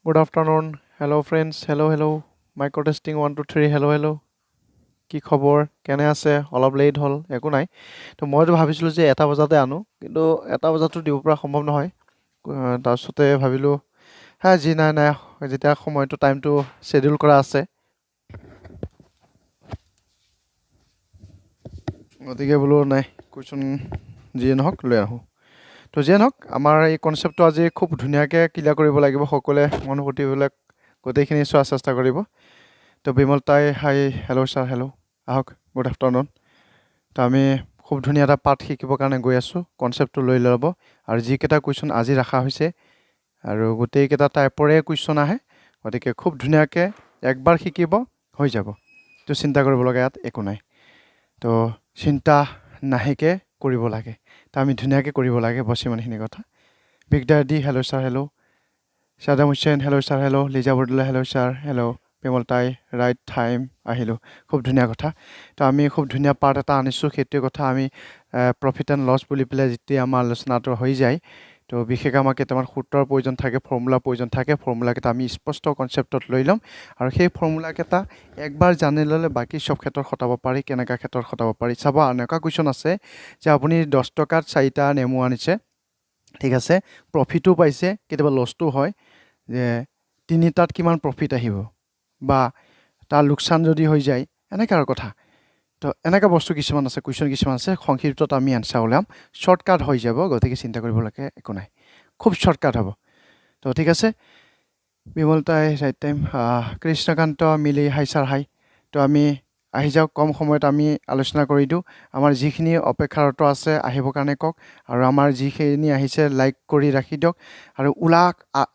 Good afternoon. Hello friends. Hello. Micro testing 1 2 3. Hello. কি খবৰ? কেনে আছে? অলপ লেট হ'ল, একো নাই। তো মইতো ভাবিছিলোঁ যে 1টা বজাতে আনো, কিন্তু 1টা বজাতো দিব পৰা সম্ভৱ নহয়। তাৰপিছতে ভাবিলোঁ, হা যি নাই, যেতিয়া সময়টো টাইমটো শ্বেডিউল কৰা আছে, গতিকে বোলো নাই, কুৱেশ্যন যিয়ে নহওক লৈ আহোঁ। তো যিয়ে নহওক, আমাৰ এই কনচেপ্টটো আজি খুব ধুনীয়াকৈ ক্লিয়াৰ কৰিব লাগিব। সকলোৱে মনোভূতিবিলাক গোটেইখিনি চোৱাৰ চেষ্টা কৰিব। তো বিমল তাই হাই, হেল্ল' ছাৰ, হেল্ল', আহক, গুড আফটাৰনুন। তো আমি খুব ধুনীয়া এটা পাঠ শিকিবৰ কাৰণে গৈ আছোঁ। কনচেপ্টটো লৈ ল'ব, আৰু যিকেইটা কুৱেশ্যন আজি ৰখা হৈছে আৰু গোটেইকেইটা টাইপৰে কুৱেশ্যন আহে, গতিকে খুব ধুনীয়াকৈ একবাৰ শিকিব, হৈ যাব। তো চিন্তা কৰিব লগা ইয়াত একো নাই। তো চিন্তা নাহিকে কৰিব লাগে। তো আমি ধুনীয়াকৈ কৰিব লাগে, বছ ইমানখিনি কথা। বিগদাৰ দি hello' sir, hello', Saddam Hussain hello' sir, hello', Liza Bordoloi hello' sir, hello', Bimal তাই ৰাইট টাইম আহিলোঁ, খুব ধুনীয়া কথা। তো আমি খুব ধুনীয়া পাৰ্ট এটা আনিছোঁ, সেইটোৱে কথা। আমি প্ৰফিট এণ্ড লছ বুলি পেলাই যেতিয়া আমাৰ আলোচনাটো হৈ যায়, তো বিশেষ আমাক কেইটামান সূত্ৰৰ প্ৰয়োজন থাকে, ফৰ্মুলাৰ প্ৰয়োজন থাকে। ফৰ্মুলাকেইটা আমি স্পষ্ট কনচেপ্টত লৈ ল'ম, আৰু সেই ফৰ্মুলাকেইটা একবাৰ জানি ল'লে বাকী চব ক্ষেত্ৰত খটাব পাৰি। কেনেকুৱা ক্ষেত্ৰত খটাব পাৰি চাব। এনেকুৱা কুৱেশ্যন আছে যে আপুনি 10 টকাত 4টা নেমু আনিছে, ঠিক আছে, প্ৰফিটো পাইছে, কেতিয়াবা লছটো হয়, যে 3টাত কিমান প্ৰফিট আহিব, বা তাৰ লোকচান যদি হৈ যায়, এনেকৈ আৰু কথা। তো এনেকুৱা বস্তু কিছুমান আছে, কুৱেশ্যন কিছুমান আছে, সংক্ষিপ্তত আমি এনচাৰ ওলাম, শ্বৰ্টকাট হৈ যাব, গতিকে চিন্তা কৰিব লাগে একো নাই, খুব শ্বৰ্টকাট হ'ব। তো ঠিক আছে, বিমল তাই ৰাইট টাইম, কৃষ্ণকান্ত মিলি হাই ছাৰ, হাই। তো আমি আহি যাওক, কম সময়ত আমি আলোচনা কৰি দিওঁ। আমাৰ যিখিনি অপেক্ষাৰত আছে আহিবৰ কাৰণে কওক, আৰু আমাৰ যিখিনি আহিছে লাইক কৰি ৰাখি দিয়ক, আৰু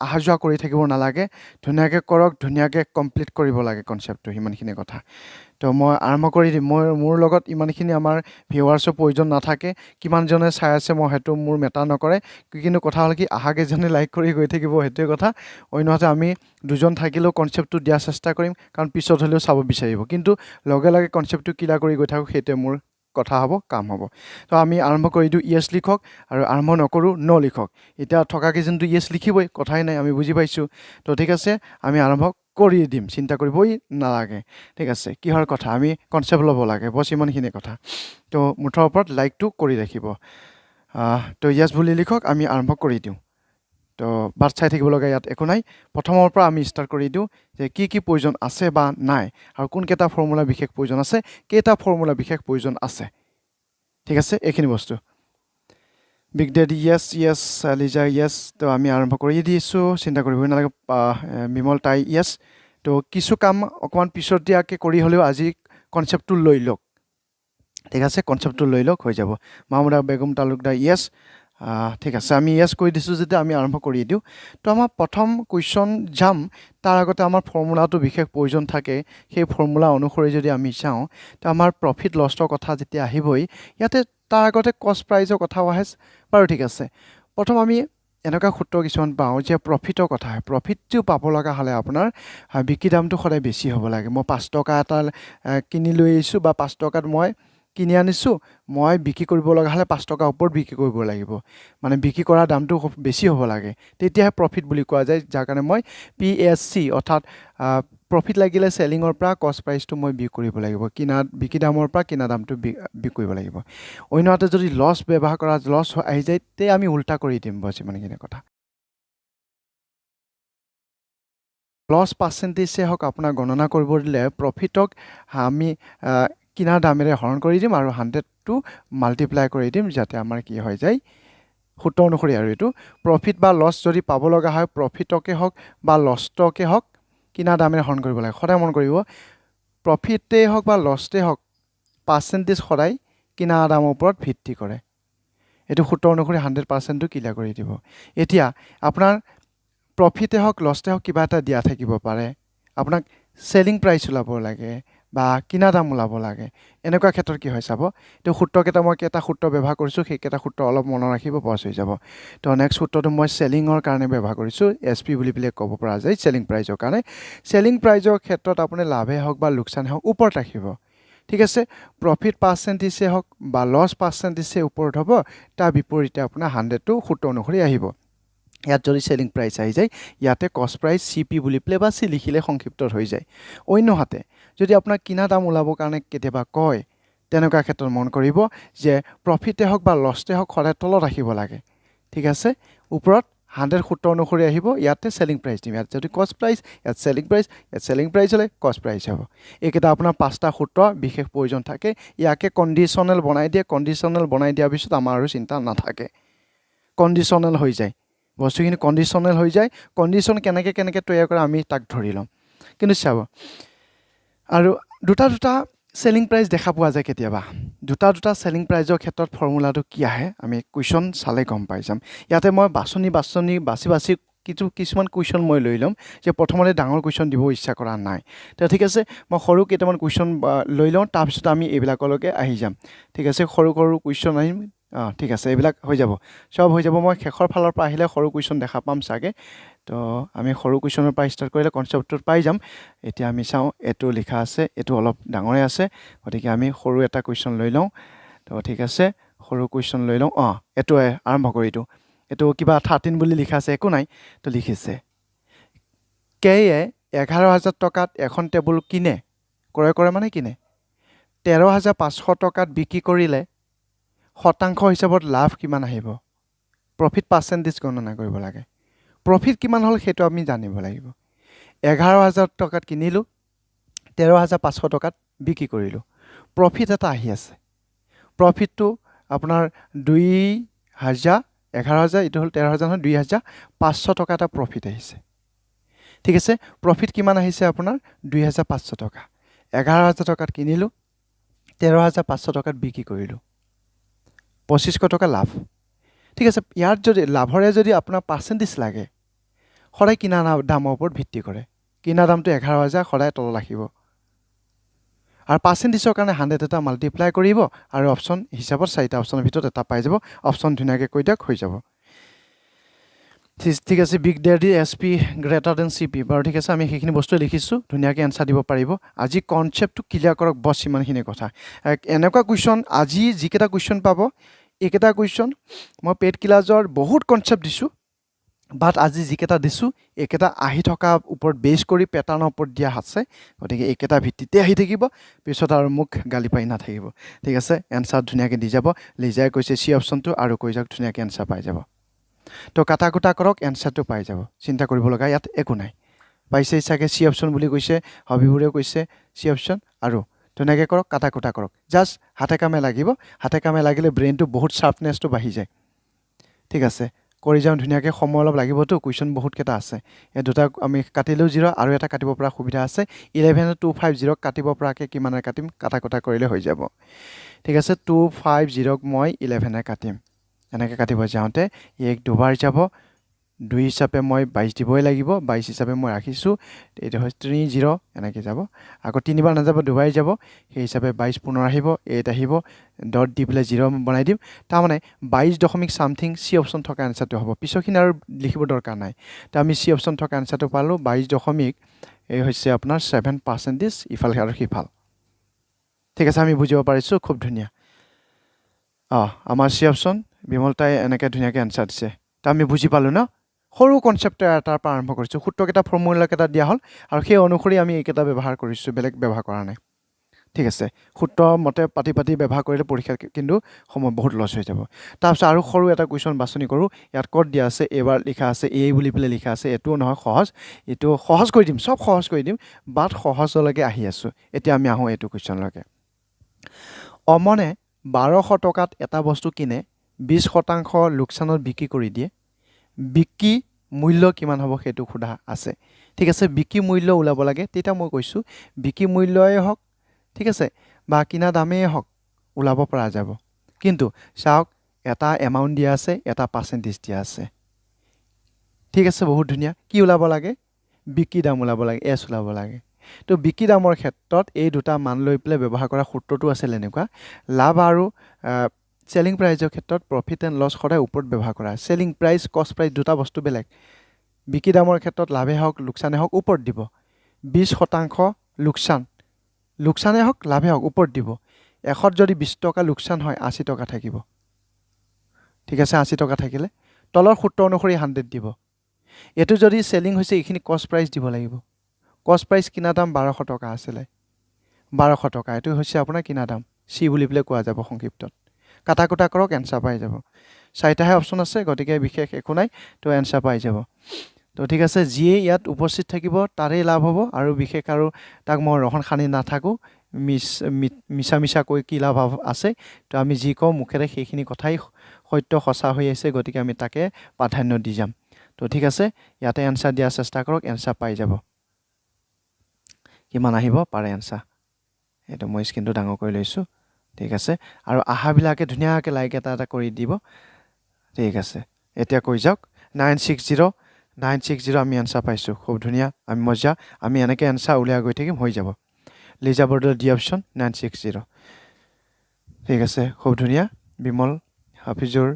অহা যোৱা কৰি থাকিব নালাগে, ধুনীয়াকৈ কৰক, ধুনীয়াকৈ কমপ্লিট কৰিব লাগে কনচেপ্টটো, সিমানখিনি কথা। তো মই আৰম্ভ কৰি দিম। মোৰ লগত ইমানখিনি আমাৰ ভিউৱাৰ্ছৰ প্ৰয়োজন নাথাকে, কিমানজনে চাই আছে মই সেইটো মোৰ মেটাৰ নকৰে, কিন্তু কথা হ'ল কি, আহাকেইজনে লাইক কৰি গৈ থাকিব, সেইটোৱে কথা। অন্যহাতে আমি দুজন থাকিলেও কনচেপ্টটো দিয়াৰ চেষ্টা কৰিম, কাৰণ পিছত হ'লেও চাব বিচাৰিব, কিন্তু লগে লগে কনচেপ্টটো ক্লিয়াৰ কৰি গৈ থাকক, সেইটোৱে মোৰ কথা হ'ব, কাম হ'ব। তো আমি আৰম্ভ কৰি দিওঁ, য়েছ লিখক, আৰু আৰম্ভ নকৰোঁ ন লিখক। এতিয়া থকাকেইজনটো য়েছ লিখিবই, কথাই নাই, আমি বুজি পাইছোঁ। তো ঠিক আছে, আমি আৰম্ভ কৰি দিম, চিন্তা কৰিবই নালাগে, ঠিক আছে। কিহৰ কথা, আমি কনচেপ্ট ল'ব লাগে, বছ ইমানখিনি কথা। তো মুঠৰ ওপৰত লাইকটো কৰি ৰাখিব। তো য়েছ বুলি লিখক, আমি আৰম্ভ কৰি দিওঁ। তো বাট চাই থাকিব লগা ইয়াত একো নাই। প্ৰথমৰ পৰা আমি ষ্টাৰ্ট কৰি দিওঁ যে কি কি প্ৰয়োজন আছে বা নাই, আৰু কোনকেইটা ফৰ্মুলা বিশেষ প্ৰয়োজন আছে, কেইটা ফৰ্মুলা বিশেষ প্ৰয়োজন আছে, ঠিক আছে, এইখিনি বস্তু। বিগ ডেডি য়েছ, লিজা য়েছ। তো আমি আৰম্ভ কৰি দিছোঁ, চিন্তা কৰিবই নালাগে। বিমল তাই য়েছ। তো কিছু কাম অকণমান পিছত দিয়াকৈ কৰি হ'লেও আজি কনচেপ্টটো লৈ লওক, ঠিক আছে, কনচেপ্টটো লৈ লওক, হৈ যাব। মাহমুদা বেগম তালুকদাৰ য়েছ। ঠিক আছে, আমি য়েছ কৰি দিছোঁ যেতিয়া আমি আৰম্ভ কৰি দিওঁ। তো আমাৰ প্ৰথম কুৱেশ্যন যাম, তাৰ আগতে আমাৰ ফৰ্মুলাটো বিশেষ প্ৰয়োজন থাকে। সেই ফৰ্মুলা অনুসৰি যদি আমি চাওঁ, তো আমাৰ প্ৰফিট লছৰ কথা যেতিয়া আহিবই, ইয়াতে তাৰ আগতে কষ্ট প্ৰাইজৰ কথাও আহে বাৰু, ঠিক আছে। প্ৰথম আমি এনেকুৱা সূত্ৰ কিছুমান পাওঁ যে প্ৰফিটৰ কথা আহে। প্ৰফিটটো পাব লগা হ'লে আপোনাৰ বিক্ৰী দামটো সদায় বেছি হ'ব লাগে। মই 5 টকা এটা কিনি লৈ আহিছোঁ, বা 5 টকাত মই কিনি আনিছোঁ, মই বিক্ৰী কৰিব লগা হ'লে 5 টকাৰ ওপৰত বিক্ৰী কৰিব লাগিব, মানে বিক্ৰী কৰা দামটো খুব বেছি হ'ব লাগে, তেতিয়াহে প্ৰফিট বুলি কোৱা যায়। যাৰ কাৰণে মই PSC, অৰ্থাৎ প্ৰফিট লাগিলে চেলিঙৰ পৰা কষ্ট প্ৰাইচটো মই বিক্ৰী কৰিব লাগিব, বিক্ৰী দামৰ পৰা কিনা দামটো বিক্ৰী কৰিব লাগিব। অন্যহাতে যদি লছ ব্যৱহাৰ কৰা, লছ আহি যায়, তে আমি উল্টা কৰি দিম, বছ ইমানখিনি কথা। লছ পাৰ্চেণ্টেজে হওক আপোনাক গণনা কৰিব দিলে, প্ৰফিটক আমি কিনা দামেৰে হৰণ কৰি দিম, আৰু 100টো মাল্টিপ্লাই কৰি দিম, যাতে আমাৰ কি হৈ যায়, সূত্ৰ অনুসৰি। আৰু এইটো প্ৰফিট বা লছ যদি পাব লগা হয়, প্ৰফিটকে হওক বা লছটকে হওক, কিনা দামেৰে হৰণ কৰিব লাগে। সদায় মন কৰিব, প্ৰফিটেই হওক বা লছটেই হওক, পাৰ্চেণ্টেজ সদায় কিনা দামৰ ওপৰত ভিত্তি কৰে। এইটো সূত্ৰ অনুসৰি 100%টো ক্লিয়াৰ কৰি দিব। এতিয়া আপোনাৰ প্ৰফিটে হওক লছতে হওক কিবা এটা দিয়া থাকিব পাৰে, আপোনাক চেলিং প্ৰাইচ ওলাব লাগে বা কিনা দাম ওলাব লাগে। এনেকুৱা ক্ষেত্ৰত কি হয় চাব, তো সূত্ৰকেইটা মই কেইটা সূত্ৰ ব্যৱহাৰ কৰিছোঁ, সেইকেইটা সূত্ৰ অলপ মনত ৰাখিব, বছ হৈ যাব। তো নেক্সট সূত্ৰটো মই চেলিঙৰ কাৰণে ব্যৱহাৰ কৰিছোঁ, SP বুলি পেলাই ক'ব পৰা যায়, চেলিং প্ৰাইজৰ কাৰণে। চেলিং প্ৰাইজৰ ক্ষেত্ৰত আপুনি লাভে হওক বা লোকচানে হওক ওপৰত ৰাখিব, ঠিক আছে। প্ৰফিট পাৰ্চেণ্টেজে হওক বা লছ পাৰ্চেণ্টেজে ওপৰত হ'ব, তাৰ বিপৰীতে আপোনাৰ 100টো সূত্ৰ অনুসৰি আহিব। ইয়াত যদি চেলিং প্ৰাইচ আহি যায় ইয়াতে কষ্ট প্ৰাইচ CP বুলি পেলাই বা C লিখিলে সংক্ষিপ্ত হৈ যায় অন্যহাতে যদি আপোনাৰ কিনা দাম ওলাবৰ কাৰণে কেতিয়াবা কয় তেনেকুৱা ক্ষেত্ৰত মন কৰিব যে প্ৰফিটে হওক বা লষ্টে হওক সদায় তলত ৰাখিব লাগে ঠিক আছে ওপৰত 100 সূত্ৰ অনুসৰি আহিব ইয়াতে চেলিং প্ৰাইচ দিম ইয়াত যদি কষ্ট প্ৰাইচ ইয়াত চেলিং প্ৰাইচ হলে কষ্ট প্ৰাইচ হ'ব এইকেইটা আপোনাৰ পাঁচটা সূত্ৰ বিশেষ প্ৰয়োজন থাকে ইয়াকে কণ্ডিচনেল বনাই দিয়াৰ পিছত আমাৰ আৰু চিন্তা নাথাকে কণ্ডিচনেল হৈ যায় বস্তুখিনি কণ্ডিচনেল হৈ যায় কণ্ডিচন কেনেকৈ তৈয়াৰ কৰে আমি তাক ধৰি ল'ম কিন্তু চাব আৰু দুটা চেলিং প্ৰাইচ দেখা পোৱা যায় কেতিয়াবা দুটা চেলিং প্ৰাইচৰ ক্ষেত্ৰত ফৰ্মুলাটো কি আহে আমি কুৱেশ্যন চালে গম পাই যাম ইয়াতে মই বাছি কিছুমান কুৱেশ্যন মই লৈ ল'ম যে প্ৰথমতে ডাঙৰ কুৱেশ্যন দিব ইচ্ছা কৰা নাই তো ঠিক আছে মই সৰু কেইটামান কুৱেশ্যন লৈ লওঁ তাৰপিছত আমি এইবিলাকলৈকে আহি যাম ঠিক আছে সৰু কুৱেশ্যন আহিম ঠিক আছে এইবিলাক হৈ যাব সব হৈ যাব মই শেষৰ ফালৰ পৰা আহিলে সৰু কুৱেশ্যন দেখা পাম চাগে তো আমি সৰু কুৱেশ্যনৰ পৰা ষ্টাৰ্ট কৰিলে কনচেপ্টটো পাই যাম এতিয়া আমি চাওঁ এইটো লিখা আছে এইটো অলপ ডাঙৰে আছে গতিকে আমি সৰু এটা কুৱেশ্যন লৈ লওঁ তো ঠিক আছে সৰু কুৱেশ্যন লৈ লওঁ এইটো আৰম্ভ কৰিটো এইটো কিবা 13 বুলি লিখা আছে একো নাই তো লিখিছে কেয়ে 11,000 টকাত এখন টেবুল কিনে ক্ৰয় মানে কিনে 13,500 টকাত বিক্ৰী কৰিলে শতাংশ হিচাপত লাভ কিমান আহিব প্ৰফিট পাৰ্চেন্টেজ গণনা কৰিব লাগে প্ৰফিট কিমান হ'ল সেইটো আমি জানিব লাগিব 11,000 টকাত কিনিলো 13,500 টকাত বিক্ৰী কৰিলো প্ৰফিট এটা আহি আছে প্ৰফিটটো আপোনাৰ 2,000 11,000 এইটো হ'ল 13,000 হয় 2,500 টকা এটা প্ৰফিট আহিছে ঠিক আছে প্ৰফিট কিমান আহিছে আপোনাৰ 2,500 টকা 11,000 টকাত কিনিলো 13,500 টকাত বিক্ৰী কৰিলো 2,500 টকা লাভ ঠিক আছে ইয়াত যদি লাভৰে যদি আপোনাৰ পাৰ্চেন্টেজ লাগে সদায় কিনা দামৰ ওপৰত ভিত্তি কৰে কিনা দামটো 11,000 সদায় তল ৰাখিব আৰু পাৰ্চেন্টেজৰ কাৰণে 100 এটা মাল্টিপ্লাই কৰিব আৰু অপচন হিচাপত চাৰিটা অপচনৰ ভিতৰত এটা পাই যাব অপচন ধুনীয়াকৈ কৈ দিয়ক হৈ যাব ঠিক আছে big daddy SP greater than CP বাৰু ঠিক আছে আমি সেইখিনি বস্তু লিখিছোঁ ধুনীয়াকৈ এনসাৰ দিব পাৰিব আজি কনচেপ্টটো ক্লিয়াৰ কৰক বছ ইমানখিনি কথা এনেকুৱা কুৱেশ্যন আজি যিকেইটা কুৱেশ্যন পাব এইকেইটা কুৱেশ্যন মই পেড ক্লাছৰ বহুত কনচেপ্ট দিছোঁ বাট আজি যিকেইটা দিছোঁ এইকেইটা আহি থকা ওপৰত বেছ কৰি পেটাৰ্ণৰ ওপৰত দিয়া আছে গতিকে এইকেইটা ভিত্তিতে আহি থাকিব পিছত আৰু মোক গালি পাই নাথাকিব ঠিক আছে এনসাৰ ধুনীয়াকৈ দি যাব লিজাই কৈছে C অপশ্যনটো আৰু কৈ যাওক ধুনীয়াকৈ এনসাৰ পাই যাব তো কাটা কুটা কৰক এনসাৰটো পাই যাব চিন্তা কৰিব লগা ইয়াত একো নাই পাইছে চাগে C অপশ্যন বুলি কৈছে হবিবুৰেও কৈছে C অপশ্যন আৰু ধুনীয়াকৈ কৰক কাটা কুটা কৰক জাষ্ট হাতে কামে লাগিব হাতে কামে লাগিলে ব্ৰেইনটো বহুত শাৰ্পনেছটো বাঢ়ি যায় ঠিক আছে কৰি যাওঁ ধুনীয়াকৈ সময় অলপ লাগিবতো কুৱেশ্যন বহুতকেইটা আছে এই দুটা আমি কাটিলেও 0 আৰু এটা কাটিব পৰা সুবিধা আছে 11,250 কাটিব পৰাকৈ কিমানে কাটিম কাটা কুটা কৰিলে হৈ যাব ঠিক আছে 250 মই 11 কাটিম এনেকৈ কাটিব যাওঁতে এক দুবাৰ যাব 2 হিচাপে মই 22 দিবই লাগিব 22 হিচাপে মই ৰাখিছোঁ এইটো হয় 30 এনেকৈ যাব আকৌ তিনিবাৰ নাযাব দুবাৰ যাব সেই হিচাপে 22 পুনৰ আহিব 8 আহিব ডট দি পেলাই 0 বনাই দিম তাৰমানে 22 দশমিক সামথিং C অপশ্যন থকা এনসাৰটো হ'ব পিছৰখিনি আৰু লিখিব দৰকাৰ নাই তো আমি C অপশ্যন থকা এনসাৰটো পালোঁ 22 দশমিক এই হৈছে আপোনাৰ 7% ইফাল আৰু সিফাল ঠিক আছে আমি বুজিব পাৰিছোঁ খুব ধুনীয়া আমাৰ C অপশ্যন বিমলতাই এনেকৈ ধুনীয়াকৈ এনসাৰ দিছে তো আমি বুজি পালোঁ ন সৰু কনচেপ্ট এটাৰ পৰা আৰম্ভ কৰিছোঁ সূত্ৰকেইটা ফৰ্মুলাকেইটা দিয়া হ'ল আৰু সেই অনুসৰি আমি এইকেইটা ব্যৱহাৰ কৰিছোঁ বেলেগ ব্যৱহাৰ কৰা নাই ঠিক আছে সূত্ৰ মতে পাতি ব্যৱহাৰ কৰিলে পৰীক্ষাত কিন্তু সময় বহুত লছ হৈ যাব তাৰপিছত আৰু সৰু এটা কুৱেশ্যন বাছনি কৰোঁ ইয়াত ক'ত দিয়া আছে এবাৰ লিখা আছে A বুলি পেলাই লিখা আছে এইটোও নহয় সহজ এইটো সহজ কৰি দিম সব সহজ কৰি দিম বাট সহজলৈকে আহি আছোঁ এতিয়া আমি আহোঁ এইটো কুৱেশ্যনলৈকে অমনে 1200 টকাত এটা বস্তু কিনে 20% লোকচানত বিক্ৰী কৰি দিয়ে বিক্ৰী মূল্য কিমান হ'ব সেইটো সোধা আছে ঠিক আছে বিক্ৰী মূল্য ওলাব লাগে তেতিয়া মই কৈছোঁ বিক্ৰী মূল্যই হওক ঠিক আছে বা কিনা দামেই হওক ওলাব পৰা যাব কিন্তু চাওক এটা এমাউণ্ট দিয়া আছে এটা পাৰ্চেন্টেজ দিয়া আছে ঠিক আছে বহুত ধুনীয়া কি ওলাব লাগে বিক্ৰী দাম ওলাব লাগে S ওলাব লাগে তো বিক্ৰী দামৰ ক্ষেত্ৰত এই দুটা মান লৈ পেলাই ব্যৱহাৰ কৰা সূত্ৰটো আছিল এনেকুৱা লাভ আৰু চেলিং প্ৰাইজৰ ক্ষেত্ৰত প্ৰফিট এণ্ড লছ সদায় ওপৰত ব্যৱহাৰ কৰা চেলিং প্ৰাইচ কষ্ট প্ৰাইচ দুটা বস্তু বেলেগ বিক্ৰী দামৰ ক্ষেত্ৰত লাভে হওক লোকচানে হওক ওপৰত দিব 20% লোকচানে হওক লাভে হওক ওপৰত দিব এশত যদি 20 টকা লোকচান হয় 80 টকা থাকিব ঠিক আছে 80 টকা থাকিলে তলৰ সূত্ৰ অনুসৰি 100 দিব এইটো যদি সেলিং হৈছে এইখিনি কস্ট প্ৰাইস দিব লাগিব কস্ট প্ৰাইস কিনা দাম 1200 টকা আছিল 1200 টকা এটো হৈছে আপোনাৰ কিনা দাম সি বুলি বলে কোৱা যাব সংক্ষিপ্তত কাটা কুটা কৰক এনসাৰ পাই যাব চাৰিটাহে অপচন আছে গতিকে বিশেষ একো নাই তো এনসাৰ পাই যাব তো ঠিক আছে যিয়ে ইয়াত উপস্থিত থাকিব তাৰে লাভ হ'ব আৰু বিশেষ আৰু তাক মই ৰহন খানি নাথাকো মিছা কৈ কি লাভ আছে তো আমি যি কওঁ মুখেৰে সেইখিনি কথাই সত্য সঁচা হৈ আছে গতিকে আমি তাকে প্ৰাধান্য দি যাম তো ঠিক আছে ইয়াতে এনসাৰ দিয়া চেষ্টা কৰক এনসাৰ পাই যাব কিমান আহিব পাৰে এনসাৰ এটা মই স্ক্ৰিনটো ডাঙৰ কৰি লৈছো ঠিক আছে আৰু আহাবিলাকে ধুনিয়াকে লাইক এটা কৰি দিব ঠিক আছে এতিয়া কৈ যাওক 960 আমি এনসাৰ পাইছো খুব ধুনিয়া আমি মজা আমি এনেকে এনসাৰ উলিয়া গৈ থাকিম হৈ যাব লিজা বৰ্ডৰ ডি অপচন 960 ঠিক আছে খুব ধুনিয়া বিমল হাফিজুৰ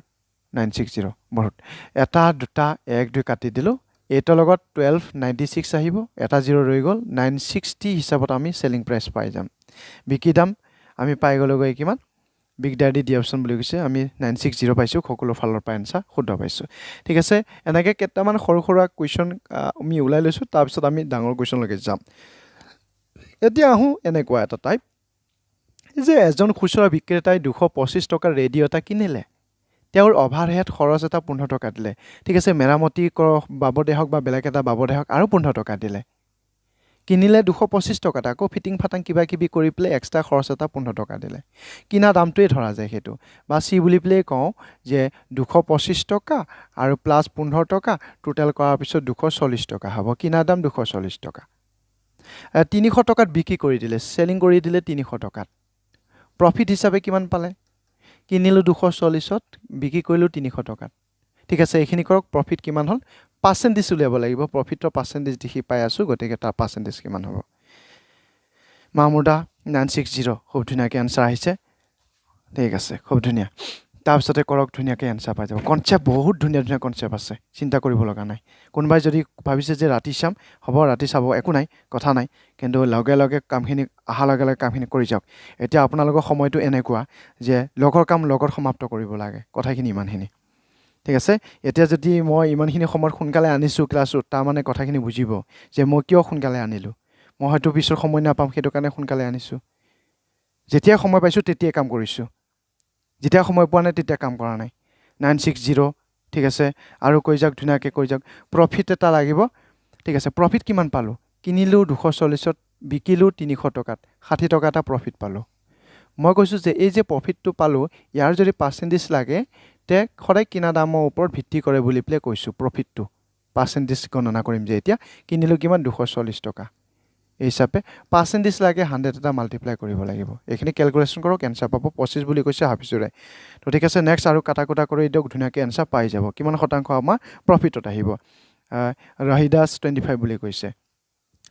960 বহুত এটা দুটা 1 2 কাটি দিলো এটাৰ লগত 1296 আহিব এটা 0 ৰৈ গল 960 হিচাপত আমি সেলিং প্ৰাইস পাই যাম বিকি দাম আমি পাই গলগৈ কিমান বিগ ড্যাডি ডি অপচন বুলি কৈছে আমি 960 পাইছো সকলো ফালৰ পৰা এনসাৰ শুদ্ধ পাইছো ঠিক আছে এনেকে কেটামান সৰু সৰু কোৱেশ্চন আমি উলাই লৈছো তাৰ পিছত আমি ডাঙৰ কোৱেশ্চন লগে যাম এতিয়া আহো এনেকুৱা এটা টাইপ যে এজন খুচৰা বিক্ৰেতাই 225 টকাৰ ৰেডিঅ' এটা কিনিলে তেওঁৰ অভাৰহেড খৰচ এটা 15 টকা দিলে ঠিক আছে মেৰামতি বাবদে হক বা বেলেগ এটা বাবদে হক আৰু 15 টকা দিলে কিনিলে 225 টকা আকৌ ফিটিং ফাটাং কিবা কিবি কৰি প্লে এক্সট্ৰা খৰচ এটা 15 টকা দিলে কিনা দামটোই ধৰা যায় হেতু বা সি বুলি প্লে কওঁ যে 225 টকা আৰু প্লাস 15 টকা টোটাল কৰাৰ পিছত 240 টকা হ'ব কিনা দাম 240 টকা 300 টকাত বিক্ৰী কৰি দিলে সেলিং কৰি দিলে 300 টকাত প্ৰফিট হিচাপে কিমান পালে কিনিলো 240ত বিক্ৰী কৰিলো 300 টকাত ঠিক আছে এখিনি কৰক প্ৰফিট কিমান হল পাৰ্চেন্টেজ উলিয়াব লাগিব প্ৰফিটৰ পাৰ্চেন্টেজ দেখি পাই আছো গতিকে তাৰ পাৰ্চেন্টেজ কিমান হ'ব মামুদা 960 খুব ধুনিয়াকে আনসাৰ আহিছে ঠিক আছে খুব ধুনিয়া তাৰ পিছতে কৰক ধুনিয়াকে আনসাৰ পাই যাব কনসেপ্ট বহুত ধুনিয়া ধুনিয়া কনসেপ্ট আছে চিন্তা কৰিব লগা নাই কোনবাই যদি ভাবিছে যে ৰাতি চাম হ'ব ৰাতি চাব একো নাই কথা নাই কিন্তু লগে লগে কামখিনি আহা লগে লগে কামখিনি কৰি যাওক এতিয়া আপোনালোকৰ সময়টো এনেকুৱা যে লগৰ কাম লগত সমাপ্ত কৰিব লাগে কথাখিনি ইমানখিনি ঠিক আছে এতিয়া যদি মই ইমানখিনি সময় সোনকালে আনিছো ক্লাছত তাৰ মানে কথাখিনি বুজিব যে মই কিয় সোনকালে আনিলো মই হয়তো পিছৰ সময় নাপাম সেইটো কাৰণে সোনকালে আনিছো যেতিয়া সময় পাইছো তেতিয়া কাম কৰিছো যেতিয়া সময় পোৱা নাই তেতিয়া কাম কৰা নাই 960 ঠিক আছে আৰু কৈ যাওক ধুনিয়াকে কৈ যাওক প্ৰফিট এটা লাগিব ঠিক আছে প্ৰফিট কিমান পালো কিনিলো 240ত বিকিলো 300 টকাত 60 টকা এটা প্ৰফিট পালো মই কৈছো যে এই যে প্ৰফিটটো পালো ইয়াৰ যদি পাৰ্চেন্টেজ লাগে তে খৰাই কিনা দামৰ ওপৰত ভিত্তি কৰে বুলি প্লে কৈছো প্ৰফিটটো পাৰ্চেন্টেজ গণনা কৰিম যে এতিয়া কিনিলো কিমান 240 টকা এই হিচাপে পাৰ্চেন্টেজ লাগে 100 এটা মাল্টিপ্লাই কৰিব লাগিব এখিনি ক্যালকুলেশন কৰক এনসাৰ পাব 25 বুলি কৈছে হাফিজুৰে তো ঠিক আছে নেক্সট আৰু কাটা কুটা কৰি দিওক ধুনিয়াকে এনসাৰ পাই যাব কিমান শতাংশ আমাৰ প্ৰফিটত আহিব ৰাহিদাস 25 বুলি কৈছে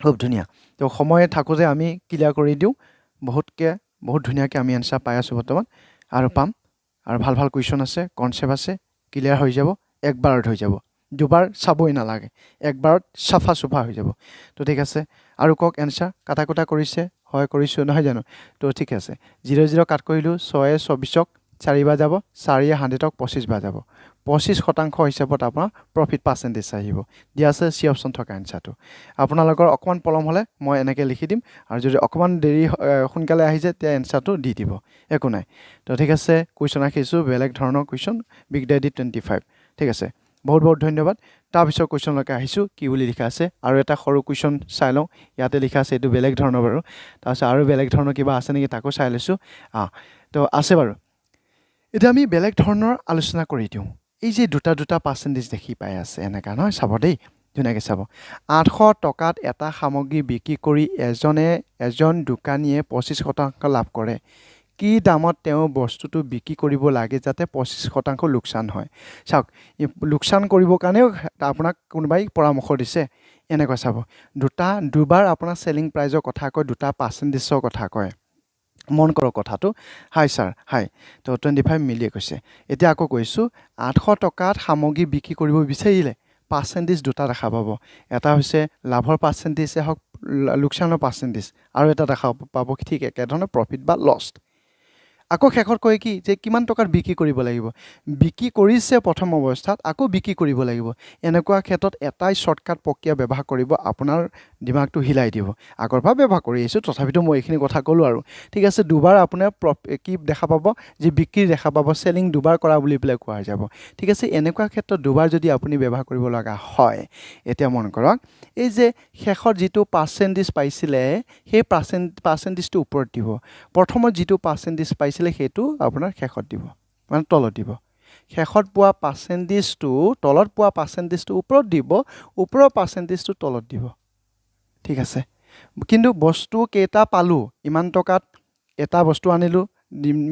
খুব ধুনিয়া তো সময়ে থাকোতে আমি ক্লিয়াৰ কৰি দিও বহুত ধুনিয়াকে আমি এনসাৰ পাই আছো বৰ্তমান আৰু পাম আৰু ভাল ভাল কোৱেশ্চন আছে কনসেপ্ট আছে ক্লিয়াৰ হৈ যাব একবাৰত হৈ যাব দুবাৰ চাবই নালাগে একবাৰত সাফা সুফা হৈ যাব তো ঠিক আছে আৰু কক এনসাৰ কাটা কুটা কৰিছে হয় কৰিছো নহয় জানো তো ঠিক আছে 00 কাট কৰিলো 6 24ক 4 বা যাব 4 100ক 25 বা যাব 25 শতাংশ হিচাপত আপোনাৰ প্ৰফিট পাৰ্চেন্টেজ আহিব দিয়া আছে সি অপচন থকা এনসাৰটো আপোনালোকৰ অকমান পলম হলে মই এনেকে লিখি দিম আৰু যদি অকমান দেৰি সোনকালে আহি যায় তে এনসাৰটো দি দিব একো নাই তো ঠিক আছে কোৱেশ্চন ৰাখিছো বেলেগ ধৰণৰ কোৱেশ্চন বিগ ডেডি 25 ঠিক আছে বহুত বহুত ধন্যবাদ তাৰ পিছত কোৱেশ্চন লকে আহিছো কি বুলি লিখা আছে আৰু এটা সৰু কোৱেশ্চন চাই লওঁ ইয়াতে লিখা আছে এটো বেলেগ ধৰণৰ বাৰু তাৰপিছত আৰু বেলেগ ধৰণৰ কিবা আছে নেকি তাকো চাই লৈছো তো আছে বাৰু এতিয়া আমি বেলেগ ধৰণৰ আলোচনা কৰি দিওঁ এই যে দুটা পাৰ্চেন্টেজ দেখি পাই আছে এনেকা নহয় চাব দেই ধুনিয়াকে চাব 800 টকাত এটা সামগ্ৰী বিক্ৰী কৰি এজন দোকানীয়ে 25 শতাংশ লাভ কৰে কি দামত তেওঁ বস্তুটো বিক্ৰী কৰিব লাগে যাতে 25 শতাংশ লোকসান হয় চাওক লোকসান কৰিব কাৰণেও আপোনাক কোনবাই পৰামৰ্শ দিছে এনেকৈ চাব দুবাৰ আপোনাৰ সেলিং প্ৰাইজৰ কথা কয় দুটা পাৰ্চেন্টেজৰ কথা কয় মন কৰক কথাটো হাই স্যাৰ হাই তো 25 মিলিয়ে কৈছে এতিয়া আকৌ কৈছো 800 টকাত সামগ্ৰী বিক্ৰী কৰিব বিচাৰিলে পাৰ্চেন্টেজ দুটা দেখা পাব এটা হৈছে লাভৰ পাৰ্চেন্টেজ হক লোকসানৰ পাৰ্চেন্টেজ আৰু এটা দেখা পাব ঠিক একে ধৰণৰ প্ৰফিট বা লষ্ট আকৌ শেষত কয় কি যে কিমান টকাত বিক্ৰী কৰিব লাগিব বিক্ৰী কৰিছে প্ৰথম অৱস্থাত আকৌ বিক্ৰী কৰিব লাগিব এনেকুৱা ক্ষেত্ৰত এটাই শ্বৰ্টকাট প্ৰক্ৰিয়া ব্যৱহাৰ কৰিব আপোনাৰ দিমাগটো হিলাই দিব আগৰ পৰা ব্যৱহাৰ কৰি আহিছোঁ তথাপিতো মই এইখিনি কথা ক'লোঁ আৰু ঠিক আছে দুবাৰ আপোনাৰ কি দেখা পাব যে বিক্ৰী দেখা পাব চেলিং দুবাৰ কৰা বুলি পেলাই কোৱা যাব ঠিক আছে এনেকুৱা ক্ষেত্ৰত দুবাৰ যদি আপুনি ব্যৱহাৰ কৰিব লগা হয় এতিয়া মন কৰক এই যে শেষত যিটো পাৰ্চেণ্টেজ পাইছিলে সেই পাৰ্চেণ্টেজটো ওপৰত দিব প্ৰথমত যিটো পাৰ্চেণ্টেজ পাইছিলে সেইটো আপোনাৰ শেষত দিব মানে তলত দিব শেষত পোৱা পাৰ্চেণ্টেজটো তলত পোৱা পাৰ্চেণ্টেজটো ওপৰত দিব ওপৰৰ পাৰ্চেণ্টেজটো তলত দিব ঠিক আছে কিন্তু বস্তু কেইটা পালোঁ ইমান টকাত এটা বস্তু আনিলোঁ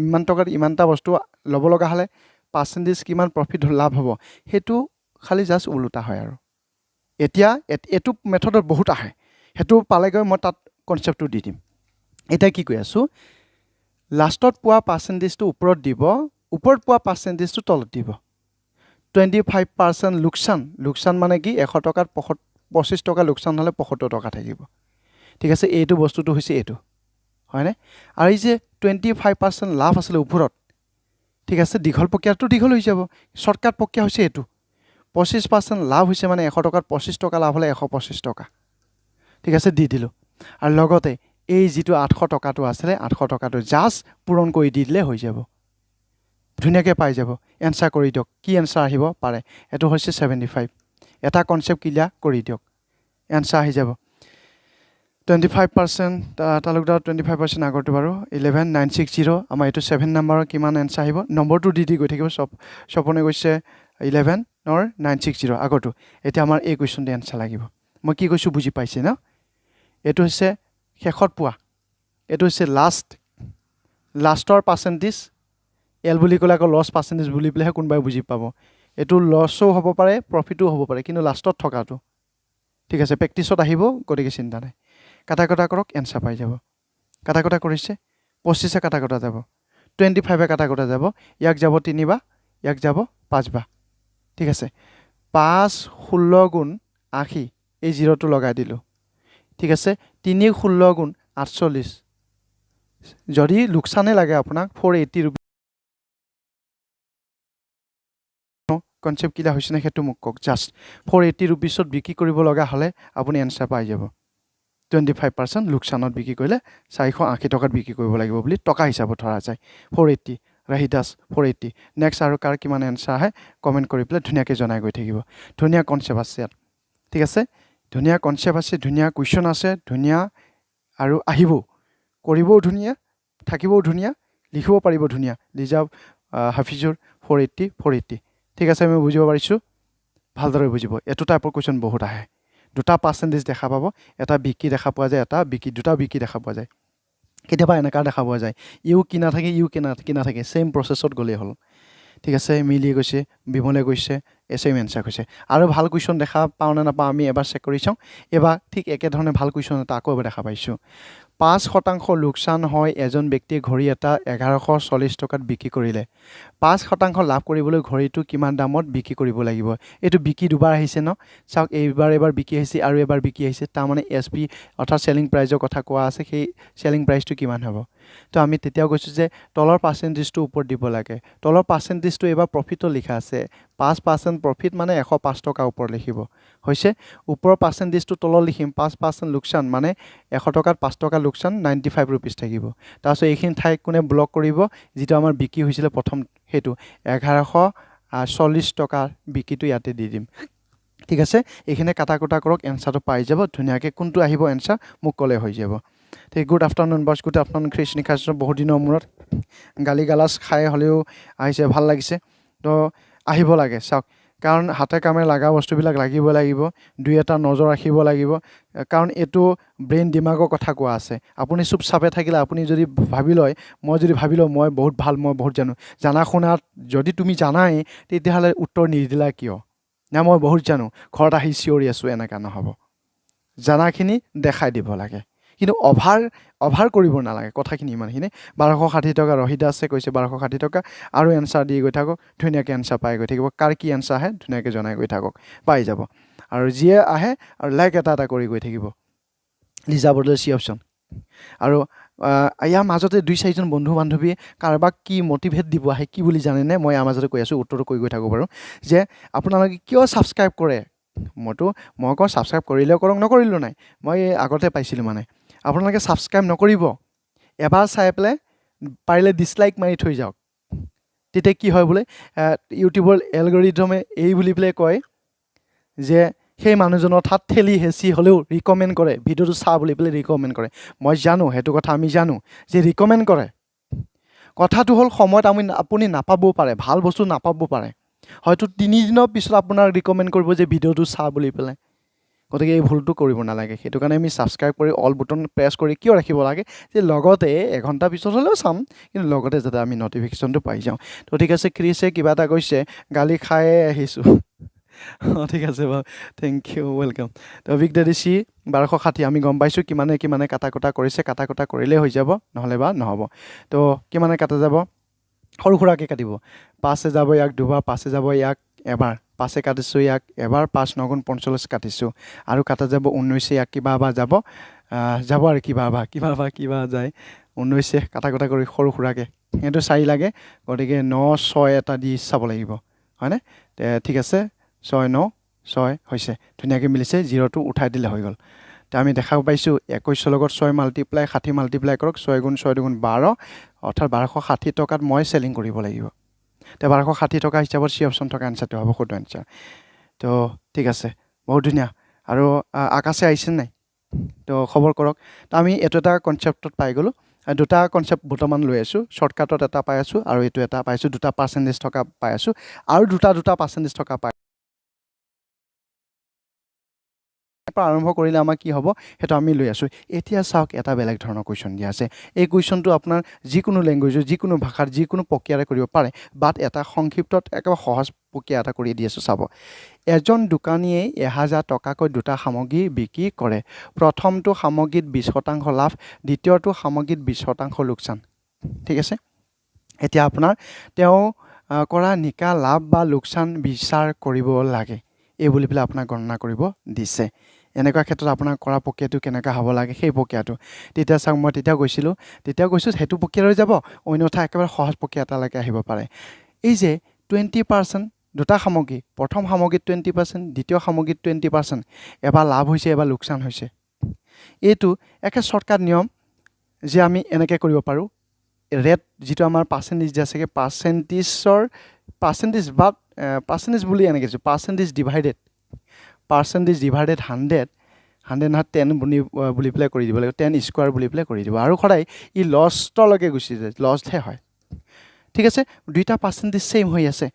ইমান টকাত ইমানটা বস্তু ল'ব লগা হ'লে পাৰ্চেণ্টেজ কিমান প্ৰফিট লাভ হ'ব সেইটো খালি জাষ্ট ওলোটা হয় আৰু এতিয়া এইটো মেথডত বহুত আহে সেইটো পালেগৈ মই তাত কনচেপ্টটো দি দিম এতিয়া কি কৈ আছোঁ লাষ্টত পোৱা পাৰ্চেণ্টেজটো ওপৰত দিব ওপৰত পোৱা পাৰ্চেণ্টেজটো তলত দিব 25% লোকচান মানে কি 100 টকাত 25 টকা লোকচান হ'লে 75 টকা থাকিব ঠিক আছে এইটো বস্তুটো হৈছে এইটো হয়নে আৰু এই যে 25% লাভ আছিলে ওপৰত ঠিক আছে দীঘল প্ৰক্ৰিয়াটো দীঘল হৈ যাব শ্বৰ্টকাট প্ৰক্ৰিয়া হৈছে এইটো 25% লাভ হৈছে মানে 100 টকাত 25 টকা লাভ হ'লে 125 টকা ঠিক আছে দি দিলোঁ আৰু লগতে এই যিটো 800 টকাটো আছিলে 800 টকাটো জাষ্ট পূৰণ কৰি দি দিলে হৈ যাব ধুনীয়াকৈ পাই যাব এনচাৰ কৰি দিয়ক কি এনচাৰ আহিব পাৰে এইটো হৈছে 75 এটা কনচেপ্ট ক্লিয়াৰ কৰি দিয়ক এনচাৰ আহি যাব 25% তালুকদাৰ 25% আগৰটো বাৰু 11960 আমাৰ এইটো 7 নম্বৰৰ কিমান এনচাৰ আহিব নম্বৰটো দি গৈ থাকিব সপনে কৈছে 11/960 আগৰটো এতিয়া আমাৰ এই কুৱেশ্যনটো এনচাৰ লাগিব মই কি কৈছোঁ বুজি পাইছে ন এইটো হৈছে শেষত পোৱা এইটো হৈছে লাষ্টৰ পাৰ্চেণ্টেজ এল বুলি ক'লে আকৌ লছ পাৰ্চেণ্টেজ বুলি পেলাইহে কোনোবাই বুজি পাব এইটো লছো হ'ব পাৰে প্ৰফিটো হ'ব পাৰে কিন্তু লাষ্টত থকাটো ঠিক আছে প্ৰেক্টিছত আহিব গতিকে চিন্তা নাই কাটা কৰক এনচাৰ পাই যাব কাটা কৰিছে 25 কাটা যাব 25 কাটা যাব ইয়াক যাব 3 বাৰ ইয়াক যাব 5 বাৰ ঠিক আছে 5 16 গুণ 80 এই জিৰ'টো লগাই দিলোঁ ঠিক আছে 3 16 গুণ 48 যদি লোকচানে লাগে আপোনাক 480 रुपीस কনচেপ্ট কিলা হৈছে না সেইটো মোক কওক জাষ্ট 480 रुपीसত বিক্ৰী কৰিব লগা হ'লে আপুনি এনচাৰ পাই যাব 25% লোকচানত বিক্ৰী কৰিলে 480 টকাত বিক্ৰী কৰিব লাগিব বুলি টকা হিচাপত ধৰা যায় 480 ৰাহিদাস 480 নেক্সট আৰু কাৰ কিমান এনচাৰ আহে কমেণ্ট কৰি পেলাই ধুনীয়াকৈ জনাই গৈ থাকিব ধুনীয়া কনচেপ্ট আছে ইয়াত ঠিক আছে ধুনীয়া কনচেপ্ট আছে ধুনীয়া কুৱেশ্যন আছে ধুনীয়া আৰু আহিব কৰিবও ধুনীয়া থাকিবও ধুনীয়া লিখিব পাৰিব ধুনীয়া লিজা হাফিজুৰ 480 ঠিক আছে আমি বুজিব পাৰিছোঁ ভালদৰে বুজিব এইটো টাইপৰ কুৱেশ্যন বহুত আহে দুটা পাৰ্চেণ্টেজ দেখা পাব এটা বিক্ৰী দেখা পোৱা যায় এটা দুটা বিক্ৰী দেখা পোৱা যায় কেতিয়াবা এনেকুৱা দেখা পোৱা যায় ইউ কিনা থাকে ছেইম প্ৰচেছত গ'লেই হ'ল ঠিক আছে মিলি গৈছে বিমলে গৈছে ছেইম এনচাৰ হৈছে আৰু ভাল কুৱেশ্যন দেখা পাওঁ নে নাপাওঁ আমি এবাৰ চেক কৰি চাওঁ এবাৰ ঠিক একেধৰণে ভাল কুৱেশ্যন এটা আকৌ এবাৰ দেখা পাইছোঁ 5% লোকচান হয় এজন ব্যক্তিয়ে ঘড়ী এটা 1140 টকাত বিক্ৰী কৰিলে 5% লাভ কৰিবলৈ ঘড়ীটো কিমান দামত বিক্ৰী কৰিব লাগিব এইটো বিক্ৰী দুবাৰ আহিছে ন চাওক এবাৰ বিক্ৰী আহিছে আৰু এবাৰ বিক্ৰী আহিছে তাৰমানে SP অৰ্থাৎ চেলিং প্ৰাইজৰ কথা কোৱা আছে সেই চেলিং প্ৰাইজটো কিমান হ'ব তো আমি তেতিয়াও কৈছোঁ যে তলৰ পাৰ্চেণ্টেজটো ওপৰত দিব লাগে তলৰ পাৰ্চেণ্টেজটো এবাৰ প্ৰফিটো লিখা আছে 5% প্ৰফিট মানে 105 টকা ওপৰত লিখিব হৈছে ওপৰৰ পাৰ্চেণ্টেজটো তলত লিখিম 5% লোকচান মানে 100 টকাত 5 টকা লোকচান 95 रुपीस থাকিব তাৰপিছত এইখিনি ঠাই কোনে ব্লক কৰিব যেটো আমাৰ বিক্ৰী হৈছিল প্ৰথম হেতু 1140 টকা বিক্ৰীটো ইয়াতে দি দিম ঠিক আছে এইখিনি কাটা কৰক এনসাৰটো পাই যাব ধুনীয়াকৈ কোনটো আহিব এনসাৰ মোক ক'লে হৈ যাব ঠিক গুড আফটাৰনুন বস গুড আফটাৰনুন কৃষ্ণ খাস বহুত দিনৰ মূৰত গালি গালাস খাই হলেও আহিছে ভাল লাগিছে তো আহিব লাগে চাওক কাৰণ হাতে কামে লাগা বস্তুবিলাক লাগিব দুই এটা নজৰ ৰাখিব লাগিব কাৰণ এটো ব্ৰেইন দিমাগৰ কথা কোৱা আছে আপুনি চুপ চাপে থাকিলে আপুনি যদি ভাবি লয় মই বহুত ভাল মই বহুত জানা শুনাত যদি তুমি জানাই তেতিয়াহলে উত্তৰ নিদিলা কিয় না মই বহুত জানো ঘৰত আহি চিঞৰি আছো এনেকা নহব জানাখিনি দেখাই দিব লাগে কিন্তু অভাৰ কৰিব নালাগে কথাখিনি ইমানখিনি 1260 টকা ৰহিদাসে কৈছে 1260 টকা আৰু এনসাৰ দি গৈ থাকক ধুনীয়াকৈ এনসাৰ পাই গৈ থাকিব কাৰ কি এনসাৰ আহে ধুনীয়াকৈ জনাই গৈ থাকক পাই যাব আৰু যিয়ে আহে আৰু লাইক এটা কৰি গৈ থাকিব লিজা বদলে সি অপচন আৰু ইয়াৰ মাজতে 2-4জন বন্ধু বান্ধৱীয়ে কাৰোবাক কি মটিভেট দিব আহে কি বুলি জানেনে মই ইয়াৰ মাজতে কৈ আছোঁ উত্তৰটো কৈ গৈ থাকোঁ বাৰু যে আপোনালোকে কিয় ছাবস্ক্ৰাইব কৰে মই কওঁ ছাবস্ক্ৰাইব কৰিলেও কৰক নকৰিলেও নাই মই আগতে পাইছিলোঁ মানে আপোনালোকে ছাবস্ক্ৰাইব নকৰিব এবাৰ চাই পেলাই পাৰিলে ডিছলাইক মাৰি থৈ যাওক তেতিয়া কি হয় বোলে ইউটিউবৰ এলগৰিথমে এই বুলি পেলাই কয় যে সেই মানুহজনৰ ঠাত ঠেলি হেঁচি হ'লেও ৰিকমেণ্ড কৰে ভিডিঅ'টো চা বুলি পেলাই ৰিকমেণ্ড কৰে মই জানো সেইটো কথা আমি জানো যে ৰিকমেণ্ড কৰে কথাটো হ'ল সময়ত আপুনি নাপাবও পাৰে ভাল বস্তু নাপাবও পাৰে হয়তো 3 দিনৰ পিছত আপোনাক ৰিকমেণ্ড কৰিব যে ভিডিঅ'টো চা বুলি পেলাই গতিকে এই ভুলটো কৰিব নালাগে সেইটো কাৰণে আমি ছাবস্ক্ৰাইব কৰি অল বুটন প্ৰেছ কৰি কিয় ৰাখিব লাগে যে লগতে এঘণ্টা পিছত হ'লেও চাম কিন্তু লগতে যাতে আমি নটিফিকেশ্যনটো পাই যাওঁ তো ঠিক আছে ক্ৰিছে কিবা এটা কৈছে গালি খাই আহিছোঁ ঠিক আছে বাৰু থেংক ইউ ৱেলকাম তো বিগ ডেডি চি 1260 আমি গম পাইছোঁ কিমানে কাটা কটা কৰিছে কাটা কটা কৰিলেই হৈ যাব নহ'লে বা নহ'ব তো কিমানে কাটা যাব সৰু সুৰাকৈ কাটিব 5 যাব ইয়াক দুবাৰ 5 যাব ইয়াক এবাৰ 5 কাটিছোঁ ইয়াক এবাৰ 5 9 গুণ 45 কাটিছোঁ আৰু কাটা যাব 19 ইয়াক কিবা বা যাব আৰু কিবা যায় 19 কাটা কটা কৰি সৰু সুৰাকৈ এইটো 4 লাগে গতিকে 9 6 এটা দি চাব লাগিব হয়নে ঠিক আছে 6 9 6 হৈছে ধুনীয়াকৈ মিলিছে 0টো উঠাই দিলে হৈ গ'ল তো আমি দেখা পাইছোঁ 21 লগত 6 মাল্টিপ্লাই 60 মাল্টিপ্লাই কৰক 6 গুণ 6 দুগুণ 12 অৰ্থাৎ 1260 টকাত মই চেলিং কৰিব লাগিব তো 1260 টকা হিচাপত চি অপশ্যন থকা এনচাৰটো হ'ব শুদ্ধ এনচাৰ তো ঠিক আছে বহুত ধুনীয়া আৰু আকাশে আহিছে নাই তো খবৰ কৰক তো আমি এইটো এটা কনচেপ্টত পাই গ'লোঁ দুটা কনচেপ্ট বৰ্তমান লৈ আছোঁ শ্বৰ্টকাটত এটা পাই আছোঁ আৰু এইটো এটা পাইছোঁ 2% থকা পাই আছোঁ আৰু 2% থকা পাই আৰম্ভ কৰিলে আমাৰ কি হ'ব সেইটো আমি লৈ আছোঁ এতিয়া চাওক এটা বেলেগ ধৰণৰ কুৱেশ্যন দিয়া আছে এই কুৱেশ্যনটো আপোনাৰ যিকোনো লেংগুৱেজৰ যিকোনো ভাষাৰ যিকোনো প্ৰক্ৰিয়াৰে কৰিব পাৰে বাট এটা সংক্ষিপ্তত একেবাৰে সহজ প্ৰক্ৰিয়া এটা কৰি দি আছোঁ চাব এজন দোকানীয়ে 1000 টকাকৈ দুটা সামগ্ৰী বিক্ৰী কৰে প্ৰথমটো সামগ্ৰীত 20% লাভ দ্বিতীয়টো সামগ্ৰীত 20% লোকচান ঠিক আছে এতিয়া আপোনাৰ তেওঁ কৰা নিকা লাভ বা লোকচান বিচাৰ কৰিব লাগে এই বুলি পেলাই আপোনাক গণনা কৰিব দিছে এনেকুৱা ক্ষেত্ৰত আপোনাৰ কৰা প্ৰক্ৰিয়াটো কেনেকুৱা হ'ব লাগে সেই প্ৰক্ৰিয়াটো তেতিয়া চাওক মই তেতিয়া কৈছোঁ সেইটো প্ৰক্ৰিয়া লৈ যাব অন্যথা একেবাৰে সহজ প্ৰক্ৰিয়া এটালৈকে আহিব পাৰে এই যে 20% দুটা সামগ্ৰী প্ৰথম সামগ্ৰীত 20% দ্বিতীয় সামগ্ৰীত 20% এবাৰ লাভ হৈছে এবাৰ লোকচান হৈছে এইটো একে শ্বৰ্টকাট নিয়ম যে আমি এনেকৈ কৰিব পাৰোঁ ৰেট যিটো আমাৰ পাৰ্চেণ্টেজ দিয়া আছেগৈ পাৰ্চেণ্টেজ বুলি এনেকৈ কৈছোঁ পাৰ্চেণ্টেজ ডিভাইডেড 100 নহয় 10 বুলি পেলাই কৰি দিব লাগিব 10 স্কোৱাৰ বুলি পেলাই কৰি দিব আৰু সদায় ই লষ্টলৈকে গুচি যায় লষ্টহে হয় ঠিক আছে দুইটা পাৰ্চেণ্টেজ ছেইম হৈ আছে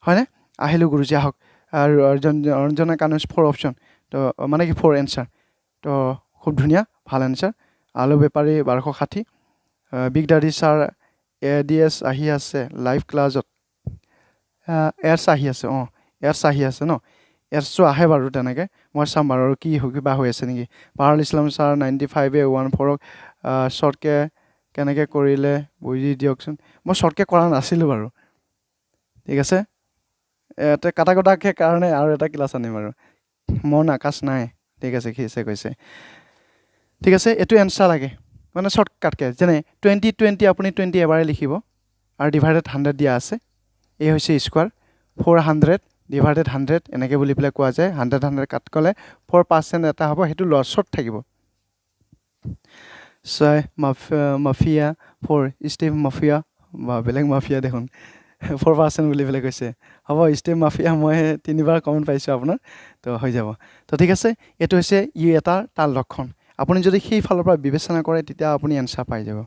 হয়নে আহিলোঁ গুৰুজী আহক আৰু ৰঞ্জনা কানুজ 4 অপশ্যন তো মানে কি 4 এনচাৰ তো খুব ধুনীয়া ভাল এনচাৰ আলু বেপাৰী 1260 বিগ ডাডি ছাৰ ADS আহি আছে লাইভ ক্লাছত এডছ আহি আছে এডছ আহি আছে ন এডছটো আহে বাৰু তেনেকৈ মই চাম বাৰু আৰু কিবা হৈ আছে নেকি পাৰুল ইছলাম ছাৰ 95A14ক শ্বৰ্টকৈ কেনেকৈ কৰিলে বুজি দিয়কচোন মই শ্বৰ্টকৈ কৰা নাছিলোঁ বাৰু ঠিক আছে এটা কাটা কটাকৈ কাৰণে আৰু এটা ক্লাছ আনিম আৰু মন আকাশ নাই ঠিক আছে কৈছে ঠিক আছে এইটো এনচাৰ লাগে মানে শ্বৰ্টকাটকৈ যেনে 20 আপুনি 20 এবাৰে লিখিব আৰু ডিভাইডেড 100 দিয়া আছে এই হৈছে স্কোৱাৰ 400 ডিভাইডেড 100 এনেকৈ বুলি পেলাই কোৱা যায় 100 কাট ক'লে 4% এটা হ'ব সেইটো লছত থাকিব মাফিয়া 4 ষ্টিভ মাফিয়া বা বেলেগ মাফিয়া দেখোন 4% বুলি পেলাই কৈছে হ'ব ষ্টিভ মাফিয়া মই 3বাৰ কমেণ্ট পাইছোঁ আপোনাৰ তো হৈ যাব তো ঠিক আছে এইটো হৈছে তাৰ লক্ষণ আপুনি যদি সেই ফালৰ পৰা বিবেচনা কৰে তেতিয়া আপুনি এনচাৰ পাই যাব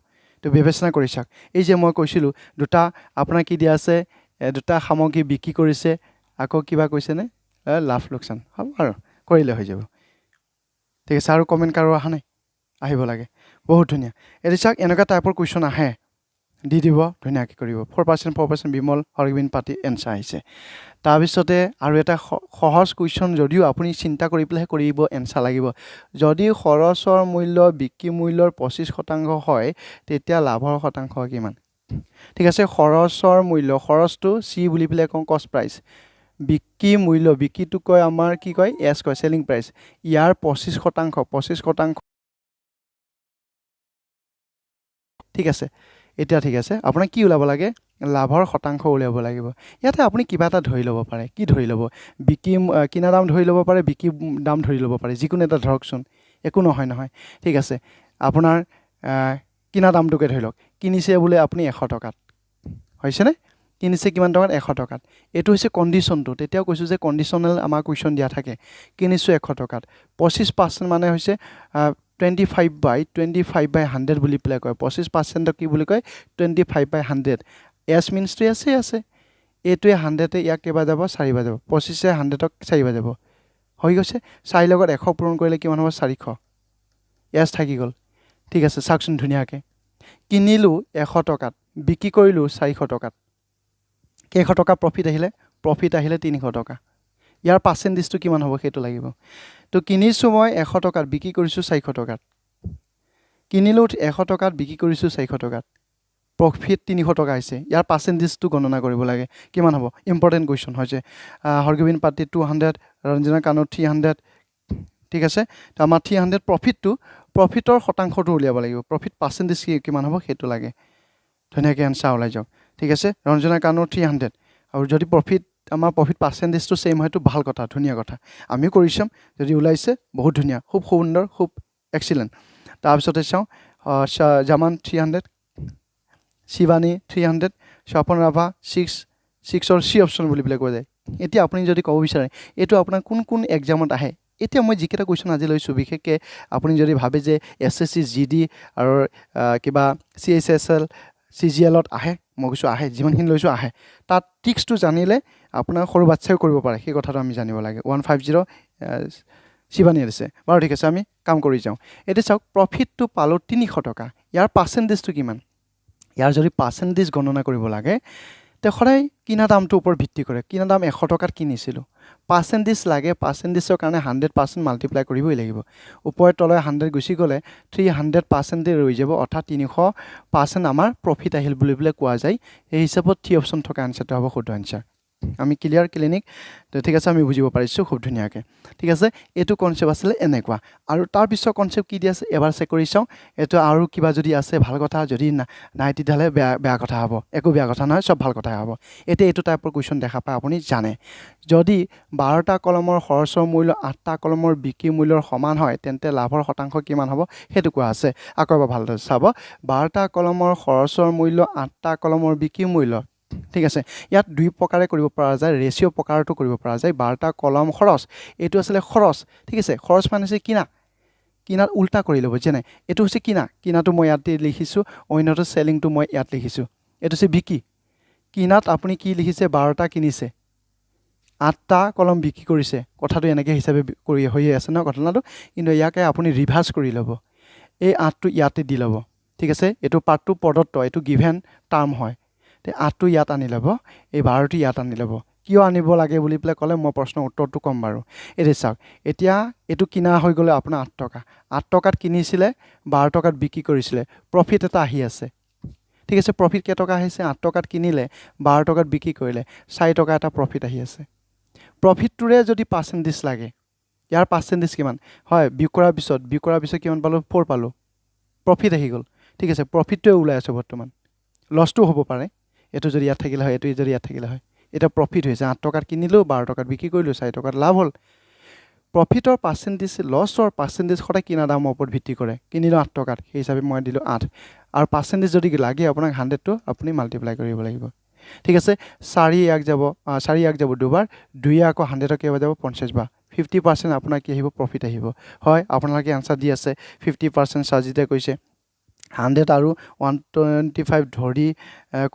তো বিবেচনা কৰি চাওক এই যে মই কৈছিলোঁ দুটা আপোনাৰ কি দিয়া আছে দুটা সামগ্ৰী বিক্ৰী কৰিছে আকৌ কিবা কৈছেনে লাভ লোকচান হ'ব আৰু কৰিলে হৈ যাব ঠিক আছে আৰু কমেণ্ট কাৰো অহা নাই আহিব লাগে বহুত ধুনীয়া এতিয়া চাওক এনেকুৱা টাইপৰ কুৱেশ্যন আহে দি দিব ধুনীয়াকৈ কৰিব 4% বিমল হৰগোবিন্দ পাতি এনচাৰ আহিছে তাৰপিছতে আৰু এটা সহজ কুৱেশ্যন যদিও আপুনি চিন্তা কৰি পেলাইহে কৰিব এনচাৰ লাগিব যদি খৰচৰ মূল্য বিক্ৰী মূল্যৰ 25% হয় তেতিয়া লাভৰ শতাংশ কিমান ঠিক আছে খৰচৰ মূল্য খৰচটো চি বুলি পেলাই কওঁ কষ্ট প্ৰাইচ বিক্ৰী মূল্য বিক্ৰীটো কয় আমাৰ কি কয় এছ কয় চেলিং প্ৰাইচ ইয়াৰ 25% ঠিক আছে এতিয়া ঠিক আছে আপোনাক কি ওলাব লাগে লাভৰ শতাংশ উলিয়াব লাগিব ইয়াতে আপুনি কিবা এটা ধৰি ল'ব পাৰে কি ধৰি ল'ব বিকি কিনা দাম ধৰি ল'ব পাৰে বিকি দাম ধৰি ল'ব পাৰে যিকোনো এটা ধৰকচোন একো নহয় ঠিক আছে আপোনাৰ কিনা দামটোকে ধৰি লওক কিনিছে বোলে আপুনি 100 টকাত হৈছেনে কিনিছে কিমান টকাত 100 টকাত এইটো হৈছে কণ্ডিশ্যনটো তেতিয়াও কৈছোঁ যে কণ্ডিশ্যনেল আমাৰ কুৱেশ্যন দিয়া থাকে কিনিছোঁ 100 টকাত 25% মানে হৈছে 25/100 বুলি পেলাই কয় 25% কি বুলি কয় 25/100 এছ মিনছটো আছে এইটোৱে 100 ইয়াক কেইবাৰ যাব 4 বাৰ যাব 25 100ক 4 বাৰ যাব হৈ গৈছে 4 লগত 100 পূৰণ কৰিলে কিমান হ'ব 400 এছ থাকি গ'ল ঠিক আছে চাওকচোন ধুনীয়াকৈ কিনিলোঁ 100 টকাত বিক্ৰী কৰিলোঁ 400 টকাত কেইশ টকা প্ৰফিট আহিলে 300 টকা ইয়াৰ পাৰ্চেণ্টেজটো কিমান হ'ব সেইটো লাগিব তো কিনিছোঁ মই 100 টকাত বিক্ৰী কৰিছোঁ 400 টকাত কিনিলোঁ 100 টকাত বিক্ৰী কৰিছোঁ 400 টকাত প্ৰফিট 300 টকা হৈছে ইয়াৰ পাৰ্চেণ্টেজটো গণনা কৰিব লাগে কিমান হ'ব ইম্পৰ্টেণ্ট কুৱেশ্যন হৈছে হৰগোবিন্দ পাত্ৰী 200 ৰঞ্জনা কানুত 300 ঠিক আছে তো আমাৰ 300 প্ৰফিটৰ শতাংশটো উলিয়াব লাগিব প্ৰফিট পাৰ্চেণ্টেজ কিমান হ'ব সেইটো লাগে ধুনীয়াকৈ এনচাৰ ওলাই যাওক ঠিক আছে ৰঞ্জনা কানুত 300 আৰু যদি আমাৰ প্ৰফিট পাৰ্চেণ্টেজটো ছেম হয়তো ভাল কথা ধুনীয়া কথা আমিও কৰি চাম যদি ওলাইছে বহুত ধুনীয়া খুব সুন্দৰ খুব এক্সিলেণ্ট তাৰপিছতে চাওঁ জামান 300 শিৱানী 300 স্বপন ৰাভা 6ৰ চি অপশ্যন বুলি পেলাই কোৱা যায় এতিয়া আপুনি যদি ক'ব বিচাৰে এইটো আপোনাৰ কোন এক্সামত আহে এতিয়া মই যিকেইটা কুৱেশ্যন আজি লৈছোঁ বিশেষকৈ আপুনি যদি ভাবে যে SSC GD আৰু কিবা CHSL CGLত আহে মই কৈছোঁ আহে যিমানখিনি লৈছোঁ আহে তাত ট্ৰিক্সটো জানিলে আপোনাৰ সৰু বাচ্চাও কৰিব পাৰে সেই কথাটো আমি জানিব লাগে 150 শিৱানীয়ে দিছে বাৰু ঠিক আছে আমি কাম কৰি যাওঁ এতিয়া চাওক প্ৰফিটটো পালোঁ 300 টকা ইয়াৰ পাৰ্চেণ্টেজটো কিমান ইয়াৰ যদি পাৰ্চেণ্টেজ গণনা কৰিব লাগে তে সদায় কিনা দামটোৰ ওপৰত ভিত্তি কৰে কিনা দাম 100 টকাত কিনিছিলোঁ পাৰ্চেণ্টেজ লাগে পাৰ্চেণ্টেজৰ কাৰণে 100% মাল্টিপ্লাই কৰিবই লাগিব ওপৰে তলে 100 গুচি গ'লে 300% ৰৈ যাব অৰ্থাৎ 300% আমাৰ প্ৰফিট আহিল বুলি কোৱা যায় এই হিচাপত 3 অপশ্যন থকা আনচাৰটো হ'ব শুদ্ধ আনচাৰ আমি ক্লিয়াৰ ক্লিনিক ঠিক আছে আমি বুজিব পাৰিছোঁ খুব ধুনীয়াকৈ ঠিক আছে এইটো কনচেপ্ট আছিলে এনেকুৱা আৰু তাৰপিছৰ কনচেপ্ট কি দি আছে এবাৰ চেক কৰি চাওঁ এইটো আৰু কিবা যদি আছে ভাল কথা যদি নাই তেতিয়াহ'লে বেয়া কথা হ'ব একো বেয়া কথা নহয় চব ভাল কথাই হ'ব এতিয়া এইটো টাইপৰ কুৱেশ্যন দেখা পায় আপুনি জানে যদি 12টা কলমৰ খৰচৰ মূল্য 8টা কলমৰ বিক্ৰী মূল্যৰ সমান হয় তেন্তে লাভৰ শতাংশ কিমান হ'ব সেইটো কোৱা আছে আকৌ এবাৰ ভালদৰে চাব 12টা কলমৰ খৰচৰ মূল্য 8টা কলমৰ বিক্ৰী মূল্য ঠিক আছে ইয়াত দুই প্ৰকাৰে কৰিব পৰা যায় ৰেচিঅ' প্ৰকাৰটো কৰিব পৰা যায় 12টা কলম খৰচ এইটো আছিলে খৰচ ঠিক আছে খৰচ মানে হৈছে কিনাত উল্টা কৰি ল'ব যেনে এইটো হৈছে কিনাটো মই ইয়াতে লিখিছোঁ অন্যটো চেলিংটো মই ইয়াত লিখিছোঁ এইটো হৈছে বিক্ৰী কিনাত আপুনি কি লিখিছে 12টা কিনিছে 8টা কলম বিক্ৰী কৰিছে কথাটো এনেকৈ হিচাপে কৰি হৈয়ে আছে ন ঘটনাটো কিন্তু ইয়াকে আপুনি ৰিভাৰ্চ কৰি ল'ব এই 8টো ইয়াতে দি ল'ব ঠিক আছে এইটো পাৰ্টটো প্ৰদত্ত এইটো গিভেন টাৰ্ম হয় তে 8টো ইয়াত আনি ল'ব এই 12টো ইয়াত আনি ল'ব কিয় আনিব লাগে বুলি পেলাই ক'লে মই প্ৰশ্নৰ উত্তৰটো ক'ম বাৰু এতিয়া চাওক এতিয়া এইটো কিনা হৈ গ'লে আপোনাৰ 8 টকা 8 টকাত কিনিছিলে 12 টকাত বিক্ৰী কৰিছিলে প্ৰফিট এটা আহি আছে ঠিক আছে প্ৰফিট কেইটকা আহিছে 8 টকাত কিনিলে 12 টকাত বিক্ৰী কৰিলে 4 টকা এটা প্ৰফিট আহি আছে প্ৰফিটটোৰে যদি পাৰ্চেণ্টেজ লাগে ইয়াৰ পাৰ্চেণ্টেজ কিমান হয় বিক্ৰী কৰাৰ পিছত কিমান পালোঁ 4 পালোঁ প্ৰফিট আহি গ'ল ঠিক আছে প্ৰফিটটোৱে ওলাই আছে বৰ্তমান লছটো হ'ব পাৰে এইটো যদি ইয়াত থাকিলে হয় এইটো যদি ইয়াত থাকিলে হয় এটা প্ৰফিট হৈছে 8 টকাত কিনিলোঁ 12 টকাত বিক্ৰী কৰিলোঁ 4 টকাত লাভ হ'ল প্ৰফিটৰ পাৰ্চেণ্টেজ লছৰ পাৰ্চেণ্টেজ সদায় কিনা দামৰ ওপৰত ভিত্তি কৰে কিনিলোঁ 8 টকাত সেই হিচাপে মই দিলোঁ 8 আৰু পাৰ্চেণ্টেজ যদি লাগে আপোনাক 100টো আপুনি মাল্টিপ্লাই কৰিব লাগিব ঠিক আছে 4 এক যাব দুবাৰ 2 আকৌ 100ক কেইবাৰ যাব 50 বাৰ 50% আপোনাৰ কি আহিব প্ৰফিট আহিব হয় আপোনালোকে আনচাৰ দি আছে 50% চাৰ্জিতে কৈছে 100 আৰু 125 ধৰি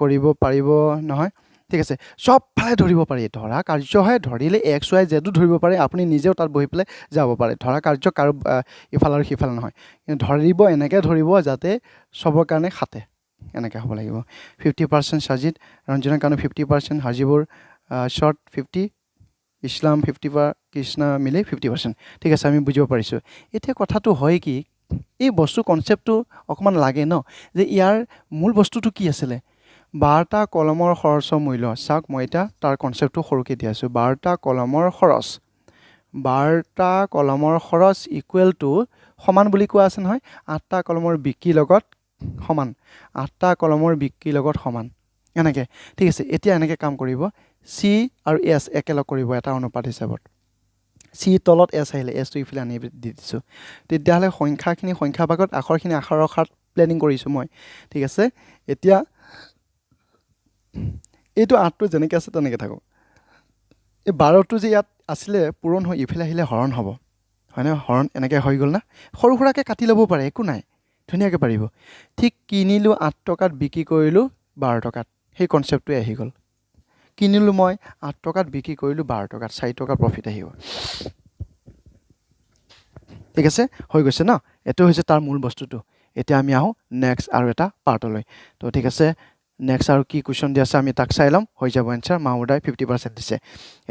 কৰিব পাৰিব নহয় ঠিক আছে চবফালে ধৰিব পাৰি ধৰা কাৰ্য হয় ধৰিলে XYZ ধৰিব পাৰে আপুনি নিজেও তাত বহি পেলাই যাব পাৰে ধৰা কাৰ্য কাৰো ইফাল আৰু সিফাল নহয় কিন্তু ধৰিব এনেকৈ ধৰিব যাতে চবৰ কাৰণে খাতে এনেকৈ হ'ব লাগিব 50% চাৰ্জিত ৰঞ্জনা কানু 50% হাজিবুৰ শ্বৰ্ট 50 ইছলাম 50 কৃষ্ণা মিলি 50% ঠিক আছে আমি বুজিব পাৰিছোঁ এতিয়া কথাটো হয় কি এই বস্তু কনচেপ্টটো অকণমান লাগে ন যে ইয়াৰ মূল বস্তুটো কি আছিলে 12টা কলমৰ খৰচৰ মূল্য চাওক মই এতিয়া তাৰ কনচেপ্টটো সৰুকৈ দি আছোঁ 12টা কলমৰ খৰচ ইকুৱেল টু সমান বুলি কোৱা আছে নহয় 8টা কলমৰ বিক্ৰীৰ লগত সমান 8টা কলমৰ বিক্ৰীৰ লগত সমান এনেকৈ ঠিক আছে এতিয়া এনেকৈ কাম কৰিব চি আৰু এছ একেলগ কৰিব এটা অনুপাত হিচাপত চি তলত এছ আহিলে এছটো ইফালে আনি দি দিছোঁ তেতিয়াহ'লে সংখ্যাখিনি সংখ্যা ভাগত আখৰখিনি আখৰ ৰখাত প্লেনিং কৰিছোঁ মই ঠিক আছে এতিয়া এইটো 8টো যেনেকৈ আছে তেনেকৈ থাকক এই 12টো যে ইয়াত আছিলে পূৰণ হৈ ইফালে আহিলে হৰণ হ'ব হয়নে হৰণ এনেকৈ হৈ গ'ল না সৰু সুৰাকৈ কাটি ল'ব পাৰে একো নাই ধুনীয়াকৈ পাৰিব ঠিক কিনিলোঁ 8 টকাত বিক্ৰী কৰিলোঁ 12 টকাত সেই কনচেপ্টটোৱে আহি গ'ল কিনিলোঁ মই 8 টকাত বিক্ৰী কৰিলোঁ 12 টকাত 4 টকা প্ৰফিট আহিব ঠিক আছে হৈ গৈছে ন এইটো হৈছে তাৰ মূল বস্তুটো এতিয়া আমি আহোঁ নেক্সট আৰু এটা পাৰ্টলৈ তো ঠিক আছে নেক্সট আৰু কি কুৱেশ্যন দি আছে আমি তাক চাই ল'ম হৈ যাব এনচাৰ মাহুদাই 50% দিছে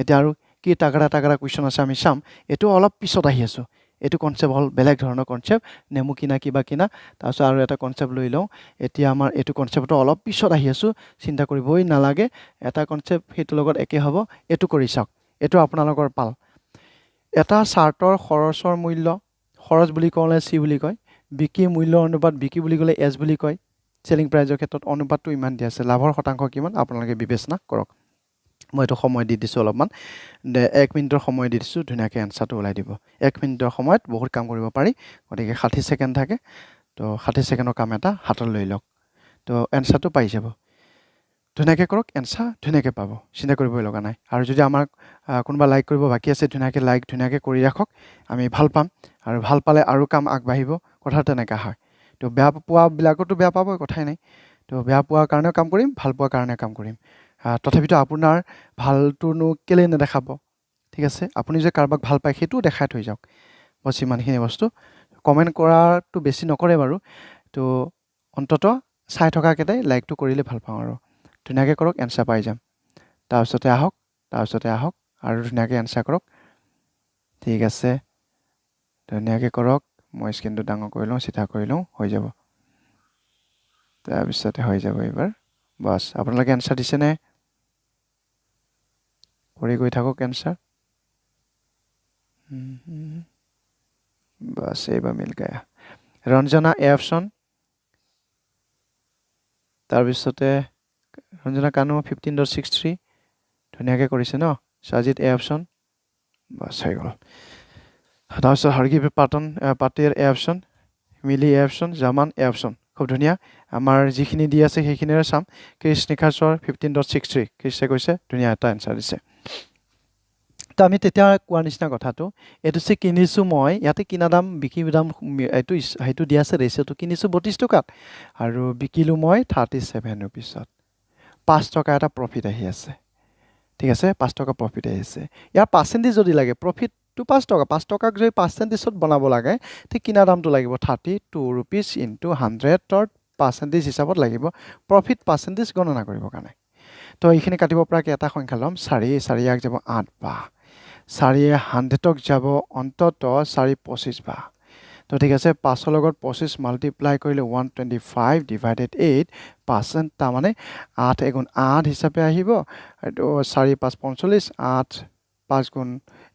এতিয়া আৰু কি তাগৰা কুৱেশ্যন আছে আমি চাম এইটো অলপ পিছত আহি আছোঁ এইটো কনচেপ্ট হ'ল বেলেগ ধৰণৰ কনচেপ্ট নেমু কিনা কিবা কিনা তাৰপিছত আৰু এটা কনচেপ্ট লৈ লওঁ এতিয়া আমাৰ এইটো কনচেপ্টটো অলপ পিছত আহি আছোঁ চিন্তা কৰিবই নালাগে এটা কনচেপ্ট সেইটোৰ লগত একে হ'ব এইটো কৰি চাওক এইটো আপোনালোকৰ পাল এটা চাৰ্টৰ খৰচৰ মূল্য খৰচ বুলি ক'লে চি বুলি কয় বিক্ৰী মূল্য অনুপাত বিক্ৰী বুলি ক'লে এছ বুলি কয় চেলিং প্ৰাইজৰ ক্ষেত্ৰত অনুপাতটো ইমান দিয়া আছে লাভৰ শতাংশ কিমান আপোনালোকে বিবেচনা কৰক মই এইটো সময় দি দিছোঁ অলপমান 1 মিনিটৰ সময় দি দিছোঁ ধুনীয়াকৈ এনচাৰটো ওলাই দিব 1 মিনিটৰ সময়ত বহুত কাম কৰিব পাৰি গতিকে 60 ছেকেণ্ড থাকে তো 60 ছেকেণ্ডৰ কাম এটা হাতত লৈ লওক তো এনচাৰটো পাই যাব ধুনীয়াকৈ কৰক এনচাৰ ধুনীয়াকৈ পাব চিন্তা কৰিবই লগা নাই আৰু যদি আমাক কোনোবা লাইক কৰিব বাকী আছে ধুনীয়াকৈ লাইক ধুনীয়াকৈ কৰি ৰাখক আমি ভাল পাম আৰু ভাল পালে আৰু কাম আগবাঢ়িব কথা তেনেকুৱা হয় তো বেয়া পোৱাবিলাকতো বেয়া পাবই কথাই নাই তো বেয়া পোৱাৰ কাৰণেও কাম কৰিম ভাল পোৱাৰ কাৰণে কাম কৰিম তথাপিতো আপোনাৰ ভালটোনো কেলৈ নেদেখাব ঠিক আছে আপুনি যে কাৰোবাক ভাল পায় সেইটোও দেখাই থৈ যাওক বছ ইমানখিনি বস্তু কমেণ্ট কৰাটো বেছি নকৰে বাৰু তো অন্ততঃ চাই থকাকেইটাই লাইকটো কৰিলে ভাল পাওঁ আৰু ধুনীয়াকৈ কৰক এনচাৰ পাই যাম তাৰপিছতে আহক আৰু ধুনীয়াকৈ এনচাৰ কৰক ঠিক আছে ধুনীয়াকৈ কৰক মই স্ক্ৰীনটো ডাঙৰ কৰি লওঁ চিধা কৰি লওঁ হৈ যাব তাৰপিছতে হৈ যাব এইবাৰ বাছ আপোনালোকে এনচাৰ দিছেনে কৰি গৈ থাকক এনচাৰ বাছ এইবাৰ মিল গায়া ৰঞ্জনা এ অপশ্যন তাৰপিছতে ৰঞ্জনা কানু 15.63 ধুনীয়াকৈ কৰিছে ন সাজিদ এ অপশ্যন বাছ হৈ গ'ল তাৰপিছত হৰগিভ পাটিৰ এ অপশ্যন মিলি A option Zaman A option খুব ধুনীয়া আমাৰ যিখিনি দি আছে সেইখিনিৰে চাম ক্ৰিছ নিখাছৰ 15.63 ক্ৰিছে কৈছে ধুনীয়া এটা এনচাৰ দিছে তো আমি তেতিয়া কোৱাৰ নিচিনা কথাটো এইটো যে কিনিছোঁ মই ইয়াতে কিনা দাম বিক্ৰী দাম এইটো সেইটো দিয়া আছে ৰেচিঅ'টো কিনিছোঁ 32 টকাত আৰু বিকিলোঁ মই 37 ৰুপিছত 5 টকা এটা প্ৰফিট আহি আছে ঠিক আছে 5 টকা প্ৰফিট আহি আছে ইয়াৰ পাৰ্চেণ্টেজ যদি লাগে প্ৰফিটটো 5 টকাক যদি পাৰ্চেণ্টেজত বনাব লাগে ঠিক কিনা দামটো লাগিব 32 ৰুপিজ ইনটু 100ৰ পাৰ্চেণ্টেজ হিচাপত লাগিব প্ৰফিট পাৰ্চেণ্টেজ গণনা কৰিবৰ কাৰণে তো এইখিনি কাটিব পৰাকৈ এটা সংখ্যা ল'ম 4 যাব 8 বাহ 4 100ক যাব অন্ততঃ 4 25 বাহ তো ঠিক আছে 5ৰ লগত 25 মাল্টিপ্লাই কৰিলে 125 ডিভাইডেড 8% তাৰমানে 8 এগুণ 8 হিচাপে আহিব এইটো 4 5 45 8 5 গুণ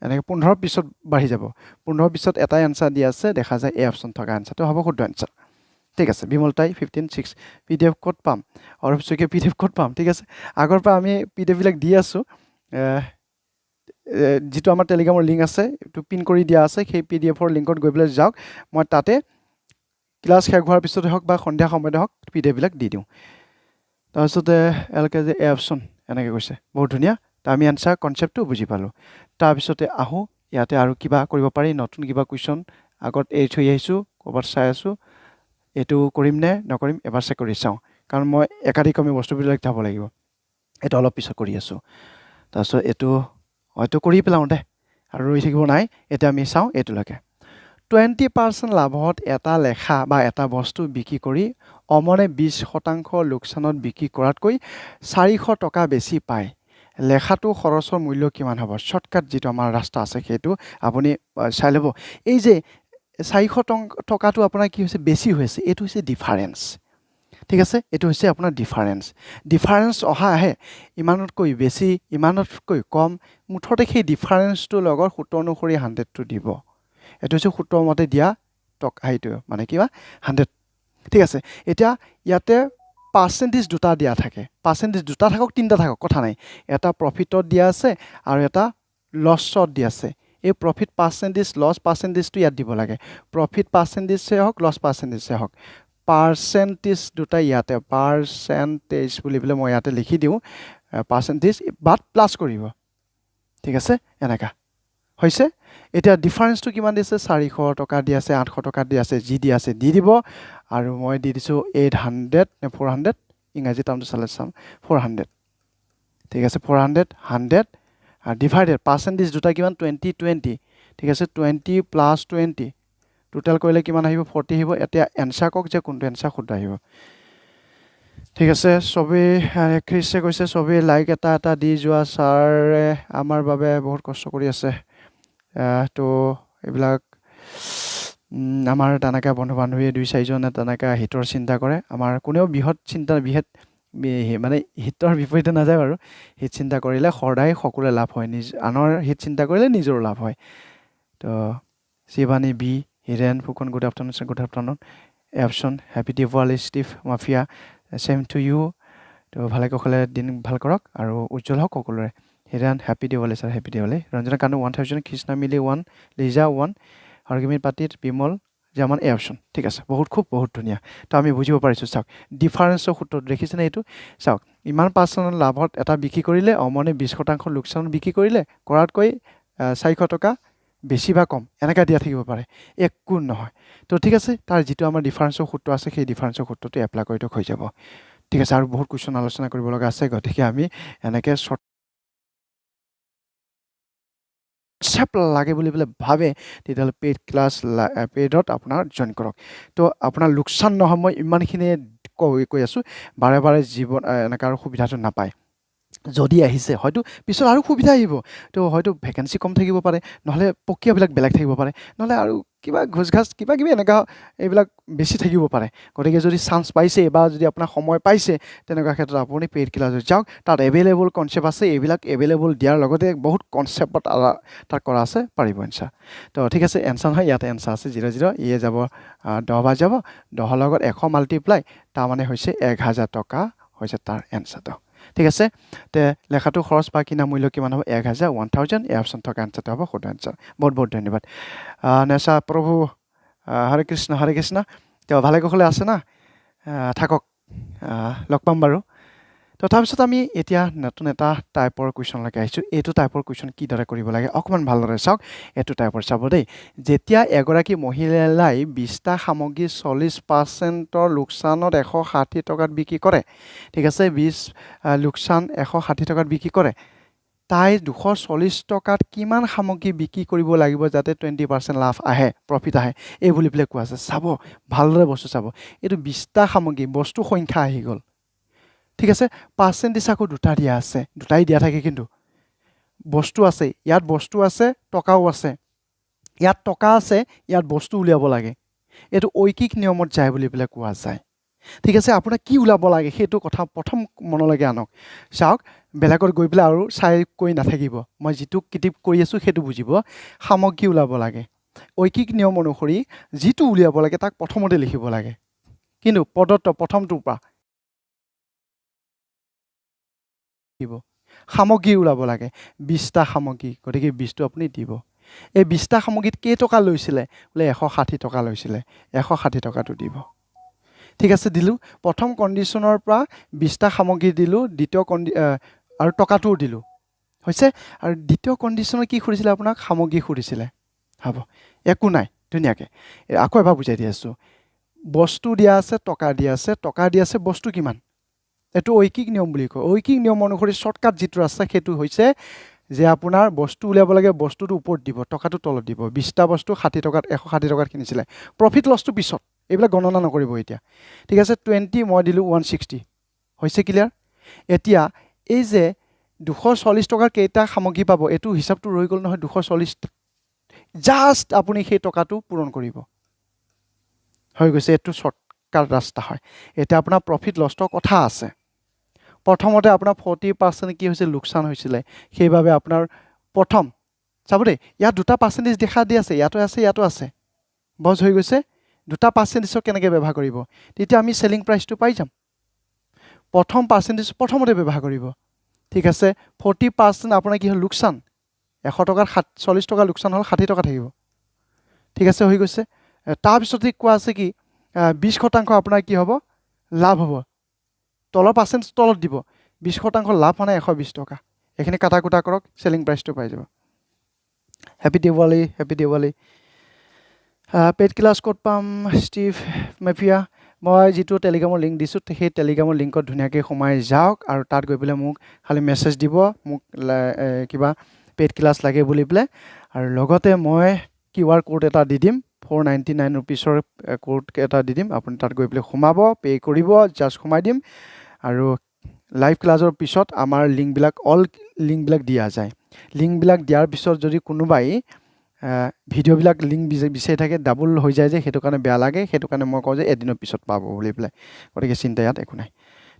এনেকৈ 15 পিছত বাঢ়ি যাব 15 পিছত এটাই এনচাৰ দিয়া আছে দেখা যায় এ অপশ্যন থকা এনচাৰটো হ'ব শুদ্ধ এনচাৰ ঠিক আছে বিমল তাই 15.6 PDF ক'ত পাম অৰূপ শইকীয়া PDF ক'ত পাম ঠিক আছে আগৰ পৰা আমি PDF বিলাক দি আছোঁ যিটো আমাৰ টেলিগ্ৰামৰ লিংক আছে এইটো পিন কৰি দিয়া আছে সেই PDFৰ লিংকত গৈ পেলাই যাওক মই তাতে ক্লাছ শেষ হোৱাৰ পিছতে হওক বা সন্ধিয়া সময়তে হওক PDF বিলাক দি দিওঁ তাৰপিছতে LKG এ অপশ্যন এনেকৈ কৈছে বহুত ধুনীয়া তাৰ আমি এনচাৰ কনচেপ্টটো বুজি পালোঁ তাৰপিছতে আহোঁ ইয়াতে আৰু কিবা কৰিব পাৰি নতুন কিবা কুৱেশ্যন আগত এৰি থৈ আহিছোঁ ক'ৰবাত চাই আছোঁ এইটো কৰিম নে নকৰিম এবাৰ চেক কৰি চাওঁ কাৰণ মই একাধিক্ৰমী বস্তুবিলাক যাব লাগিব এইটো অলপ পিছত কৰি আছোঁ তাৰপিছত এইটো হয়তো কৰি পেলাওঁ দে আৰু ৰৈ থাকিব নাই এতিয়া আমি চাওঁ এইটোলৈকে 20% লাভত এটা লেখা বা এটা বস্তু বিক্ৰী কৰি অমনে 20% লোকচানত বিক্ৰী কৰাতকৈ 400 টকা বেছি পায় লেখাটো খৰচৰ মূল্য কিমান হ'ব শ্বৰ্টকাট যিটো আমাৰ ৰাস্তা আছে সেইটো আপুনি চাই ল'ব এই যে 400 টকাটো আপোনাৰ কি হৈছে বেছি হৈছে এইটো হৈছে ডিফাৰেঞ্চ ঠিক আছে এইটো হৈছে আপোনাৰ ডিফাৰেঞ্চ অহা আহে ইমানতকৈ বেছি ইমানতকৈ কম মুঠতে সেই ডিফাৰেঞ্চটোৰ লগত সূত্ৰ অনুসৰি 100টো দিব এইটো হৈছে সূত্ৰ মতে দিয়া টকা সেইটো মানে কিবা 100 ঠিক আছে এতিয়া ইয়াতে পাৰ্চেণ্টেজ দুটা দিয়া থাকে পাৰ্চেণ্টেজ দুটা থাকক তিনিটা থাকক কথা নাই এটা প্ৰফিটত দিয়া আছে আৰু এটা লছত দিয়া আছে এই প্ৰফিট পাৰ্চেণ্টেজ লছ পাৰ্চেণ্টেজটো ইয়াত দিব লাগে প্ৰফিট পাৰ্চেণ্টেজে হওক লছ পাৰ্চেণ্টেজে হওক পাৰ্চেণ্টেজ দুটা ইয়াতে পাৰ্চেণ্টেজ বুলি পেলাই মই ইয়াতে লিখি দিওঁ পাৰ্চেণ্টেজ বাট প্লাছ কৰিব ঠিক আছে এনেকা হৈছে এতিয়া ডিফাৰেন্সটো কিমান দিছে 400 টকা দি আছে 800 টকা দি আছে যি দি আছে দি দিব আৰু মই দি দিছো 800 নে 400 ইংৰাজী টাৰ্মটো চালে চাম 400 ঠিক আছে 400 100 আৰু ডিভাইডেড পাৰ্চেণ্টেজ দুটা কিমান 20 20 ঠিক আছে 20 প্লাছ 20 টোটাল কৰিলে কিমান আহিব 40 আহিব এতিয়া এনসাৰ কক যে কোনটো এনসাৰ শুদ্ধ আহিব ঠিক আছে সবে ক্ৰিছে কৈছে সবে লাইক এটা দি যোৱা ছাৰে আমাৰ বাবে বহুত কষ্ট কৰি আছে তো এইবিলাক আমাৰ তেনেকা বন্ধু বান্ধৱীয়ে দুই চাৰিজনে তেনেকা হিতৰ চিন্তা কৰে আমাৰ কোনেও বৃহৎ চিন্তা বৃহৎ মানে হিতৰ বিপৰীতে নাযায় বাৰু হিত চিন্তা কৰিলে সদায় সকলোৰে লাভ হয় আনৰ হিত চিন্তা কৰিলে নিজৰ লাভ হয় তো Shivani B Hiren Phukan good afternoon এপছন happy Diwali Steve mafia same to you তো ভালে কুশলে দিন ভাল কৰক আৰু উজ্জ্বল হওক সকলোৰে Hiren happy Diwali sir happy Diwali Ranjana Kanu 1000 Krishna মিলি 1 লিজা 1 আৰ্গুমেণ্ট পাতিত বিমল জামান এই অপশ্যন ঠিক আছে বহুত ধুনীয়া তো আমি বুজিব পাৰিছোঁ চাওক ডিফাৰেন্সৰ সূত্ৰটো দেখিছেনে এইটো চাওক ইমান পাৰ্চেণ্ট লাভত এটা বিক্ৰী কৰিলে অমনে 20% লোকচান বিক্ৰী কৰিলে কৰাতকৈ 400 টকা বেছি বা কম এনেকা দিয়া থাকিব পাৰে একো নহয় তো ঠিক আছে তাৰ যিটো আমাৰ ডিফাৰেন্সৰ সূত্ৰ আছে সেই ডিফাৰেন্সৰ সূত্ৰটো এপ্লাই কৰি হৈ যাব ঠিক আছে আৰু বহুত কোৱেশ্চন আলোচনা কৰিব লগা আছে গতিকে আমি এনেকৈ কনসেপ্ট লাগে বুলি বলে ভাবে তেতিয়াহ'লে পেইড ক্লাছ পেইডত আপোনাৰ জইন কৰক তো আপোনাৰ লোকচান নহয় মই ইমানখিনি কৈ আছোঁ বাৰে বাৰে জীৱন এনেকা আৰু সুবিধাটো নাপায় যদি আহিছে হয়তো পিছত আৰু সুবিধা আহিব তো হয়তো ভেকেন্সি কম থাকিব পাৰে নহলে প্ৰক্ৰিয়াবিলাক বেলেগ থাকিব পাৰে নহলে আৰু কিবা ঘোষঘাস কিবা কিবি এনেকা এইবিলাক বেছি থাকিব পাৰে গতিকে যদি চান্স পাইছে বা যদি আপোনাৰ সময় পাইছে তেনেকুৱা ক্ষেত্ৰত আপুনি পেইড ক্লাছত যাওক তাত এভেইলেবল কনসেপ্ট আছে এইবিলাক এভেইলেবল দিয়াৰ লগতে বহুত কনসেপ্টত তাত কৰা আছে পাৰিব এনসাৰ তো ঠিক আছে এনসাৰ হয় ইয়াতে এনসাৰ আছে 00 ইয়ে যাব 10 বাৰ যাব 10 লগত 100 মাল্টিপ্লাই তাৰ মানে হৈছে 1000 টকা হৈছে তাৰ এনসাৰটো ঠিক আছে তে লেখাটো খৰচ বা কিনা মূল্য কিমান হ'ব 1000 এই অপশ্যন থকা এনসাৰটো হ'ব শুদ্ধ এনসাৰ বহুত ধন্যবাদ নেশা প্ৰভু হৰে কৃষ্ণ তেওঁ ভালে কুশলে আছে না থাকক লগ পাম বাৰু তো তাৰপিছত আমি এতিয়া নতুন এটা টাইপৰ কুৱেশ্যনলৈকে আহিছোঁ এইটো টাইপৰ কুৱেশ্যন কিদৰে কৰিব লাগে অকণমান ভালদৰে চাওক এইটো টাইপৰ চাব দেই যেতিয়া এগৰাকী মহিলাই 20টা সামগ্ৰী 40%ৰ লোকচানত 160 টকাত বিক্ৰী কৰে ঠিক আছে 20 লোকচান 160 টকাত বিক্ৰী কৰে তাই 240 টকাত কিমান সামগ্ৰী বিক্ৰী কৰিব লাগিব যাতে 20% লাভ আহে প্ৰফিট আহে এই বুলি পেলাই কোৱা আছে চাব ভালদৰে বস্তু চাব এইটো 20টা সামগ্ৰী বস্তু সংখ্যা আহি গ'ল ঠিক আছে পাৰ্চেণ্টেজ আকৌ দুটা দিয়া আছে দুটাই দিয়া থাকে কিন্তু বস্তু আছে ইয়াত বস্তু আছে টকাও আছে ইয়াত টকা আছে ইয়াত বস্তু উলিয়াব লাগে এইটো ঐকিক নিয়মত যায় বুলি পেলাই কোৱা যায় ঠিক আছে আপোনাক কি উলাব লাগে সেইটো কথা প্ৰথম মনলৈকে আনক চাওক বেলেগত গৈ পেলাই আৰু চাই কৈ নাথাকিব মই যিটো কিটিপ কৰি আছোঁ সেইটো বুজিব সামগ্ৰী উলাব লাগে ঐকিক নিয়ম অনুসৰি যিটো উলিয়াব লাগে তাক প্ৰথমতে লিখিব লাগে কিন্তু পদত্ব প্ৰথমটোৰ পৰা সামগ্ৰী উলাব লাগে 20টা সামগ্ৰী গতিকে 20টো আপুনি দিব এই 20টা সামগ্ৰীত কেই টকা লৈছিলে বোলে 160 টকা লৈছিলে 160 টকাটো দিব ঠিক আছে দিলোঁ প্ৰথম কণ্ডিশ্যনৰ পৰা 20টা সামগ্ৰী দিলোঁ দ্বিতীয় আৰু টকাটোও দিলোঁ হৈছে আৰু দ্বিতীয় কণ্ডিশ্যনত কি কৰিছিলে আপোনাক সামগ্ৰী কৰিছিলে হ'ব একো নাই ধুনীয়াকৈ আকৌ এবাৰ বুজাই দি আছোঁ বস্তু দিয়া আছে টকা দিয়া আছে বস্তু কিমান এইটো ঐকিক নিয়ম বুলি কয় ঐকিক নিয়ম অনুসৰি শৰ্টকাট যিটো আছে সেইটো হৈছে যে আপোনাৰ বস্তু উলিয়াব লাগে বস্তুটো ওপৰত দিব টকাটো তলত দিব 20টা বস্তু 60 টকাত 160 টকাত কিনিছিলে প্ৰফিট লছটো পিছত এইবিলাক গণনা নকৰিব এতিয়া ঠিক আছে 20 মই দিলোঁ 160 হৈছে ক্লিয়াৰ এতিয়া এই যে 240 টকাৰ কেইটা সামগ্ৰী পাব এইটো হিচাপটো ৰৈ গ'ল নহয় 240 জাষ্ট আপুনি সেই টকাটো পূৰণ কৰিব হৈ গৈছে এইটো শৰ্টকাট ৰাস্তা হয় এতিয়া আপোনাৰ প্ৰফিট লছৰ কথা আছে প্ৰথমতে আপোনাৰ 40% কি হৈছে লোকচান হৈছিলে সেইবাবে আপোনাৰ প্ৰথম চাব দেই ইয়াত দুটা পাৰ্চেণ্টেজ দেখা দি আছে ইয়াতো আছে বজ হৈ গৈছে দুটা পাৰ্চেণ্টেজক কেনেকৈ ব্যৱহাৰ কৰিব তেতিয়া আমি চেলিং প্ৰাইচটো পাই যাম প্ৰথম পাৰ্চেণ্টেজ প্ৰথমতে ব্যৱহাৰ কৰিব ঠিক আছে 40% আপোনাৰ কি হ'ল লোকচান 100 টকাৰ 40 টকা লোকচান হ'ল 60 টকা থাকিব ঠিক আছে হৈ গৈছে তাৰপিছতে কোৱা আছে কি 20% আপোনাৰ কি হ'ব লাভ হ'ব তলৰ পাৰ্চেণ্টেজ তলত দিব 20% লাভ মানে 120 টকা এখিনি কাটা কুটা কৰক সেলিং প্ৰাইচটো পাই যাব happy Diwali paid class code পাম ষ্টিভ মেফিয়া মই যেটো টেলিগ্ৰামৰ লিংক দিছো সেই টেলিগ্ৰামৰ লিংকত ধুনিয়াকৈ সোমাই যাওক আৰু তাত গৈ পেলাই মোক খালি মেছেজ দিব মোক কিবা পেড ক্লাছ লাগে বুলি পেলাই আৰু লগতে মই কিউআৰ কোড এটা দি দিম 499 रुपीसৰ কোড এটা দি দিম আপুনি তাত গৈ পেলাই সোমাব পে কৰিব জাস্ট সোমাই দিম আৰু লাইভ ক্লাছৰ পিছত আমাৰ লিংক বিলাক দিয়া যায় লিংক বিলাক দিয়াৰ পিছত যদি কোনোবাই ভিডিও বিলাক লিংক বিচাৰি থাকে ডাবল হৈ যায় যে হেতু কাৰণে বেয়া লাগে হেতু কাৰণে মই কওঁ যে এদিনৰ পিছত পাব বুলি পেলাই গতিকে চিন্তা ইয়াত একো নাই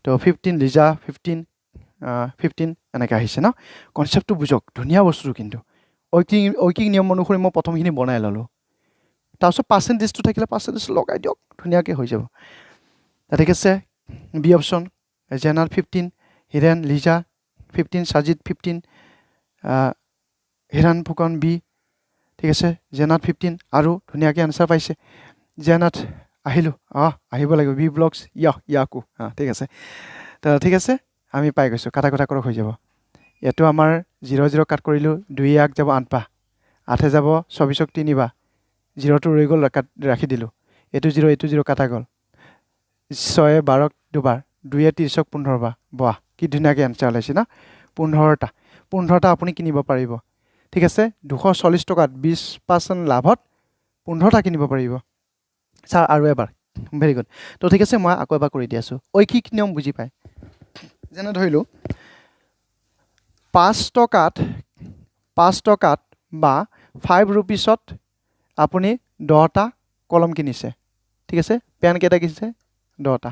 তো 15 লিজা 15 এনেকৈ আহিছে ন কনসেপ্টটো বুঝক ধুনিয়া বস্তু কিন্তু ঐকিক নিয়ম অনুসৰি মই প্ৰথমখিনি বনাই ললো তাৰপিছত পাৰ্চেণ্টেজটো থাকিলে পাৰ্চেণ্টেজ লগাই দিয়ক ধুনিয়াকৈ হৈ যাব ঠিক আছে বি অপশ্যন জেনাৰ 15 হিৰেন লিজা 15 সাজিদ 15 হিৰান ফুকন বি ঠিক আছে জেনাত 15 আৰু ধুনিয়াকৈ আনসাৰ পাইছে জেনাত আহিলো আহিব লাগিব বি ব্লগছ ইয়াকু ঠিক আছে তো ঠিক আছে আমি পাই গৈছো কাটা কুটা কৰক হৈ যাব এটো আমাৰ 00 কাট কৰিলো 2 1 যাব 8 পা 8 যাব 24 3 বা 0 টো ৰৈ গল ৰাখি দিলো এটো 0 কাটা গল 6 12 দুবাৰ 2 30 15 বা বাহ কি ধুনিয়াকৈ আনসাৰ ওলাইছে না 15টা আপুনি কিনিব পাৰিব ঠিক আছে 240 টকাত 20% লাভত 15টা কিনিব পাৰিব স্যাৰ আৰু এবাৰ ভেৰি গুড তো ঠিক আছে মই আকৌ এবাৰ কৰি দি আছো ঐকিক নিয়ম বুজি পায় যেনে ধৰিলো 5 টকাত বা 5 रुपीसত আপুনি 10টা কলম কিনিছে ঠিক আছে পেন কেটা কিনিছে 10টা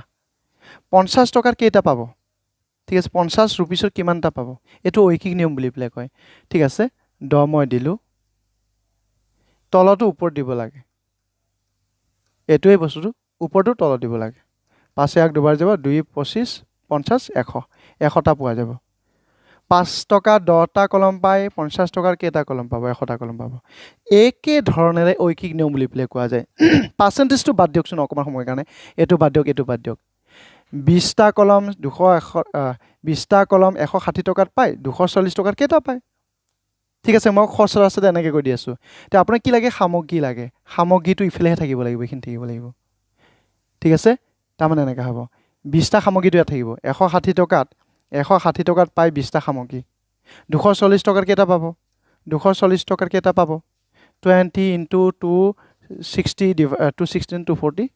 50 টকাৰ কেইটা পাব ঠিক আছে 50 रुपीसৰ কিমানটা পাব এটো ঐকিক নিয়ম বুলি পেলাই কয় ঠিক আছে 10 মই দিলো তলটো ওপৰ দিব লাগে এটোই বস্তুটো ওপৰটো তল দিব লাগে 5 1 দুবাৰ যাব 2 25 50 100 100টা পোৱা যাব 5 টকা 10টা কলম পাই 50 টকাৰ কেইটা কলম পাব 100টা কলম পাব একে ধৰণেৰে ঐকিক নিয়ম বুলি পেলাই কোৱা যায় পাৰ্চেন্টেজটো বাদ দিয়কচোন অকমান সময়ৰ কাৰণে এটো বাদ দিয়ক 20টা কলম 20টা কলম 160 টকাত পাই 240 টকাৰ কেইটা পায় ঠিক আছে মই খৰচৰ আছে এনেকৈ কৈ দি আছো তে আপোনাক কি লাগে সামগ্ৰীটো ইফালেহে থাকিব লাগিব এইখিনি থাকিব লাগিব ঠিক আছে তাৰমানে এনেকৈ হ'ব 20টা সামগ্ৰীটো ইয়াত থাকিব 160 টকাত পাই 20টা সামগ্ৰী 240 টকাৰ কেইটা পাব 240 টকাৰ কেইটা পাব 20 ইনটু 260 240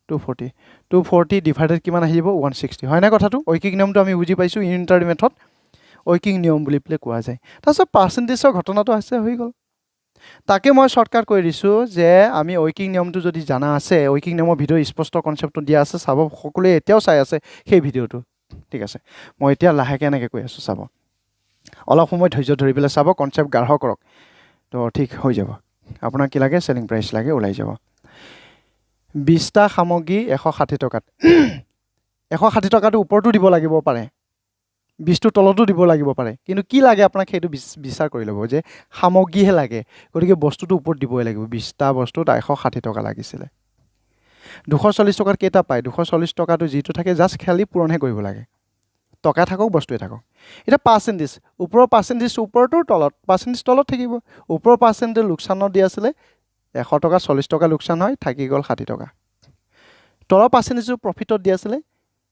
240 ডিভাইডেড কিমান আহিব 160 হয় না কথাটো ঐকিক নিয়মটো আমি বুজি পাইছো ইউনিটাৰী মেথড ঐকিক নিয়ম বুলি পেলাই কোৱা যায় তাৰপিছত পাৰ্চেন্টেজৰ ঘটনাটো আছে হৈ গল তাকে মই শৰ্টকাট কৰি দিছো যে আমি ঐকিক নিয়মটো যদি জানা আছে ঐকিক নিয়মৰ ভিডিও স্পষ্ট কনসেপ্টটো দিয়া আছে চাব সকলোৱে এতিয়াও চাই আছে সেই ভিডিওটো ঠিক আছে মই এতিয়া লাহেকৈ এনেকৈ কৈ আছো চাব অলপ সময় ধৈৰ্য ধৰি পেলাই চাব কনসেপ্ট গাঢ় কৰক তো ঠিক হৈ যাব আপোনাৰ কি লাগে সেলিং প্ৰাইস লাগে ওলাই যাব 20টা সামগ্ৰী 160 টকাত 160 টকাটো ওপৰটো দিব লাগিব পাৰে 20টো তলতো দিব লাগিব পাৰে কিন্তু কি লাগে আপোনাক সেইটো বিচাৰ কৰি ল'ব যে সামগ্ৰীহে লাগে গতিকে বস্তুটো ওপৰত দিবই লাগিব 20টা বস্তুত 160 টকা লাগিছিলে 240 টকাৰ কেইটা পায় 240 টকাটো যিটো থাকে জাস্ট খালি পূৰণহে কৰিব লাগে টকা থাকক বস্তুৱে থাকক এটা পাৰ্চেন্টেজ ওপৰৰ পাৰ্চেন্টেজ ওপৰটো তলত পাৰ্চেন্টেজ তলত থাকিব ওপৰৰ পাৰ্চেন্টেজ লোকচানত দি আছিলে 100 টকা 40 টকা লোকচান হয় থাকি গল 60 টকা তলৰ পাৰ্চেন্টেজটো প্ৰফিটত দি আছিলে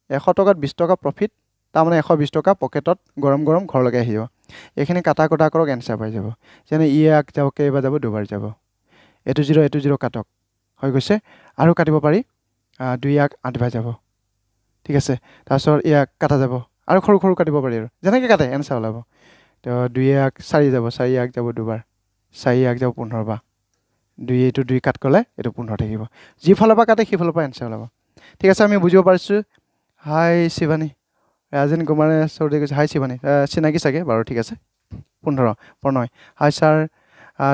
100 টকাত 20 টকা প্ৰফিট তাৰমানে 120 টকা পকেটত গৰম ঘৰলৈকে আহিব এইখিনি কাটা কটা কৰক এনসাৰ পাই যাব যেনে ইয়াক যাব কেইবা যাব দুবাৰ যাব এটো 0 কাটক হৈ গৈছে আৰু কাটিব পাৰি 2 1 8 বাৰ যাব ঠিক আছে তাৰপিছত ইয়াক কাটা যাব আৰু সৰু কাটিব পাৰি আৰু যেনেকৈ কাটে এনসাৰ ওলাব তো 2 1 4 যাব 4 1 যাব দুবাৰ 4 1 যাব 15 বাৰ 2 এইটো 2 কাট গলে এটো 15 থাকিব যি ফালৰ পৰা কাটে সেই ফালৰ পৰা এনসাৰ ওলাব ঠিক আছে আমি বুজিব পাৰিছো হাই শিৱানী ৰাজেন কুমাৰে চৌধুৰী কৈছে হাই শিৱানী চিনাকি চাগে বাৰু ঠিক আছে 15 প্ৰণয় হাই ছাৰ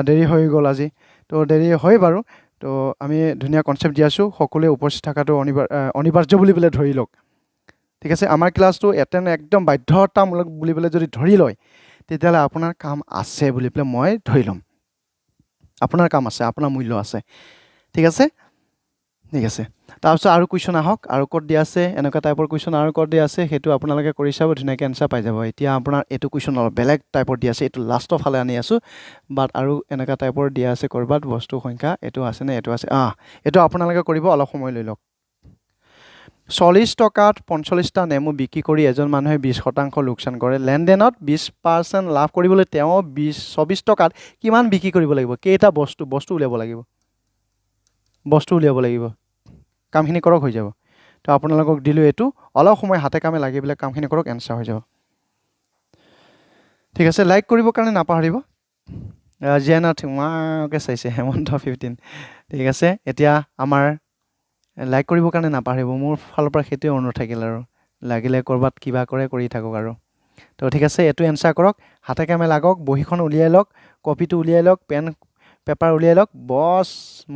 দেৰি হৈ গ'ল আজি তো দেৰি হয় বাৰু তো আমি ধুনীয়া কনচেপ্ট দি আছোঁ সকলোৱে উপস্থিত থকাটো অনিবাৰ্য বুলি পেলাই ধৰি লওক ঠিক আছে আমাৰ ক্লাছটো এটেণ্ড একদম বাধ্যতামূলক বুলি পেলাই যদি ধৰি লয় তেতিয়াহ'লে আপোনাৰ কাম আছে বুলি পেলাই মই ধৰি ল'ম আপোনাৰ কাম আছে আপোনাৰ মূল্য আছে ঠিক আছে তাৰপিছত আৰু কুৱেশ্যন আহক আৰু ক'ত দিয়া আছে এনেকুৱা টাইপৰ কুৱেশ্যন আৰু ক'ত দিয়া আছে সেইটো আপোনালোকে কৰি চাব ধুনীয়াকৈ এনচাৰ পাই যাব এতিয়া আপোনাৰ এইটো কুৱেশ্যন অলপ বেলেগ টাইপৰ দিয়া আছে এইটো লাষ্টৰ ফালে আনি আছোঁ বাট আৰু এনেকুৱা টাইপৰ দিয়া আছে ক'ৰবাত বস্তু সংখ্যা এইটো আছেনে এইটো আছে এইটো আপোনালোকে কৰিব অলপ সময় লৈ লওক 40 টকাত 45টা নেমু বিক্ৰী কৰি এজন মানুহে 20% লোকচান কৰে লেনদেনত 20% লাভ কৰিবলৈ তেওঁ 24 টকাত কিমান বিক্ৰী কৰিব লাগিব কেইটা বস্তু উলিয়াব লাগিব কামখিনি কৰক হৈ যাব তো আপোনালোকক দিলোঁ এইটো অলপ সময় হাতে কামে লাগি পেলাই কামখিনি কৰক এনচাৰ হৈ যাব ঠিক আছে লাইক কৰিবৰ কাৰণে নাপাহৰিব জিয়ানাথ ওকে চাইছে হেমন্ত 15 ঠিক আছে এতিয়া আমাৰ লাইক কৰিবৰ কাৰণে নাপাহৰিব মোৰ ফালৰ পৰা সেইটোৱে অনুৰোধ থাকিল আৰু লাগিলে ক'ৰবাত কিবা কৰি থাকক আৰু তো ঠিক আছে এইটো এনচাৰ কৰক হাতে কামে লাগক বহীখন উলিয়াই লওক কপিটো উলিয়াই লওক পেপাৰ উলিয়াই লওক বছ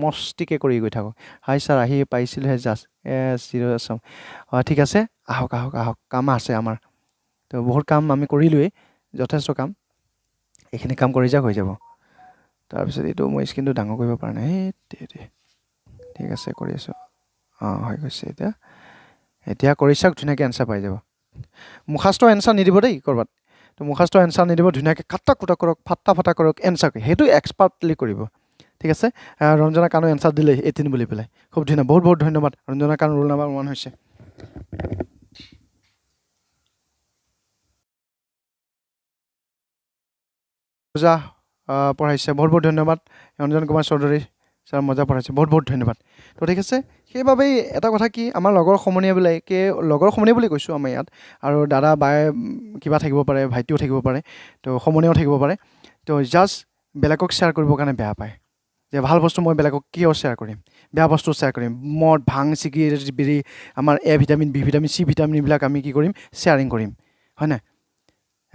মস্তিকে কৰি গৈ থাকক হাই ছাৰ আহি পাইছিলোঁহে জাষ্ট চিৰিয়াছ ঠিক আছে আহক কাম আছে আমাৰ তো বহুত কাম আমি কৰিলোৱেই যথেষ্ট কাম এইখিনি কাম কৰি যাওক হৈ যাব তাৰপিছত এইটো মই স্ক্ৰীনটো ডাঙৰ কৰিব পৰা নাই ঠিক আছে কৰি আছোঁ হৈ গৈছে এতিয়া কৰি চাওক ধুনীয়াকৈ এনচাৰ পাই যাব মুখাস্ত এনচাৰ নিদিব দেই ক'ৰবাত তো মুখাস্ত এনচাৰ নিদিব ধুনীয়াকৈ কাটা কুটা কৰক ফাটা কৰক এনচাৰ সেইটো এক্সপাৰ্টলি কৰিব ঠিক আছে ৰঞ্জনা কাণো এনচাৰ দিলে 18 বুলি পেলাই খুব ধুনীয়া বহুত ধন্যবাদ ৰঞ্জনা কাণ ৰোল নাম্বাৰ 1 হৈছে পূজা পঢ়াইছে বহুত ধন্যবাদ ৰঞ্জন কুমাৰ চৌধুৰী ছাৰ মজা পঢ়াইছে বহুত ধন্যবাদ তো ঠিক আছে সেইবাবেই এটা কথা কি আমাৰ লগৰ সমনীয়াবিলাকে লগৰ সমনীয়া বুলি কৈছোঁ আমাৰ ইয়াত আৰু দাদা বাই কিবা থাকিব পাৰে ভাইটিও থাকিব পাৰে তো সমনীয়াও থাকিব পাৰে তো জাষ্ট বেলেগক শ্বেয়াৰ কৰিবৰ কাৰণে বেয়া পায় যে ভাল বস্তু মই বেলেগক কিয় শ্বেয়াৰ কৰিম বেয়া বস্তু শ্বেয়াৰ কৰিম মদ ভাং চিগাৰেট বিড়ি আমাৰ এ vitamin B vitamin C vitamin এইবিলাক আমি কি কৰিম শ্বেয়াৰিং কৰিম হয় নাই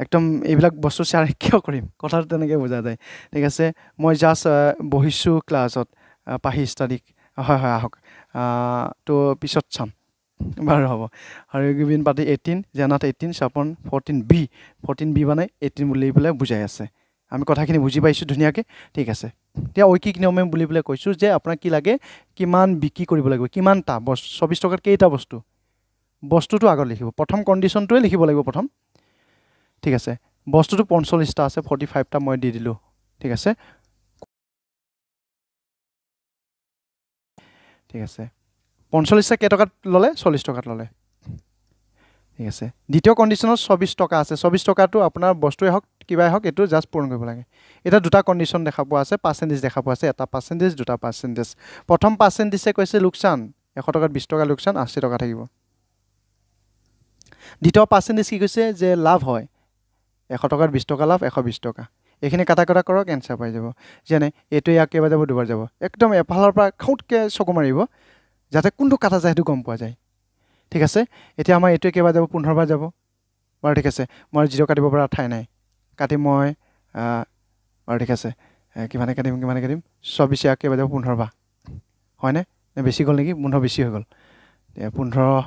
একদম এইবিলাক বস্তু শ্বেয়াৰ কিয় কৰিম কথাটো তেনেকৈ বুজা যায় ঠিক আছে মই জাষ্ট বহিছোঁ ক্লাছত পাহি ষ্টাডিক হয় আহক তো পিছত চাম বাৰু হ'ব হৰিগোবিন্দ পাতি 18 জেনাত 18 স্বপন 14B মানে 18 বুলি পেলাই বুজাই আছে আমি কথাখিনি বুজি পাইছোঁ ধুনীয়াকৈ ঠিক আছে এতিয়া ঐকিক নিয়মে বুলি পেলাই কৈছোঁ যে আপোনাক কি লাগে কিমান বিক্ৰী কৰিব লাগিব কিমানটা 24 টকাত কেইটা বস্তুটো আগত লিখিব প্ৰথম কণ্ডিশ্যনটোৱে লিখিব লাগিব প্ৰথম ঠিক আছে বস্তুটো 45টা আছে 45টা মই দি দিলোঁ ঠিক আছে 45টা কেইটকাত ল'লে 40 টকাত ল'লে ঠিক আছে দ্বিতীয় কণ্ডিশ্যনত 24 টকা আছে 24 টকাটো আপোনাৰ বস্তুৱে হওক কিবাই হওক এইটো জাষ্ট পূৰণ কৰিব লাগে এতিয়া দুটা কণ্ডিশ্যন দেখা পোৱা আছে পাৰ্চেণ্টেজ দেখা পোৱা আছে এটা পাৰ্চেণ্টেজ দুটা পাৰ্চেণ্টেজ প্ৰথম পাৰ্চেণ্টেজে কৈছে লোকচান 100 টকাত 20 টকা লোকচান 80 টকা থাকিব দ্বিতীয় পাৰ্চেণ্টেজ কি কৈছে যে লাভ হয় 100 টকাত 20 টকা লাভ 120 টকা এইখিনি কাটা কৰক এনচাৰ পাই যাব যেনে এইটো ইয়াক কেইবাৰ যাব দুবাৰ যাব একদম এফালৰ পৰা খাউটকৈ চকু মাৰিব যাতে কোনটো কাটা যায় সেইটো গম পোৱা যায় ঠিক আছে এতিয়া আমাৰ এইটোৱে কেইবাৰ যাব 15 বাৰ যাব বাৰু ঠিক আছে মই 0 কাটিব পৰা ঠাই নাই কাটিম মই বাৰু ঠিক আছে কিমানে কাটিম 24 ইয়াক কেইবাৰ যাব 15 বাৰ হয়নে বেছি গ'ল নেকি 15 বেছি হৈ গ'ল 15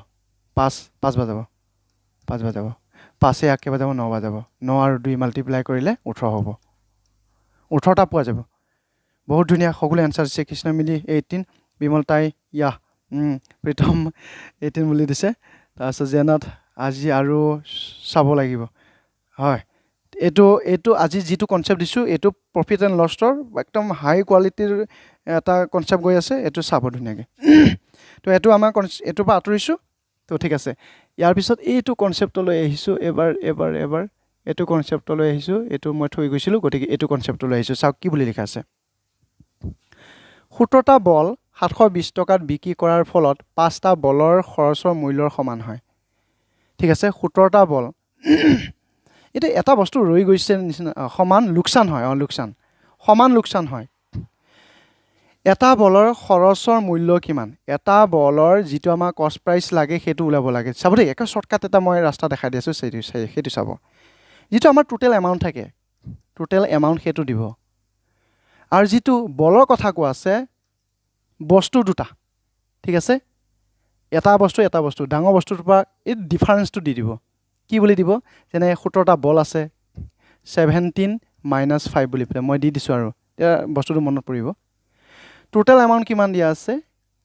5 বাৰ যাব 5 বাৰ যাব 5 ইয়াক কেইবাৰ যাব 9 বাৰ যাব 9 আৰু 2 মাল্টিপ্লাই কৰিলে 18 হ'ব 18টা পোৱা যাব বহুত ধুনীয়া সকলোৱে এনচাৰ দিছে কৃষ্ণ মিলি 18 বিমল তাই প্ৰীতম 18 বুলি দিছে তাৰপিছত জেনাত আজি আৰু চাব লাগিব হয় এইটো আজি যিটো কনচেপ্ট দিছোঁ এইটো প্ৰফিট এণ্ড লছৰ একদম হাই কোৱালিটিৰ এটা কনচেপ্ট গৈ আছে এইটো চাব ধুনীয়াকৈ তো এইটো আমাৰ এইটোৰ পৰা আঁতৰিছোঁ তো ঠিক আছে ইয়াৰ পিছত এইটো কনচেপ্টলৈ আহিছোঁ এবাৰ এইটো কনচেপ্টলৈ আহিছোঁ এইটো মই থৈ গৈছিলোঁ গতিকে এইটো কনচেপ্টলৈ আহিছোঁ চাওক কি বুলি লিখা আছে 17টা বল 720 টকাত বিক্ৰী কৰাৰ ফলত 5টা বলৰ খৰচৰ মূল্যৰ সমান হয় ঠিক আছে 17টা বল এতিয়া এটা বস্তু ৰৈ গৈছে নিচিনা সমান লোকচান হয় সমান লোকচান হয় এটা বলৰ খৰচৰ মূল্য কিমান এটা বলৰ যিটো আমাৰ কষ্ট প্ৰাইচ লাগে সেইটো ওলাব লাগে চাব দেই একে শ্বৰ্টকাট এটা মই ৰাস্তা দেখাই দি আছোঁ সেইটো চাব যিটো আমাৰ টোটেল এমাউণ্ট থাকে টোটেল এমাউণ্ট সেইটো দিব আৰু যিটো বলৰ কথা কোৱা আছে বস্তু দুটা ঠিক আছে এটা বস্তু ডাঙৰ বস্তুটোৰ পৰা এই ডিফাৰেন্সটো দি দিব কি বুলি দিব যেনে 17টা বল আছে 17 - 5 বুলি পেলাই মই দি দিছোঁ আৰু এতিয়া বস্তুটো মনত পৰিব টোটেল এমাউণ্ট কিমান দিয়া আছে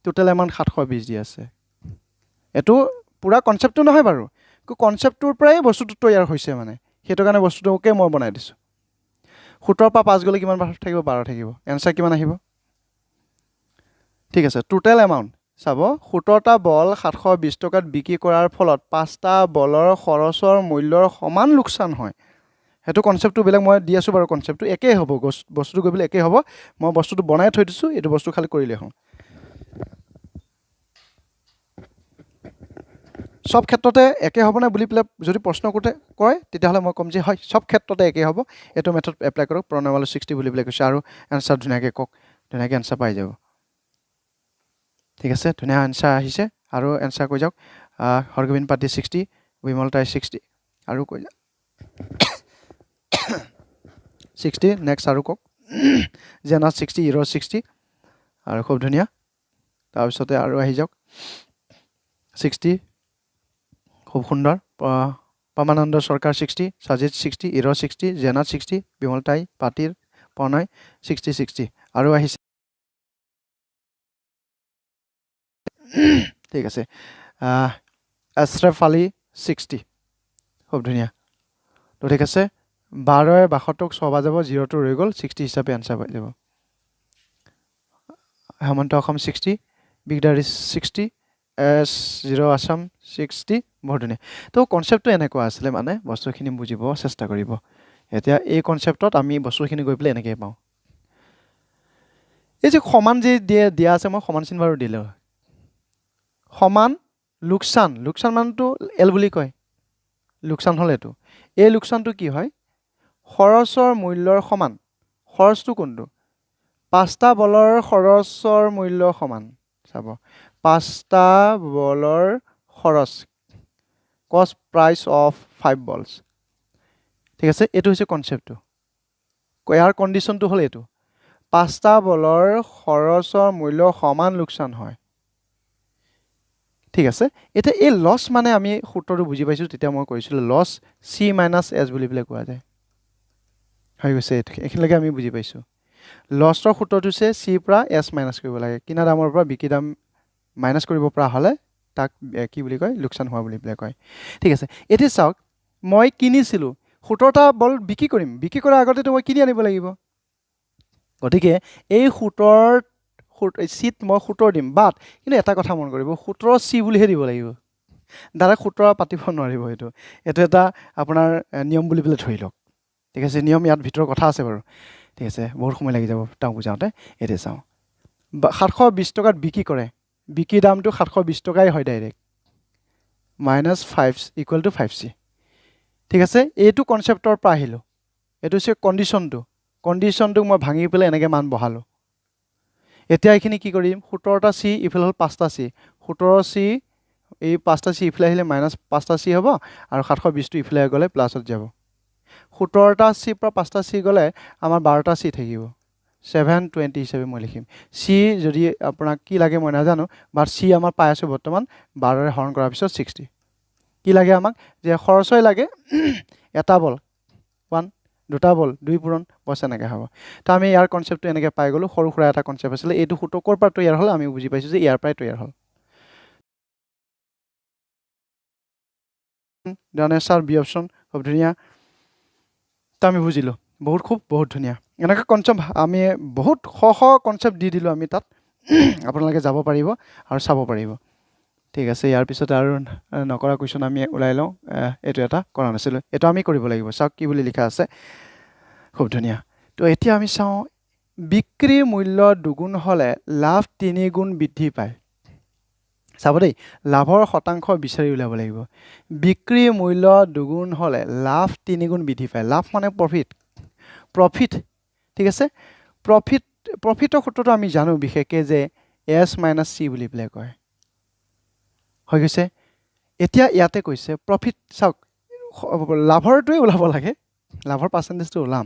টোটেল এমাউণ্ট 720 দিয়া আছে এটো পুৰা কনসেপ্টটো নহয় বাৰু কনসেপ্টটোৰ পৰাই বস্তুটো তৈয়াৰ হৈছে মানে হেতু কাৰণে বস্তুটোকে মই বনাই দিছোঁ 17 পৰা 5 গলে কিমান থাকিব 12 থাকিব এনসাৰ কিমান আহিব ঠিক আছে টোটেল এমাউণ্ট চাব 17টা বল 720 টকাত বিক্ৰী কৰাৰ ফলত 5টা বলৰ খৰচৰ মূল্যৰ সমান লোকসান হয় হেতু কনসেপ্টটো বেলেগ মই দি আছো বাৰু কনসেপ্টটো একেই হ'ব বস্তুটো গৈ একেই হ'ব মই বস্তুটো বনাই থৈ দিছো এটো বস্তু খালি কৰিলে হম সব ক্ষেত্ৰতে একে হ'ব না বুলি পেলাই যদি প্ৰশ্ন কৰতে কয় তেতিয়াহলে মই কম যে হয় সব ক্ষেত্ৰতে একে হ'ব এটো মেথড এপ্লাই কৰক প্ৰণালী 60 বুলি পেলাই কৈছে আৰু আনসাৰ ধুনিয়াকে কক ধুনিয়াকে আনসাৰ পাই যাব ঠিক আছে ধুনিয়া আনসাৰ আহিছে আৰু আনসাৰ কৈ যাওক হৰগোবিন্দ পাটি 60 বিমল তাই 60 আৰু কৈ যাওক 60 নেক্সট আৰু কক জেনা 60 ইৰো 60 আৰু খুব ধুনিয়া তাৰ পিছতে আৰু আহি যাওক 60 খুব সুন্দৰ পামানন্দ সৰকাৰ 60 সাজিদ 60 ইৰো 60 জেনা 60 বিমল তাই পাটিৰ প্ৰণয় 60 আৰু আহিছে ঠিক আছে আশৰাফ আলী 60 খুব ধুনিয়া তো ঠিক আছে 12 এ 62ক 6 বাজাব 0 টো ৰৈ গল 60 হিচাপে আনসাৰ পাই যাব হেমন্ত অসম 60 বিগদাৰি 60 এস 0 আসাম 60 বহুত ধুনিয়া তো কনসেপ্টটো এনেকুৱা আছিল মানে বস্তুখিনি বুজিব চেষ্টা কৰিব এতিয়া এই কনসেপ্টত আমি বস্তুখিনি গৈ প্লে এনেকৈ পাওঁ এই যে সমান যে দিয়া আছে মই সমান চিন বাৰু দিলো সমান লোকসান মানটো এল বুলি কয় লোকসান হল এটো এই লোকসানটো কি হয় খৰচৰ মূল্যৰ সমান খৰচটো কোনটো 5টা বলৰ খৰচৰ মূল্য সমান চাব 5টা বলৰ খৰচ cost price of 5 balls ঠিক আছে এটো হৈছে কনসেপ্টটো কয়াৰ কন্ডিশনটো হল এটো 5টা বলৰ খৰচৰ মূল্য সমান লোকসান হয় ঠিক আছে এটা এই লস মানে আমি সূত্ৰটো বুজি পাইছো তেতিয়া মই কৈছিলো লস c - s বুলি বলে কোৱা যায় হৈ গৈছে এখিনলৈকে আমি বুজি পাইছো লসৰ সূত্ৰটো হৈছে c পৰা s মাইনাস কৰিব লাগে কিনা দামৰ পৰা বিকি দাম মাইনাস কৰিব পৰা হলে তাক কি বুলি কয় লোকসান হোৱা বুলি কয় ঠিক আছে এটি চাওক মই কিনিছিলো 17টা বল বিকি কৰিম বিকি কৰাৰ আগতে তো মই কিনি আনিব লাগিব গতিকে এই সূত্ৰৰ চিট মই সূত্ৰ দিম বাট কিন্তু এটা কথা মন কৰিব সূত্ৰ চি বুলিহে দিব লাগিব ডাইৰেক্ট সূত্ৰ পাতিব নোৱাৰিব এটো এটা আপোনাৰ নিয়ম বুলি পেলে ধৰি লওক ঠিক আছে নিয়ম ইয়াত ভিতৰৰ কথা আছে বাৰু ঠিক আছে বহুত সময় লাগি যাব তাও বুজাওতে এতে চাও 720 টকাত বিকি কৰে বিকি দামটো 720 টকাই হয় ডাইৰেক্ট -5 = 5c ঠিক আছে এইটো কনসেপ্টৰ পৰা আহিলো এটো হৈছে কন্ডিশনটো মই ভাঙি পেলে এনেকে মান বহালো এতিয়া এখিনি কি কৰিম 17টা c ইফাল হল 5টা c 17c এই 5টা c ইফালে আহিলে -5টা c হ'ব আৰু 720 টো ইফালে গলে প্লাসত যাব 17টা c পৰা 5টা c গলে আমাৰ 12টা c থাকিব 720 হিচাপে মই লিখিম c যদি আপোনাক কি লাগে মই নাজানো বাট c আমাৰ পাই আছে বৰ্তমান 12 ৰে হৰণ কৰাৰ পিছত 60 কি লাগে আমাক যে খৰচই লাগে এটা বল 1 দুটা বল 2 পূৰণ পইচা নাগে হ'ব তো আমি ইয়াৰ কনসেপ্টটো এনেকৈ পাই গলো সৰু খুৰা এটা কনসেপ্ট আছিল এইটো সূত্ৰ কৰ পৰা তৈয়াৰ হল আমি বুজি পাইছো যে ইয়াৰ পৰাই তৈয়াৰ হল ডানেছাৰ বি অপচন খুব ধুনিয়া তো আমি বুজিলো বহুত ধুনিয়া এনেকৈ কনসেপ্ট আমি বহুত শ কনসেপ্ট দি দিলো আমি তাত আপোনালোকে যাব পাৰিব আৰু চাব পাৰিব ঠিক আছে ইয়াৰ পিছত আৰু নকৰা কোৱেশ্চন আমি উলাই লওঁ এটো এটা কৰা নাছিল এটো আমি কৰিব লাগিব চাওক কি বুলি লিখা আছে খুব ধুনিয়া তো এতিয়া আমি চাও বিক্ৰী মূল্য দুগুণ হলে লাভ 3 গুণ বৃদ্ধি পায় চাব দেই লাভৰ শতাংশ বিচাৰি উলাব লাগিব বিক্ৰী মূল্য দুগুণ হলে লাভ 3 গুণ বৃদ্ধি পায় লাভ মানে প্ৰফিট ঠিক আছে প্ৰফিটৰ সূত্ৰটো আমি জানো বিশেষকে যে s - c বুলি প্লে কয় হৈ গৈছে এতিয়া ইয়াতে কৈছে প্ৰফিট চাওক লাভৰটোই উলাব লাগে লাভৰ পাৰ্চেন্টেজটো উলাম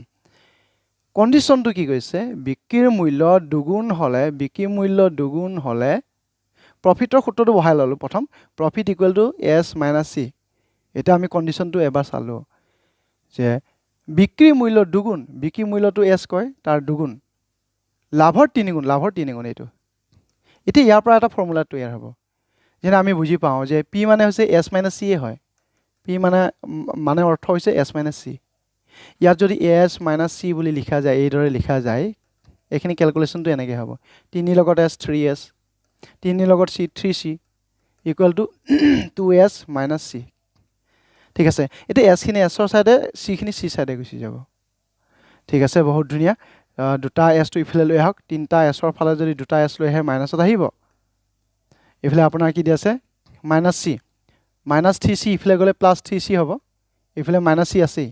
কণ্ডিশ্যনটো কি কৈছে বিক্ৰীৰ মূল্য দুগুণ হ'লে প্ৰফিটৰ সূত্ৰটো বহাই ল'লোঁ প্ৰথম profit equal to S minus C এতিয়া আমি কণ্ডিশ্যনটো এবাৰ চালোঁ যে বিক্ৰীৰ মূল্যটো এছ কয় তাৰ দুগুণ লাভৰ তিনিগুণ এইটো এতিয়া ইয়াৰ পৰা এটা ফৰ্মুলা তৈয়াৰ হ'ব যেনে আমি বুজি পাওঁ যে পি মানে হৈছে এছ মাইনাছ চিয়ে হয় পি মানে অৰ্থ হৈছে এছ মাইনাছ চি ইয়াত যদি এছ মাইনাছ চি বুলি লিখা যায় এইদৰে লিখা যায় এইখিনি কেলকুলেশ্যনটো এনেকৈ হ'ব 3 লগত এছ 3s 3 লগত C 3c equal to 2s minus C ঠিক আছে এতিয়া এছখিনি এছৰ ছাইডে চিখিনি চি ছাইডে গুচি যাব ঠিক আছে বহুত ধুনীয়া দুটা এছটো ইফালে লৈ আহক তিনিটা এছৰ ফালে যদি দুটা এছ লৈ আহে মাইনাছত আহিব এইফালে আপোনাৰ কি দি আছে মাইনাছ চি মাইনাছ 3c ইফালে গ'লে প্লাছ 3c হ'ব ইফালে মাইনাছ চি আছেই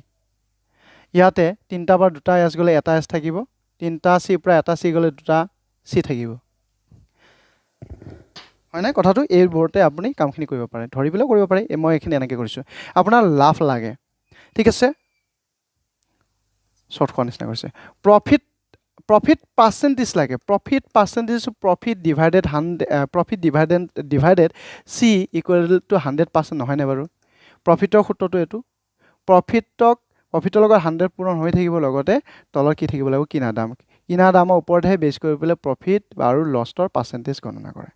ইয়াতে তিনিটাৰ পৰা দুটা এছ গ'লে এটা এছ থাকিব তিনিটা চিৰ পৰা এটা চি গ'লে দুটা চি থাকিব হয়নে কথাটো এইবোৰতে আপুনি কামখিনি কৰিব পাৰে ধৰি পেলাই কৰিব পাৰে মই এইখিনি এনেকৈ কৰিছোঁ আপোনাৰ লাভ লাগে ঠিক আছে শ্বৰ্ট কোৱা নিচিনা কৰিছে প্ৰফিট পাৰ্চেণ্টেজ লাগে profit divided C equal to 100% নহয়নে বাৰু প্ৰফিটৰ সূত্ৰটো এইটো প্ৰফিটৰ লগত 100 পূৰণ হৈ থাকিব লগতে তলত কি থাকিব লাগিব কিনা দামৰ ওপৰতহে বেছ কৰি পেলাই প্ৰফিট আৰু লছৰ পাৰ্চেণ্টেজ গণনা কৰে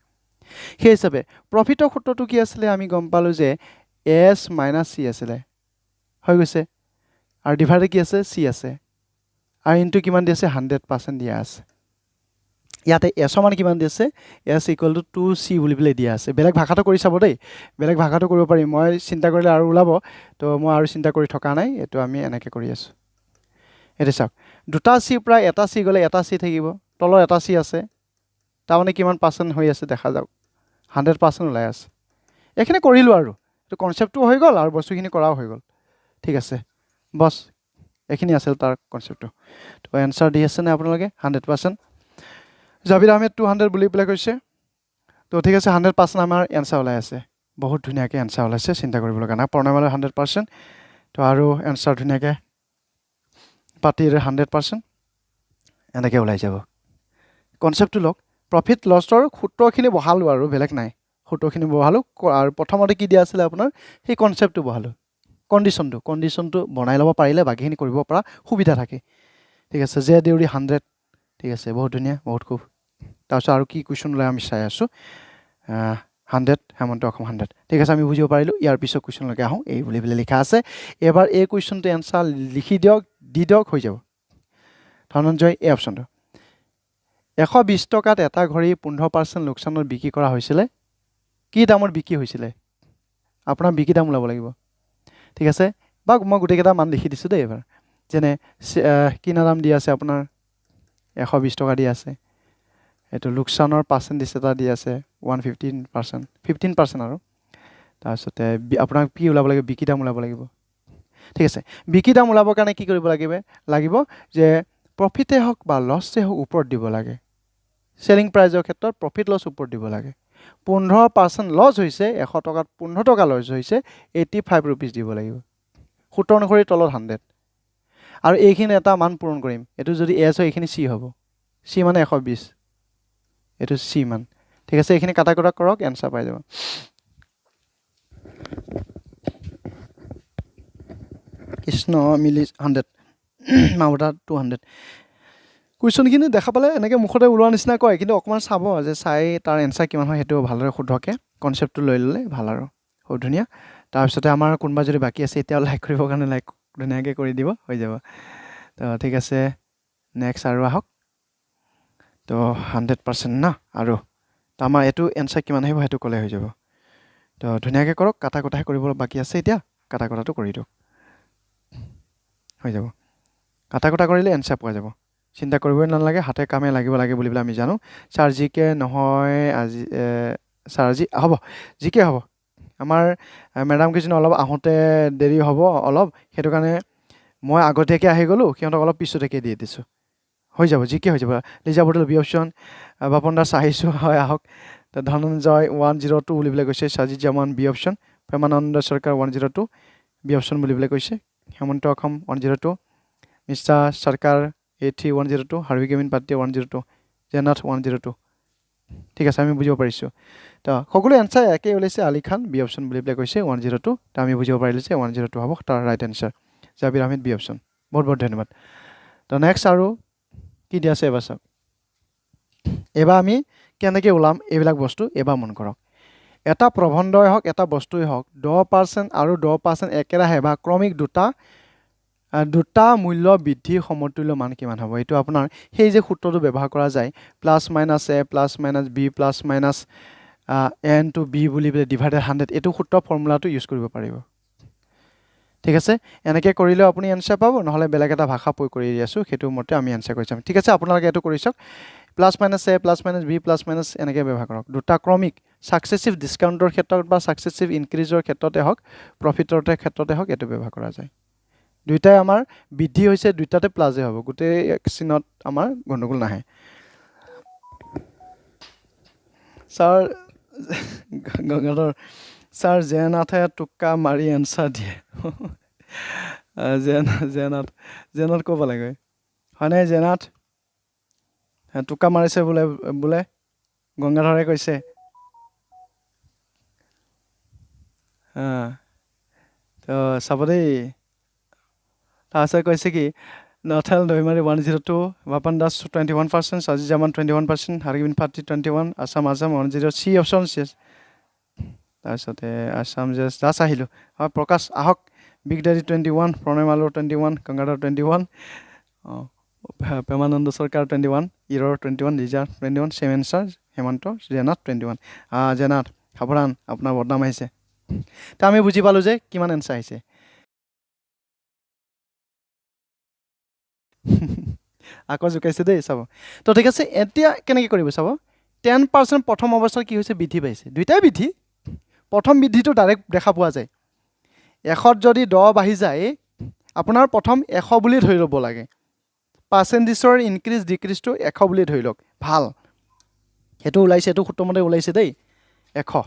সেই হিচাপে প্ৰফিটৰ সূত্ৰটো কি আছিলে আমি গম পালোঁ যে এছ মাইনাছ চি আছিলে হৈ গৈছে আৰু ডিভাইডেড কি আছে চি আছে আৰু ইনটু কিমান দি আছে 100% দিয়া আছে ইয়াতে এছৰ মান কিমান দি আছে এছ ইকুৱেল টু 2c বুলি পেলাই দিয়া আছে বেলেগ ভাষাটো কৰি চাব দেই বেলেগ ভাষাটো কৰিব পাৰি মই চিন্তা কৰিলে আৰু ওলাব তো মই আৰু চিন্তা কৰি থকা নাই এইটো আমি এনেকৈ কৰি আছোঁ এতিয়া চাওক দুটা চিৰ পৰা এটা চি গ'লে এটা চি থাকিব তলৰ এটা চি আছে তাৰমানে কিমান পাৰ্চেণ্ট হৈ আছে দেখা যাওক 100% ওলাই আছে এইখিনি কৰিলোঁ আৰু এইটো কনচেপ্টটো হৈ গ'ল আৰু বস্তুখিনি কৰাও হৈ গ'ল ঠিক আছে বছ এইখিনি আছিল তাৰ কনচেপ্টটো তো এনচাৰ দি আছেনে আপোনালোকে 100% জাবিৰ আহমেদ 200 বুলি পেলাই কৈছে তো ঠিক আছে 100% আমাৰ এনচাৰ ওলাই আছে বহুত ধুনীয়াকৈ এনচাৰ ওলাইছে চিন্তা কৰিব লগা নাই প্ৰণামালৰ 100% তো আৰু এনচাৰ ধুনীয়াকৈ পাতিৰ 100% এনেকৈ ওলাই যাব কনচেপ্টটো লওক প্ৰফিট লছৰ সূত্ৰখিনি বহালোঁ আৰু বেলেগ নাই সূত্ৰখিনি বহালোঁ আৰু প্ৰথমতে কি দিয়া আছিলে আপোনাৰ সেই কনচেপ্টটো বহালোঁ কণ্ডিশ্যনটো বনাই ল'ব পাৰিলে বাকীখিনি কৰিব পৰা সুবিধা থাকে ঠিক আছে জে দেউৰি 100 ঠিক আছে বহুত ধুনীয়া বহুত খুব তাৰপিছত আৰু কি কুৱেশ্যন ওলাই আমি চাই আছোঁ 100 হেমন্ত অসম 100 ঠিক আছে আমি বুজিব পাৰিলোঁ ইয়াৰ পিছত কুৱেশ্যনলৈকে আহোঁ এই বুলি পেলাই লিখা আছে এবাৰ এই কুৱেশ্যনটো এনচাৰ লিখি দিয়ক দি দিয়ক হৈ যাব ধনঞ্জয় এই অপশ্যনটো 120 টকাত এটা ঘড়ী 15% লোকচানত বিক্ৰী কৰা হৈছিলে কি দামত বিক্ৰী হৈছিলে আপোনাৰ বিক্ৰী দাম ওলাব লাগিব ঠিক আছে বা মই গোটেইকেইটা মান লিখি দিছোঁ দেই এবাৰ যেনে কিনা দাম দি আছে আপোনাৰ 120 টকা দি আছে এইটো লোকচানৰ পাৰ্চেণ্টেজ এটা দি আছে 15% আৰু তাৰপিছতে আপোনাক কি ওলাব লাগিব বিক্ৰী দাম ওলাব লাগিব ঠিক আছে বিক্ৰী দাম ওলাবৰ কাৰণে কি কৰিব লাগিব যে প্ৰফিটে হওক বা লছে হওক ওপৰত দিব লাগে চেলিং প্ৰাইজৰ ক্ষেত্ৰত প্ৰফিট লছ ওপৰত দিব লাগে 15% লছ হৈছে 100 টকাত 15 টকা লছ হৈছে 85 ৰুপিজ দিব লাগিব সূত্ৰ অনুসৰি তলত 100 আৰু এইখিনি এটা মান পূৰণ কৰিম এইটো যদি এছ হয় এইখিনি চি হ'ব চি মানে 120 এইটো চি মান ঠিক আছে এইখিনি কাটা কৰক এনচাৰ পাই যাব কৃষ্ণ মিলি 100 মাউতা 200 কুৱেশ্যনখিনি দেখা পালে এনেকৈ মুখতে ওলোৱা নিচিনা কয় কিন্তু অকণমান চাব যে চাই তাৰ এনচাৰ কিমান হয় সেইটো ভালদৰে শুদ্ধকৈ কনচেপ্টটো লৈ ল'লে ভাল আৰু খুব ধুনীয়া তাৰপিছতে আমাৰ কোনোবা যদি বাকী আছে এতিয়াও লাইক কৰিবৰ কাৰণে লাইক ধুনীয়াকৈ কৰি দিব হৈ যাব তো ঠিক আছে নেক্সট আৰু আহক তো 100% না আৰু তো আমাৰ এইটো এনচাৰ কিমান আহিব সেইটো ক'লে হৈ যাব তো ধুনীয়াকৈ কৰক কাটা কটাহে কৰিব বাকী আছে এতিয়া কাটা কটাটো কৰি দিয়ক হৈ যাব কাটা কটা কৰিলে এনচাৰ পোৱা যাব চিন্তা কৰিবই নালাগে হাতে কামে লাগিব লাগে বুলি পেলাই আমি জানো ছাৰ জিকে নহয় আজি ছাৰ আজি হ'ব জিকে হ'ব আমাৰ মেডাম কেইজনী অলপ আহোঁতে দেৰি হ'ব অলপ সেইটো কাৰণে মই আগতীয়াকৈ আহি গ'লোঁ সিহঁতক অলপ পিছতীয়াকৈ দি দিছোঁ হৈ যাব জিকে হৈ যাব লিজা বৰ্টেল বি অপশ্যন বাপন দাস আহিছোঁ হয় আহক ধনঞ্জয় 102 বুলি পেলাই কৈছে সাজিদ জামান বি অপশ্যন প্ৰেমানন্দ চৰকাৰ 102 বি অপশ্যন বুলি পেলাই কৈছে হেমন্ত অসম 102 মিষ্টাৰ চৰকাৰ A3102 হাৰ্বি কেমিন পাৰ্টি 102 জেনাথ 102 ঠিক আছে আমি বুজিব পাৰিছোঁ তো সকলো এনসাৰ একে ওলাইছে আলী খান বি অপশ্যন বুলি পেলাই কৈছে 102 তো আমি বুজিব পাৰিলোঁ যে 102 হ'ব তাৰ right answer Jabir Ahmed B option বহুত বহুত ধন্যবাদ তো নেক্সট আৰু কি দিয়া আছে এবাৰ চাওক এবাৰ আমি কেনেকৈ ওলাম এইবিলাক বস্তু এবাৰ মন কৰক এটা প্ৰবন্ধই হওক এটা বস্তুই হওক 10% আৰু 10% একেৰাহে বা ক্ৰমিক দুটা মূল্য বৃদ্ধি সমতুল্য মান কিমান হ'ব এইটো আপোনাৰ সেই যে সূত্ৰটো ব্যৱহাৰ কৰা যায় plus minus a plus minus b plus minus n to b বুলি ডিভাইডেড 100 এইটো সূত্ৰ ফৰ্মুলাটো ইউজ কৰিব পাৰিব ঠিক আছে এনেকৈ কৰিলেও আপুনি এনসাৰ পাব নহলে বেলেগ এটা ভাষা প্ৰয়োগ কৰি আছো সেইটো মতে আমি এনসাৰ কৰি চাম ঠিক আছে আপোনালোকে এটো কৰি চাওক plus minus a plus minus b plus minus এনেকৈ ব্যৱহাৰ কৰক দুটা ক্ৰমিক সাকসেসিভ ডিসকাউন্টৰ ক্ষেত্ৰত বা সাকসেসিভ ইনক্ৰিজৰ ক্ষেত্ৰতে হওক প্ৰফিটৰ ক্ষেত্ৰতে হওক এটো ব্যৱহাৰ কৰা যায় দুইটাই আমাৰ বৃদ্ধি হৈছে দুইটাতে প্লাসে হ'ব গোটেই চিনত আমাৰ গণ্ডগোল নাহে স্যাৰ গঙ্গাধৰ স্যাৰ জেনাথে টুক্কা মাৰি এনসাৰ দিয়ে জেনাথ ক'ব লাগে হয়নে জেনাথ টুক্কা মাৰিছে বোলে গঙ্গাধৰে কৈছে তো চাব দেই তাৰপিছত কৈছে কি নথেল দৈমাৰী 102 বাপন দাস 21% সাজি জামান 21% হাৰগিন পাৰ্টি 21 আসাম 10 চি অপশ্যন তাৰপিছতে আসাম জাষ্ট দাস আহিলোঁ হয় প্ৰকাশ আহক বিগ ডেডি 21 প্ৰণয় মালৰ 21 গংগাধৰ 21 প্ৰেমানন্দ সৰকাৰ 21 ইৰৰ 21 লিজা 21 সেভেন স্টাৰ হেমন্ত জেনাথ 21 জেনাথ সাৱধান আপোনাৰ বদনাম আহিছে তা আমি বুজি পালো যে কিমান এনসাৰ আহিছে আকৌ জুকাইছে দেই চাব তো ঠিক আছে এতিয়া কেনেকৈ কৰিব চাব 10% প্ৰথম অৱস্থাত কি হৈছে বৃদ্ধি পাইছে দুইটাই বৃদ্ধি প্ৰথম বৃদ্ধিটো ডাইৰেক্ট দেখা পোৱা যায় 100 যদি 10 বাঢ়ি যায় আপোনাৰ প্ৰথম 100 বুলি ধৰি ল'ব লাগে পাৰ্চেন্টেজৰ ইনক্ৰিজ ডিক্ৰিজটো 100 বুলি ধৰি লওক ভাল হেতু ওলাইছে এটো সূত্ৰমতে ওলাইছে দেই 100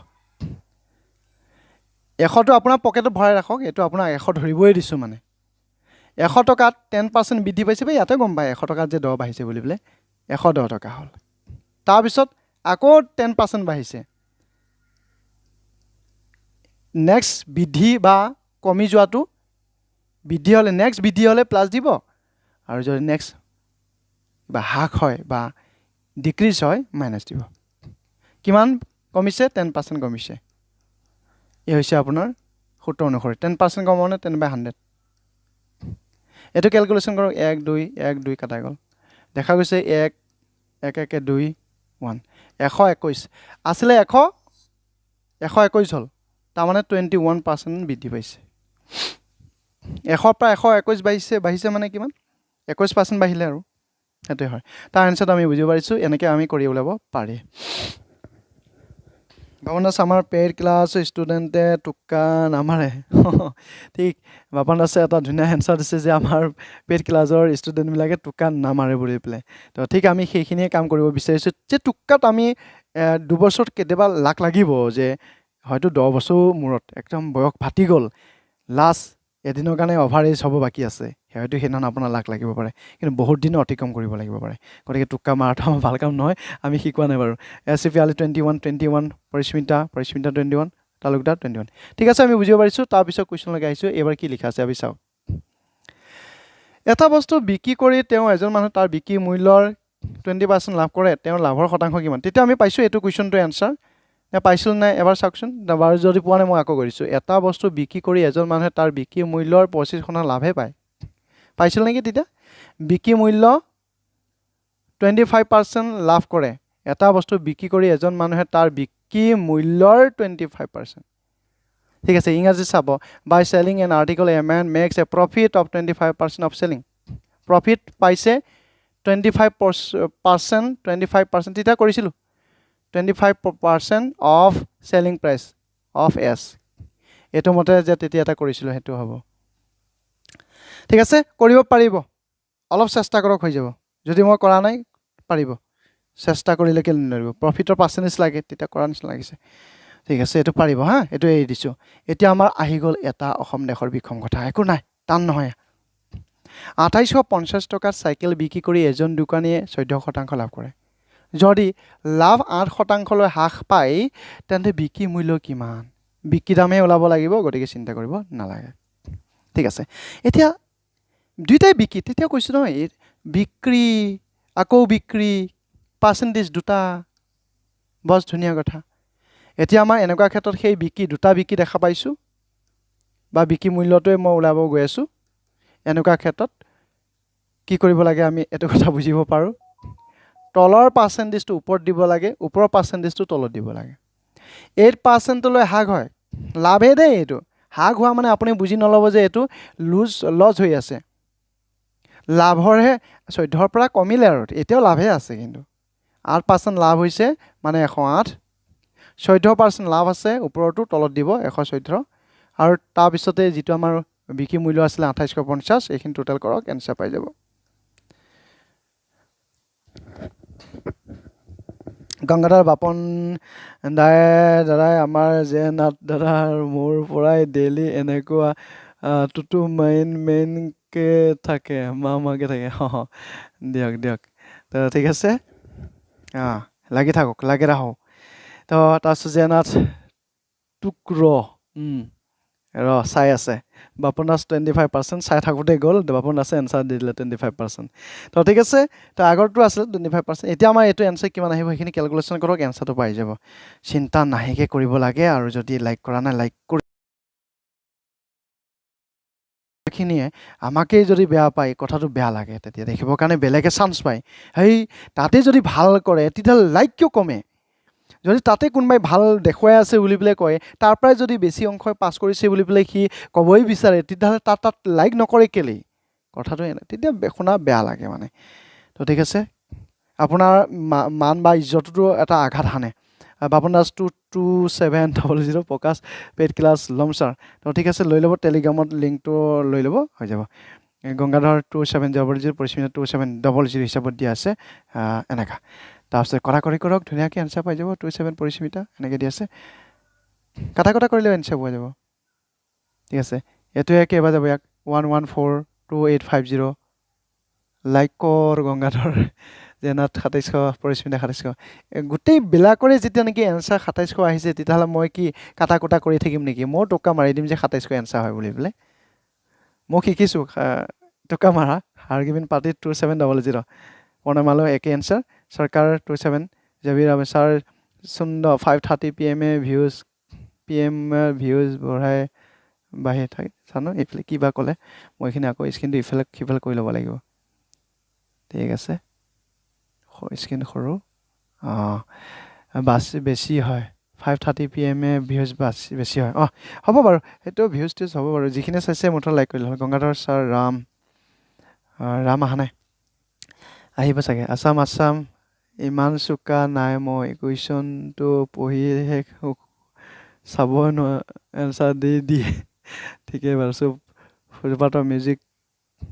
100 টো আপোনাৰ পকেটত ভৰাই ৰাখক এটো আপোনাৰ 100 ধৰিবই দিছো মানে 100 টকাত 10% বৃদ্ধি পাইছে বে ইয়াতে গম পায় 100 টকাত যে 10 বাঢ়িছে বুলি বলে 110 টকা হ'ল তাৰ পিছত আকৌ 10% বাঢ়িছে নেক্সট বৃদ্ধি বা কমি যোৱাটো বৃদ্ধি হলে নেক্সট বৃদ্ধি হলে প্লাস দিব আৰু যদি নেক্সট বা হাক হয় বা ডিক্ৰিজ হয় মাইনাস দিব কিমান কমিছে 10% কমিছে এই হৈছে আপোনাৰ সূত্ৰ অনুসৰি 10% কমানে 10/100 এটো ক্যালকুলেশন কৰক 1 2 1 2 কাটা গল দেখা গৈছে 1 1 1 2 1 121 আসলে 121 হল তাৰ মানে 21% বৃদ্ধি পাইছে 100 পৰা 121 বাঢ়িছে মানে কিমান 21% বাঢ়িলে আৰু এতে হয় তাৰ আনসাৰ আমি বুজি পাৰিছো এনেকৈ আমি কৰি ওলাব পাৰি বাপনদাস আমাৰ পেইড ক্লাছ ষ্টুডেণ্টে টুক্কা নামাৰে ঠিক বাপনদাসে এটা ধুনীয়া এনসাৰ দিছে যে আমাৰ পেইড ক্লাছৰ ষ্টুডেণ্টবিলাকে টুক্কা নামাৰে বুলি পেলাই তো ঠিক আমি সেইখিনিয়ে কাম কৰিব বিচাৰিছোঁ যে টুক্কাত আমি দুবছৰত কেতিয়াবা লাখ লাগিব যে হয়তো 10 বছৰ মূৰত একদম বয়স ফাটি গ'ল লাষ্ট এদিনৰ কাৰণে অভাৰেজ হ'ব বাকি আছে হয়তো হেনন আপোনাৰ লাখ লাগিব পাৰে কিন্তু বহুত দিন অতিক্ৰম কৰিব লাগিব পাৰে গতিকে টুক্কা মাৰাটো আমাৰ ভাল কাম নহয় আমি শিকোৱা নাই বাৰু এছপি আলি 21 পৰিস্মিতা 21 তালুকদাৰ 21 ঠিক আছে আমি বুজিব পাৰিছো তাৰ পিছত কোৱেশ্চন লগাই আহিছো এবাৰ কি লিখা আছে আমি চাও এটা বস্তু বিক্ৰী কৰি তেওঁ এজন মানুহ তাৰ বিক্ৰী মূল্যৰ 20% লাভ কৰে তেওঁৰ লাভৰ শতাংশ কিমান তেতিয়া আমি পাইছো এটো কোৱেশ্চনটো আনসাৰ নে পাইছিল নাই এবাৰ চাওকচোন দাবাৰ যদি পোৱা নাই মই আকৌ কৰিছো এটা বস্তু বিক্ৰী কৰি এজন মানুহে তাৰ বিক্ৰী মূল্যৰ 25% লাভে পায় পাইছিল নেকি তেতিয়া বিক্ৰী মূল্য 25% লাভ কৰে এটা বস্তু বিক্ৰী কৰি এজন মানুহে তাৰ বিক্ৰী মূল্যৰ 25% ঠিক আছে ইংৰাজী চাব by selling an article a man makes a profit of 25% of selling profit পাইছে 25% তেতিয়া কৰিছিলো 25% of selling price of S এটো মতে যে তেতিয়া এটা কৰিছিলো হেতু হ'ব ঠিক আছে কৰিব পাৰিব অলপ চেষ্টা কৰক হৈ যাব যদি মই কৰা নাই পাৰিব চেষ্টা কৰিলে কেলে নৰিব প্ৰফিটৰ পাৰ্চেন্টেজ লাগে তেতিয়া কৰা নিচিনা লাগিছে ঠিক আছে এটো পাৰিব হা এটো এৰি দিছো এতিয়া আমাৰ আহি গল এটা অসম দেশৰ বিখম কথা একো নাই টান নহয় 2850 টকাত চাইকেল বিক্ৰী কৰি এজন দোকানীয়ে 14% লাভ কৰে। যদি লাভ 8%লৈ হ্ৰাস পায় তেন্তে বিক্ৰী মূল্য কিমান? বিক্ৰী দামে ওলাব লাগিব, গতিকে চিন্তা কৰিব নালাগে। ঠিক আছে, এতিয়া দুইটাই বিক্ৰী, তেতিয়া কৈছোঁ নহয় বিক্ৰী আকৌ বিক্ৰী পাৰ্চেণ্টেজ দুটা, বছ ধুনীয়া কথা। এতিয়া আমাৰ এনেকুৱা ক্ষেত্ৰত সেই বিক্ৰী দুটা বিক্ৰী দেখা পাইছোঁ বা বিক্ৰী মূল্যটোৱে মই ওলাব গৈ আছোঁ। এনেকুৱা ক্ষেত্ৰত কি কৰিব লাগে আমি এইটো কথা বুজিব পাৰোঁ, তলৰ পাৰ্চেণ্টেজটো ওপৰত দিব লাগে, ওপৰৰ পাৰ্চেণ্টেজটো তলত দিব লাগে। 8%লৈ হ্ৰাস হয়, লাভে দেই এইটো। হ্ৰাস হোৱা মানে আপুনি বুজি নল'ব যে এইটো লছ হৈ আছে, লাভৰহে 14ৰ পৰা কমিলে আৰু এতিয়াও লাভহে আছে, কিন্তু 8% লাভ হৈছে মানে 108, 14% লাভ আছে, ওপৰতো তলত দিব 114, আৰু তাৰপিছতে যিটো আমাৰ বিক্ৰী মূল্য আছিলে 2850, এইখিনি টোটেল কৰক, এনচাৰ পাই যাব। গংগাধৰ বাপন দাদাই আমাৰ জেনাত দাদাৰ মোৰ পৰাই ডেইলি এনেকুৱা টুটু মেইনকে থাকে, মাকে থাকে। দিয়ক তো ঠিক আছে, লাগি থাকক, লাগি ৰাখক। তো তাৰপিছত জেনাত টুক্ৰ চাই আছে, বাপন দাস 25%, চাই থাকোঁতে গ'ল, বাপন দাসে এনচাৰ দি দিলে 25%। তো ঠিক আছে, তো আগৰটো আছিল 25%। এতিয়া আমাৰ এইটো এনচাৰ কিমান আহিব সেইখিনি কেলকুলেশ্যন কৰক, এনচাৰটো পাই যাব। চিন্তা নাহিকে কৰিব লাগে, আৰু যদি লাইক কৰা নাই লাইক কৰি, খিনিয়ে আমাকেই যদি বেয়া পায় কথাটো বেয়া লাগে, তেতিয়া দেখিবৰ কাৰণে বেলেগে চান্স পায়। সেই তাতে যদি ভাল কৰে তেতিয়াহ'লে লাইক কিয় কমে? যদি তাতে কোনোবাই ভাল দেখুৱাই আছে বুলি পেলাই কয়, তাৰ পৰাই যদি বেছি অংশই পাছ কৰিছে বুলি পেলাই সি ক'বই বিচাৰে, তেতিয়াহ'লে তাত লাইক নকৰে কেলেই? কথাটো তেতিয়া শুনা বেয়া লাগে মানে। তো ঠিক আছে, আপোনাৰ মান বা ইজ্জততো এটা আঘাত হানে। বাপন দাস 22700 প্ৰকাশ পেইড ক্লাছ ল'ম ছাৰ। তো ঠিক আছে, লৈ ল'ব, টেলিগ্ৰামত লিংকটো লৈ ল'ব, হৈ যাব। গংগাধৰ 2700, পৰিস্মিতা 2700 হিচাপত দিয়া আছে, এনেকুৱা। তাৰপিছত কটা কৰক, ধুনীয়াকৈ এনচাৰ পাই যাব। 27 পৰিস্মিতা এনেকৈ দি আছে, কটা কৰিলেও এনচাৰ পোৱা যাব। ঠিক আছে, এইটোৱে কেইবাৰ যাব, ইয়াক 1142850 লাইক কৰ গংগাধৰ জেনাত 2700, পৰিস্মিতা 2700। গোটেইবিলাকৰে যেতিয়া নেকি এনচাৰ 2700 আহিছে, তেতিয়াহ'লে মই কি কাটা কুটা কৰি থাকিম নেকি? মই টকা মাৰি দিম যে 2700 এনচাৰ হয় বুলি পেলাই। মই শিকিছোঁ টকা মাৰা। আৰ্গিভিন পাৰ্টি 2700, প্ৰণামালো একে এনচাৰ। চৰকাৰ 27, জাবিৰ ছাৰ সুন্দৰ 5:30 PM ভিউজ বাঢ়ি থাকে, জানো এইফালে কিবা ক'লে, মই এইখিনি আকৌ স্ক্ৰীনটো ইফালে সিফালে কৰি ল'ব লাগিব। ঠিক আছে, স্ক্ৰীন সৰু, বেছি হয়, 5:30 PM ভিউজ বেছি হয়। হ'ব বাৰু, সেইটো ভিউজ হ'ব বাৰু, যিখিনি চাইছে মুঠতে লাইক কৰিলে হ'ল। গংগাধৰ ছাৰ ৰাম অহা নাই, আহিব চাগে। আছাম ইমান চোকা নাই মই, কুৱেশ্যনটো পঢ়ি শেষ চাবই নোৱাৰোঁ, এনচাৰ দি দিয়ে। ঠিকেই বাৰু, ফুলপাতৰ মিউজিক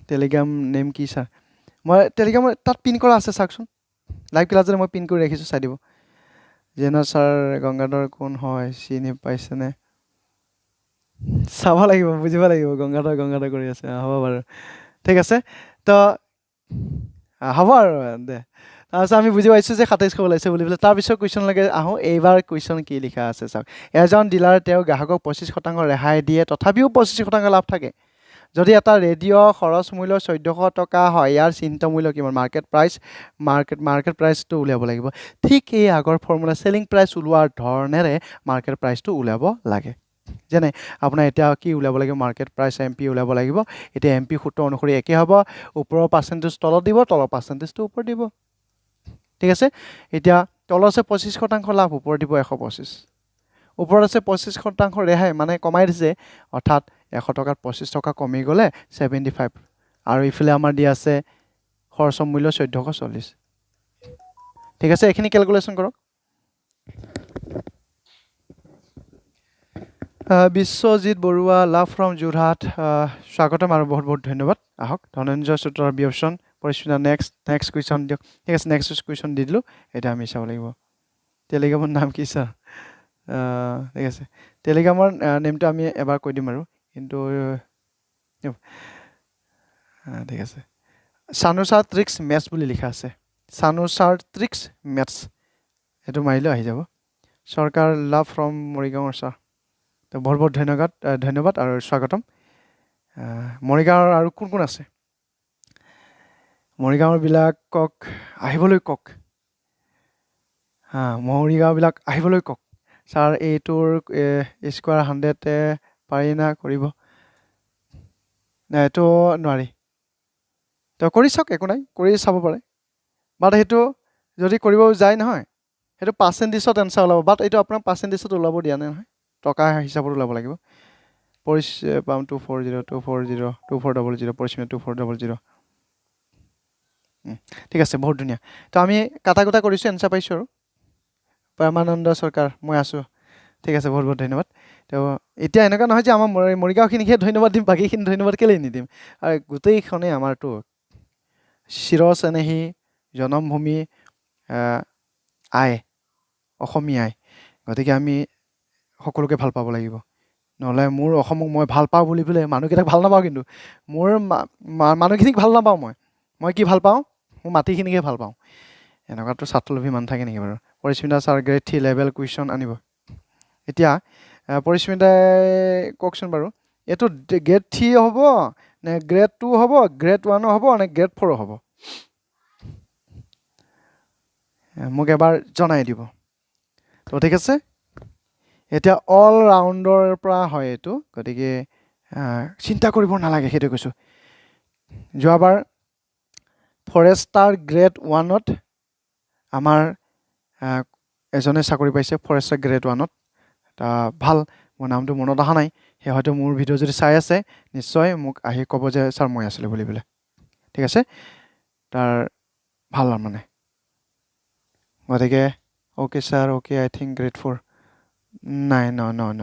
টেলিগ্ৰাম নেম কি ছাৰ? মই টেলিগ্ৰামৰ তাত পিন কৰা আছে, চাওকচোন। লাইভ ক্লাছত মই পিন কৰি ৰাখিছোঁ, চাই দিব। জেনা ছাৰ গংগাধৰ কোন হয় চিনি পাইছেনে? চাব লাগিব, বুজিব লাগিব। গংগাধৰ কৰি আছে, হ'ব বাৰু, ঠিক আছে। তো হ'ব আৰু দে। তাৰপিছত আমি বুজি পাইছোঁ যে 2700 ওলাইছে বুলি পেলাই। তাৰপিছত কুৱেশ্যনলৈকে আহোঁ। এইবাৰ কুৱেশ্যন কি লিখা আছে চাওক। এজন ডিলাৰে তেওঁ গ্ৰাহকক 25% ৰেহাই দিয়ে, তথাপিও 25% লাভ থাকে। যদি এটা ৰেডিঅ' খৰচ মূল্য 1400 টকা হয়, ইয়াৰ চিহ্নিত মূল্য কিমান? মাৰ্কেট প্ৰাইচটো উলিয়াব লাগিব। ঠিক এই আগৰ ফৰ্মুলা চেলিং প্ৰাইচ ওলোৱাৰ ধৰণেৰে মাৰ্কেট প্ৰাইচটো উলিয়াব লাগে। যেনে আপোনাৰ এতিয়া কি উলিয়াব লাগিব? মাৰ্কেট প্ৰাইচ MP উলিয়াব লাগিব। এতিয়া MP সূত্ৰ অনুসৰি একে হ'ব, ওপৰৰ পাৰ্চেণ্টেজ তলত দিব, তলৰ পাৰ্চেণ্টেজটো ওপৰত দিব। ঠিক আছে, এতিয়া তলত আছে 25% লাভ, ওপৰত দিব 125। ওপৰত আছে 25% ৰেহাই, মানে কমাই দিছে, অৰ্থাৎ 100 টকাত 25 টকা কমি গ'লে 75। আৰু ইফালে আমাৰ দিয়া আছে খৰচৰ মূল্য 1440। ঠিক আছে, এইখিনি কেলকুলেশ্যন কৰক। বিশ্বজিৎ বৰুৱা, লাভ ফ্ৰম যোৰহাট, স্বাগতম আৰু বহুত বহুত ধন্যবাদ। আহক, ধনঞ্জয় সূত্ৰৰ B option, Parismita next question দিয়ক। ঠিক আছে, নেক্সট কুৱেশ্যন দি দিলোঁ। এতিয়া আমি চাব লাগিব টেলিগ্ৰামৰ নাম কি ছাৰ? ঠিক আছে, টেলিগ্ৰামৰ নেমটো আমি এবাৰ কৈ দিম আৰু, কিন্তু ঠিক আছে চানুচাৰ ট্ৰিক্স মেথছ বুলি লিখা আছে চানুচাৰ ট্ৰিক্স মেথছ এইটো মাৰিলেও আহি যাব চৰকাৰ লাভ ফ্ৰম মৰিগাঁৱৰ ছাৰ তো বহুত বহুত ধন্যবাদ আৰু স্বাগতম মৰিগাঁৱৰ আৰু কোন কোন আছে মৰিগাঁৱৰবিলাকক আহিবলৈ কওক মৰিগাঁওবিলাক আহিবলৈ কওক ছাৰ এইটোৰ স্কুৱাৰ 100 পাৰি না কৰিব নাই এইটো নোৱাৰি তো কৰি চাওক একো নাই কৰি চাব পাৰে বাট সেইটো যদি কৰিব যায় নহয় সেইটো পাৰ্চেণ্টেজত এনচাৰ ওলাব বাট এইটো আপোনাৰ পাৰ্চেণ্টেজত ওলাব দিয়া নাই নহয় টকা হিচাপত ওলাব লাগিব পাম 2400 পৰিসীমা 2400 ঠিক আছে বহুত ধুনীয়া তো আমি কাটা কুটা কৰিছোঁ এনচাৰ পাইছোঁ আৰু পৰমানন্দ চৰকাৰ মই আছোঁ ঠিক আছে বহুত বহুত ধন্যবাদ তো এতিয়া এনেকুৱা নহয় যে আমাৰ মৰিগাঁওখিনিকহে ধন্যবাদ দিম বাকীখিনি ধন্যবাদ কেলেই নিদিম আৰু গোটেইখনেই আমাৰতো চিৰচেনেহী জনমভূমি আই অসমীয়া আই গতিকে আমি সকলোকে ভাল পাব লাগিব নহ'লে মোৰ অসমক মই ভাল পাওঁ বুলি পেলাই মানুহকেইটাক ভাল নাপাওঁ কিন্তু মোৰ মানুহখিনিক ভাল নাপাওঁ মই কি ভাল পাওঁ মোৰ মাটিখিনিকহে ভাল পাওঁ এনেকুৱাতো স্বাৰ্থলোভী মানুহ থাকে নেকি বাৰু Parismita sir grade 3 level question আনিব এতিয়া পৰিস্মিতাই কওকচোন বাৰু এইটো গ্ৰেড 3 হ'ব নে গ্ৰেড 2 হ'ব গ্ৰেড 1 হ'ব নে গ্ৰেড 4 হ'ব মোক এবাৰ জনাই দিব তো ঠিক আছে এতিয়া অল ৰাউণ্ডৰ পৰা হয় এইটো গতিকে চিন্তা কৰিব নালাগে সেইটো কৈছোঁ যোৱাবাৰ ফৰেষ্টাৰ গ্ৰেড 1ত আমাৰ এজনে চাকৰি পাইছে ফৰেষ্টাৰ গ্ৰেড 1ত ভাল মোৰ নামটো মনত অহা নাই সেই হয়তো মোৰ ভিডিঅ' যদি চাই আছে নিশ্চয় মোক আহি ক'ব যে ছাৰ মই আছিলোঁ বুলি পেলাই ঠিক আছে তাৰ ভাল মানে গতিকে অ'কে ছাৰ অ'কে আই থিংক গ্ৰেড 4 নাই ন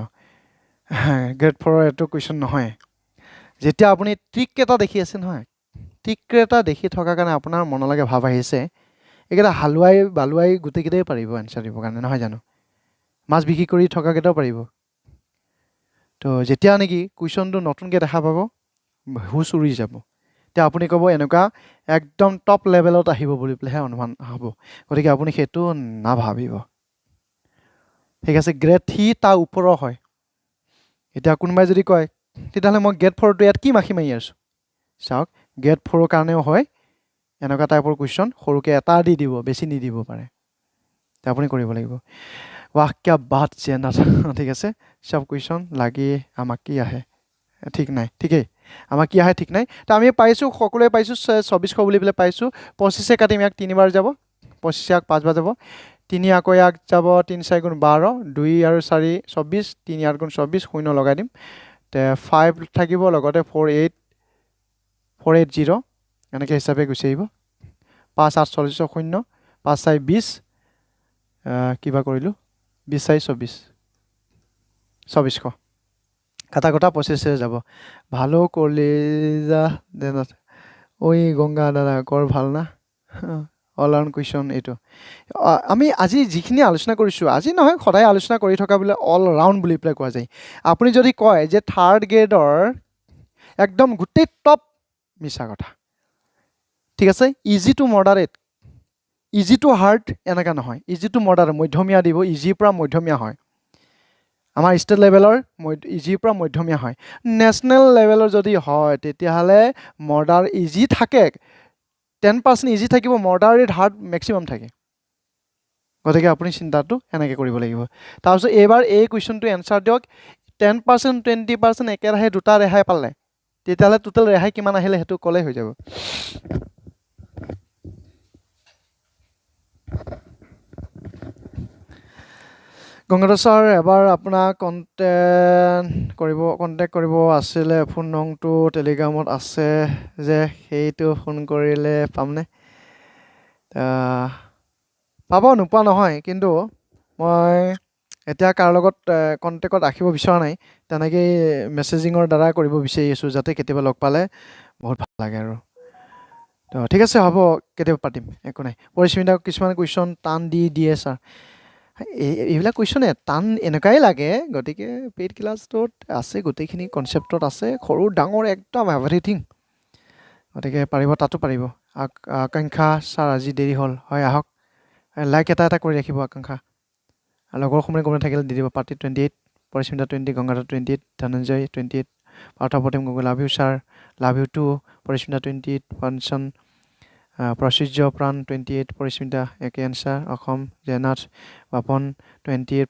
গ্ৰেড 4ৰ এইটো কুৱেশ্যন নহয় যেতিয়া আপুনি ট্ৰিক এটা দেখি আছে নহয় ট্ৰিক এটা দেখি থকাৰ কাৰণে আপোনাৰ মনলৈকে ভাৱ আহিছে এইকেইটা হালুৱাই বালুৱাই গোটেইকেইটাই পাৰিব এনচাৰ দিবৰ কাৰণে নহয় জানো মাছ বিক্ৰী কৰি থকাকেইটাও পাৰিব তো যেতিয়া নেকি কুৱেশ্যনটো নতুনকৈ দেখা পাব হুচ উৰি যাব তেতিয়া আপুনি ক'ব এনেকুৱা একদম টপ লেভেলত আহিব বুলি পেলাইহে অনুমান হ'ব গতিকে আপুনি সেইটো নাভাবিব ঠিক আছে গ্ৰেড 3 তাৰ ওপৰৰ হয় এতিয়া কোনোবাই যদি কয় তেতিয়াহ'লে মই গ্ৰেড 4টো ইয়াত কি মাখি মাৰি আছোঁ চাওক গ্ৰেড 4ৰ কাৰণেও হয় এনেকুৱা টাইপৰ কুৱেশ্যন সৰুকৈ এটা দি দিব বেছি নিদিব পাৰে তে আপুনি কৰিব লাগিব ৱাহ কিয়া বাত জেনা ঠিক আছে চব কুৱেশ্যন লাগি আমাক কি আহে ঠিক নাই ঠিকেই আমাক কি আহে ঠিক নাই তো আমি পাইছোঁ সকলোৱে পাইছোঁ 2400 বুলি পেলাই পাইছোঁ 25 কাটিম ইয়াক 3বাৰ যাব 25 ইয়াক 5বাৰ যাব 3 আকৌ ইয়াক যাব 3 4 গুণ 12 2 আৰু 4 24 3 8 গুণ 24 শূন্য লগাই দিম তে 5 থাকিব লগতে 480 এনেকৈ হিচাপে গুচি আহিব 5 8 40 শূন্য 5 4 20 কিবা কৰিলোঁ 20 4 24 2400 কাটা কটা 25 যাব ভালো কলিজা দেনা ঐ গংগা দাদা কৰ ভাল না অল ৰাউণ্ড কুৱেশ্যন এইটো আমি আজি যিখিনি আলোচনা কৰিছোঁ আজি নহয় সদায় আলোচনা কৰি থকা বোলে অল ৰাউণ্ড বুলি পেলাই কোৱা যায় আপুনি যদি কয় যে 3rd গ্ৰেডৰ একদম গোটেই টপ মিছা কথা ঠিক আছে easy to moderate easy to hard এনেকুৱা নহয় ইজি টু মডাৰেট মধ্যমীয়া দিব ইজিৰ পৰা মধ্যমীয়া হয় আমাৰ ষ্টেট লেভেলৰ ইজিৰ পৰা মধ্যমীয়া হয় নেশ্যনেল লেভেলৰ যদি হয় তেতিয়াহ'লে মডাৰ ইজি থাকে 10% ইজি থাকিব মডাৰেট হাৰ্ড মেক্সিমাম থাকে গতিকে আপুনি চিন্তাটো এনেকৈ কৰিব লাগিব তাৰপিছত এইবাৰ এই কুৱেশ্যনটো এনচাৰ দিয়ক 10% 20% একেৰাহে দুটা ৰেহাই পালে তেতিয়াহ'লে টোটেল ৰেহাই কিমান আহিলে সেইটো ক'লেই হৈ যাব গংগাধৰ ছাৰ এবাৰ আপোনাক কণ্টেক্ট কৰিব আছিলে ফোন নংটো টেলিগ্ৰামত আছে যে সেইটো ফোন কৰিলে পামনে পাব নোপোৱা নহয় কিন্তু মই এতিয়া কাৰ লগত কণ্টেক্টত ৰাখিব বিচৰা নাই তেনেকেই মেছেজিঙৰ দ্বাৰা কৰিব বিচাৰি আছোঁ যাতে কেতিয়াবা লগ পালে বহুত ভাল লাগে আৰু তো ঠিক আছে হ'ব কেতিয়াবা পাতিম একো নাই পৰিস্মিতাক কিছুমান কুৱেশ্যন টান দিয়ে ছাৰ এইবিলাক কুৱেশ্যনে টান এনেকুৱাই লাগে গতিকে পেইড ক্লাছটোত আছে গোটেইখিনি কনচেপ্টত আছে সৰু ডাঙৰ একদম এভৰিথিং গতিকে পাৰিব, তাতো পাৰিব। আকাংক্ষা ছাৰ আজি দেৰি হ'ল, হয় আহক। লাইক এটা কৰি ৰাখিব আকাংক্ষা। লগৰ সময় গম নাথাকিলে দি দিব। Party 28, Parismita 20, Gangadhar 28, Dhananjay 28, Parthapratim Gogoi love you sir, love you too, Parismita 28, Panchan, Prachurya Pran 28, Parismita একে এনচাৰ, অসম, জয়নাথ, বাপন 28,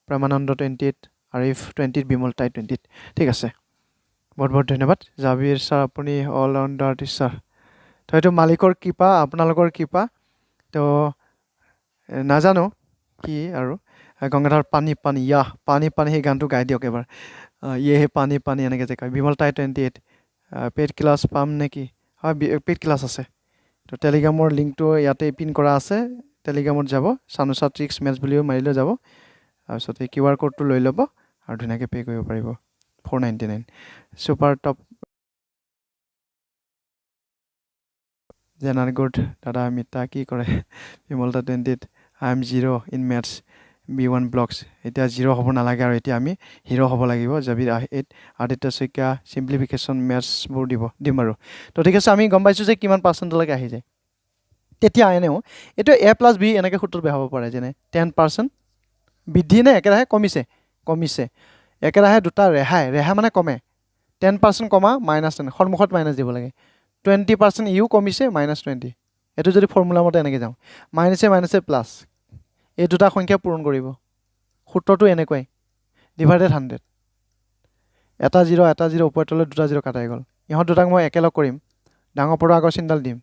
প্ৰেমানন্দ 28, আৰিফ 28, বিমল তাই 28। ঠিক আছে, বহুত বহুত ধন্যবাদ। জাবিৰ ছাৰ আপুনি অল ৰাউণ্ডাৰ আৰ্টিষ্ট ছাৰ। তো এইটো মালিকৰ কৃপা, আপোনালোকৰ কৃপা। তো নাজানো কি আৰু। গংগাধৰ পানী পানী ইয়াহ পানী পানী, সেই গানটো গাই দিয়ক এবাৰ। ইয়েহে পানী পানী এনেকৈ যে কয়। বিমল তাই 28, পেইড ক্লাছ পাম নেকি? হয়, পেইড ক্লাছ আছে। তো টেলিগ্ৰামৰ লিংকটো ইয়াতে পিন কৰা আছে, টেলিগ্ৰামত যাব, চানুচা ট্ৰিক্স মেথছ বুলিও মাৰিলৈ যাব। তাৰপিছত এই QR ক'ডটো লৈ ল'ব আৰু ধুনীয়াকৈ পে' কৰিব পাৰিব। 499 ছুপাৰ টপ। জেনাৰ গুড দাদা মিতা কি কৰে? বিমলতা 28, I am 0 in maths, B1 blogs. এতিয়া 0 হ'ব নালাগে আৰু এতিয়া আমি হিৰ' হ'ব লাগিব। জাবিৰ 8, আদিত্য শইকীয়া চিম্প্লিফিকেশ্যন মেথছবোৰ দিম আৰু। তো ঠিক আছে, আমি গম পাইছোঁ যে কিমান পাৰ্চেণ্টলৈকে আহি যায়। তেতিয়া এনেও এইটো A+B এনেকৈ সূত্ৰত বেয়া হ'ব পাৰে, যেনে 10% বৃদ্ধি নে একেৰাহে কমিছে। একেৰাহে দুটা ৰেহাই মানে কমে। 10% কমা -10, সন্মুখত মাইনাছ দিব লাগে। 20% ইও কমিছে -20। এইটো যদি ফৰ্মুলা মতে এনেকৈ যাওঁ, মাইনাছে প্লাছ, এই দুটা সংখ্যা পূৰণ কৰিব। সূত্ৰটো এনেকুৱাই, ডিভাইডেড 100। এটা 0 ওপৰত তলত দুটা 0 কাটাই গ'ল। ইহঁত দুটাক মই একেলগ কৰিম, ডাঙৰ পৰৰ আগৰ চিনডাল দিম,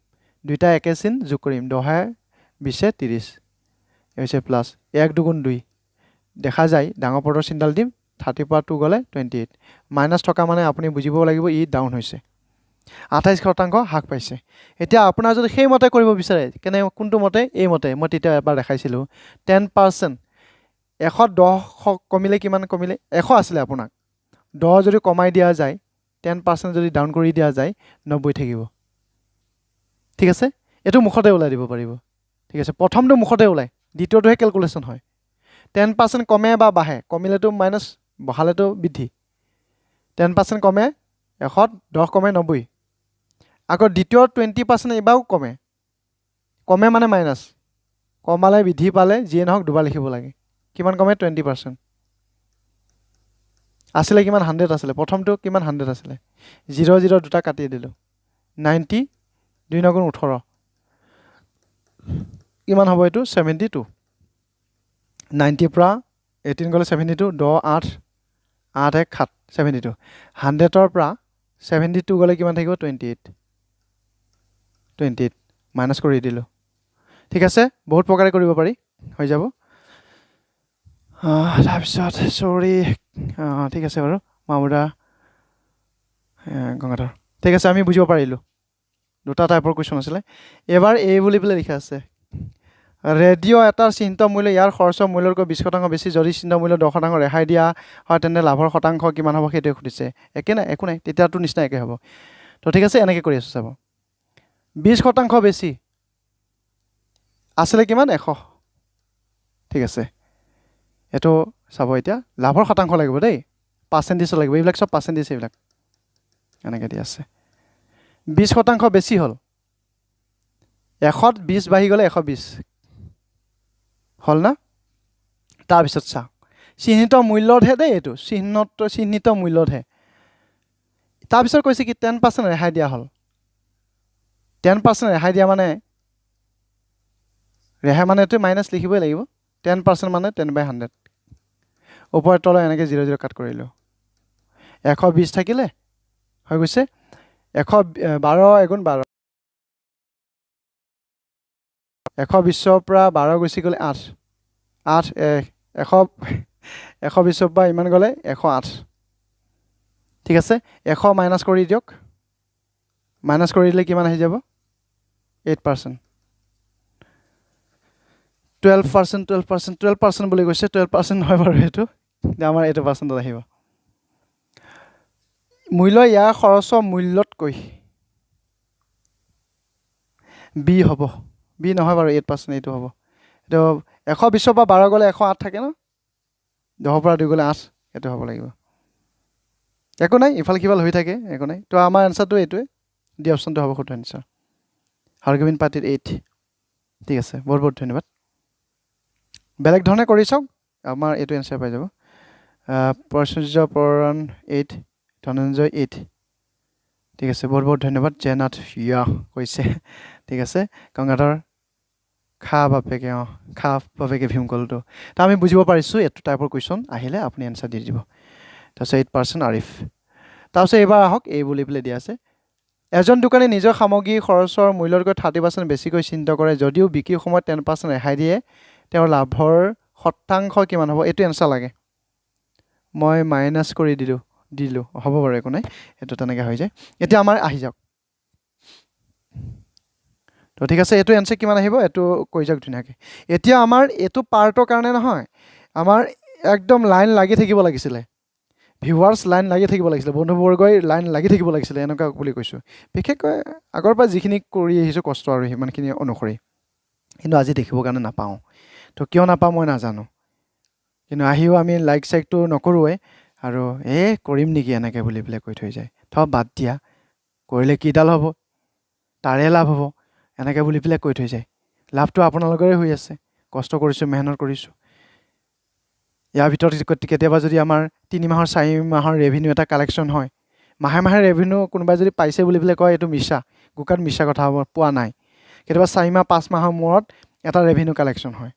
দুইটা একে চিন যোগ কৰিম, 10 20 30, এই হৈছে প্লাছ। 1 2 2 দেখা যায়, ডাঙৰ পৰৰ চিনডাল দিম, 30 পৰা 2 গ'লে 28। মাইনাছ থকা মানে আপুনি বুজিব লাগিব ই ডাউন হৈছে, 28% হ্ৰাস পাইছে। এতিয়া আপোনাৰ যদি সেইমতে কৰিব বিচাৰে, কোনটো মতে? এই মতে মই তেতিয়া এবাৰ দেখাইছিলোঁ। 10%, 110 কমিলে কিমান কমিলে? 100 আছিলে আপোনাক, 10 যদি কমাই দিয়া যায়, 10% যদি ডাউন কৰি দিয়া যায়, 90 থাকিব। ঠিক আছে, এইটো মুখতে ওলাই দিব পাৰিব। ঠিক আছে, প্ৰথমটো মুখতে ওলায়, দ্বিতীয়টোহে কেলকুলেশ্যন হয়। 10% কমে বা বাঢ়ে, কমিলেতো মাইনাছ, বঢ়ালেতো বৃদ্ধি। 10% কমে 100, 10 কমে 90। আকৌ দ্বিতীয় 20% এইবাৰো কমে মানে মাইনাছ, কমালে বৃদ্ধি পালে যিয়ে নহওক দুবাৰ লিখিব লাগে। কিমান কমে? 20%। আছিলে কিমান? 100 আছিলে। প্ৰথমটো কিমান? 100 আছিলে। 0 0 দুটা কাটি দিলোঁ, 90, 2 9 18, কিমান হ'ব এইটো? 72। 90 পৰা 18 গ'লে 72, 10 8, 8 1 7, 72। 100ৰ পৰা 72 গ'লে কিমান থাকিব? 28 মাইনাছ কৰি দিলোঁ। ঠিক আছে, বহুত প্ৰকাৰে কৰিব পাৰি, হৈ যাব। তাৰপিছত চৰি, ঠিক আছে বাৰু, মামুদা গংগাধৰ। ঠিক আছে, আমি বুজিব পাৰিলোঁ। দুটা টাইপৰ কুৱেশ্যন আছিলে। এবাৰ এই বুলি পেলাই লিখা আছে, ৰেডিঅ' এটাৰ চিহ্নিত মূল্য ইয়াৰ খৰচৰ মূল্যতকৈ 20% বেছি। যদি চিহ্নিত মূল্য 10% ৰেহাই দিয়া হয়, তেন্তে লাভৰ শতাংশ কিমান হ'ব সেইটোৱে সুধিছে। একো নাই, তেতিয়াতো নিচিনা একে হ'ব। তো ঠিক আছে, এনেকৈ কৰি আছোঁ চাব। 20% বেছি আছিলে কিমান? 100। ঠিক আছে, এইটো চাব। এতিয়া লাভৰ শতাংশ লাগিব দেই, পাৰ্চেণ্টেজ লাগিব, এইবিলাক চব পাৰ্চেণ্টেজ। এইবিলাক এনেকৈ দি আছে। 20% বেছি হ'ল, 100ত 20 বাঢ়ি গ'লে 120 হ'ল না? তাৰপিছত চাওক, চিহ্নিত মূল্যতহে দেই, এইটো চিহ্নিত মূল্যতহে। তাৰপিছত কৈছে কি 10% ৰেহাই দিয়া হ'ল। 10% ৰেহাই দিয়া মানে, ৰেহাই মানে এইটো মাইনাছ লিখিবই লাগিব। 10% মানে 10/100, ওপৰত তলত এনেকৈ 0 0 কাট কৰিলোঁ। 120 থাকিলে হৈ গৈছে 112 × 12, 120ৰ পৰা 12 গুচি গ'লে 8, 120ৰ পৰা ইমান গ'লে 108। ঠিক আছে, 100 মাইনাছ কৰি দিয়ক, মাইনাছ কৰি দিলে কিমান আহি যাব? 8%, 12% বুলি কৈছে। 12% নহয় বাৰু, এইটো আমাৰ 8% আহিব। মূল্য ইয়াৰ খৰচৰ মূল্যতকৈ বি হ'ব। বি নহয় বাৰু, 8% এইটো হ'ব। এইটো 120ৰ পৰা 12 গ'লে 108 থাকে ন, 10ৰ পৰা 2 গ'লে 8, এইটো হ'ব লাগিব। একো নাই, ইফাল সিফাল হৈ থাকে, একো নাই। তো আমাৰ এনচাৰটো এইটোৱে, ডি অপশ্যনটো হ'ব শুদ্ধ এনচাৰ হাৰগোবিন পাৰ্টিৰ 8 ঠিক আছে বহুত বহুত ধন্যবাদ বেলেগ ধৰণে কৰি চাওক আমাৰ এইটো এনচাৰ পাই যাব প্ৰসূৰ্য পৰাণ 8 ধনঞ্জয় 8 ঠিক আছে বহুত বহুত ধন্যবাদ জেনাথ ইয়া কৈছে ঠিক আছে গংগাধৰ খা বাপেকে ভীমকলটো তো আমি বুজিব পাৰিছোঁ এইটো টাইপৰ কুৱেশ্যন আহিলে আপুনি এনচাৰ দি দিব তাৰপিছত 8% আৰিফ তাৰপিছত এইবাৰ আহক এই বুলি পেলাই দিয়া আছে এজন দোকানী নিজৰ সামগ্ৰী খৰচৰ মূল্যতকৈ 30% বেছিকৈ চিন্তা কৰে যদিও বিক্ৰীৰ সময়ত 10% ৰেহাই দিয়ে তেওঁৰ লাভৰ শতাংশ কিমান হ'ব এইটো এনচাৰ লাগে মই মাইনাছ কৰি দিলোঁ হ'ব বাৰু একো নাই এইটো তেনেকৈ হৈ যায় এতিয়া আমাৰ আহি যাওক তো ঠিক আছে এইটো এনচাৰ কিমান আহিব এইটো কৈ যাওক ধুনীয়াকৈ এতিয়া আমাৰ এইটো পাৰ্টৰ কাৰণে নহয় আমাৰ একদম লাইন লাগি থাকিব লাগিছিলে ভিউৱাৰ্ছ লাইন লাগি থাকিব লাগিছিলে বন্ধুবৰ্গই লাইন লাগি থাকিব লাগিছিলে এনেকুৱা বুলি কৈছোঁ বিশেষকৈ আগৰ পৰা যিখিনি কৰি আহিছোঁ কষ্ট আৰু সিমানখিনি অনুসৰি কিন্তু আজি দেখিবৰ কাৰণে নাপাওঁ তো কিয় নাপাওঁ মই নাজানো কিন্তু আহিও আমি লাইক চাইকটো নকৰোঁৱে আৰু কৰিম নেকি এনেকৈ বুলি পেলাই কৈ থৈ যায় বাদ দিয়া কৰিলে কিডাল হ'ব তাৰে লাভ হ'ব এনেকৈ বুলি পেলাই কৈ থৈ যায় লাভটো আপোনালোকৰে হৈ আছে কষ্ট কৰিছোঁ মেহনত কৰিছোঁ ইয়াৰ ভিতৰত কেতিয়াবা যদি আমাৰ 3 মাহৰ 4 মাহৰ ৰেভিনিউ এটা কালেকশ্যন হয় মাহে ৰেভিনিউ কোনোবাই যদি পাইছে বুলি পেলাই কয় এইটো মিছা গোকাত মিছা কথা হ'ব পোৱা নাই কেতিয়াবা 4 মাহ 5 মাহৰ মূৰত এটা ৰেভিনিউ কালেকশ্যন হয়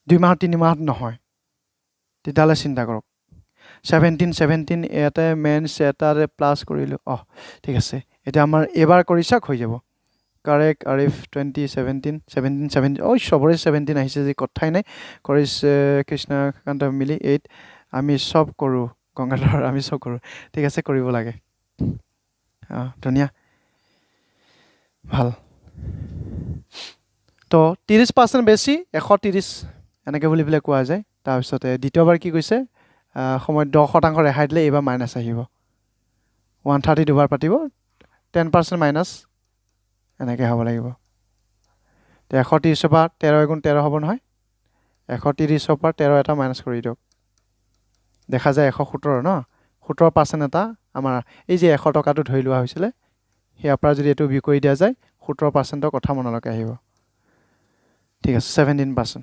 2 মাহত 3 মাহত নহয় তেতিয়াহ'লে চিন্তা কৰক 17 ইয়াতে মেইনছ এটাৰে প্লাছ কৰিলোঁ ঠিক আছে এতিয়া আমাৰ এবাৰ কৰি চাওক হৈ যাব কাৰেক্ট আৰিফ 17 চবৰে 17 আহিছে যে কথাই নাই কৰিছ কৃষ্ণকান্ত মিলি 8 আমি চব কৰোঁ গংগাধৰ আমি চব কৰোঁ ঠিক আছে কৰিব লাগে ধুনীয়া ভাল তো 30% বেছি 130 এনেকৈ বুলি পেলাই কোৱা যায় তাৰপিছতে দ্বিতীয়বাৰ কি কৈছে সময়ত 10% ৰেহাই দিলে এইবাৰ মাইনাছ আহিব 130 দুবাৰ পাতিব 10% মাইনাছ এনেকৈ হ'ব লাগিব 130 পৰা 13 গুণ 13 হ'ব নহয় 130 পৰা 13 এটা মাইনাছ কৰি দিয়ক দেখা যায় 117 ন 17% এটা আমাৰ এই যে 100 টকাটো ধৰি লোৱা হৈছিলে সেয়াৰ পৰা যদি এইটো বিক্ৰী কৰি দিয়া যায় 17%ৰ কথা মনলৈকে আহিব ঠিক আছে 17%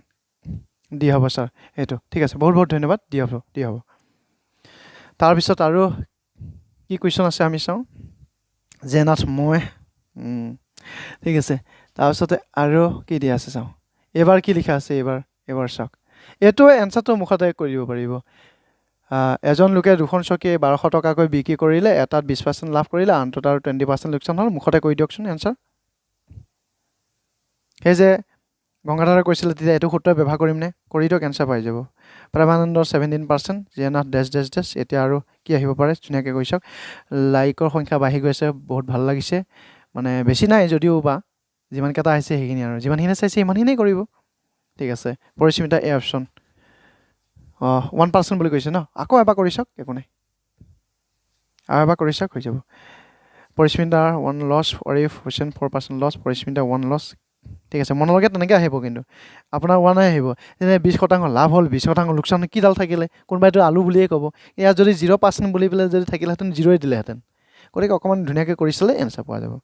দি হ'ব ছাৰ এইটো ঠিক আছে বহুত বহুত ধন্যবাদ দি হ'ব তাৰপিছত আৰু কি কুৱেশ্যন আছে আমি চাওঁ জেনাথ মই ঠিক আছে তাৰপিছতে আৰু কি দিয়া আছে চাওঁ এইবাৰ কি লিখা আছে এইবাৰ চাওক এইটো এনচাৰটো মুখতে কৰি দিব পাৰিব এজন লোকে 2খন চকী 1200 টকাকৈ বিক্ৰী কৰিলে এটাত 20% লাভ কৰিলে আনটোত আৰু 20% লোকচান হ'ল মুখতে কৈ দিয়কচোন এনচাৰ সেই যে গংগাধৰে কৈছিলে তেতিয়া এইটো সূত্ৰ ব্যৱহাৰ কৰিম নে কৰি দিয়ক এনচাৰ পাই যাব প্ৰেমানন্দৰ 17% জেনাথ ডেছ এতিয়া আৰু কি আহিব পাৰে ধুনীয়াকৈ কৈ চাওক লাইকৰ সংখ্যা বাঢ়ি গৈছে বহুত ভাল লাগিছে মানে বেছি নাই যদিও বা যিমানকেইটা আহিছে সেইখিনি আৰু যিমানখিনি চাইছে সিমানখিনিয়ে কৰিব ঠিক আছে পৰিস্মিতা এ অপশ্যন 1% বুলি কৈছে ন আকৌ এবাৰ কৰি চাওক একো নাই আৰু এবাৰ কৰি চাওক হৈ যাব পৰিস্মিতাৰ 1 loss Arif Hussain 4% loss Parismita 1 loss ঠিক আছে মনলৈকে তেনেকৈ আহিব কিন্তু আপোনাৰ 1 আহিব যেনে 20% লাভ হ'ল 20% লোকচান কিডাল থাকিলে কোনোবাইতো আলু বুলিয়ে ক'ব ইয়াত যদি 0% বুলি পেলাই যদি থাকিলেহেঁতেন 0 দিলেহেঁতেন গতিকে অকণমান ধুনীয়াকৈ কৰিছিলে এনচাৰ পোৱা যাব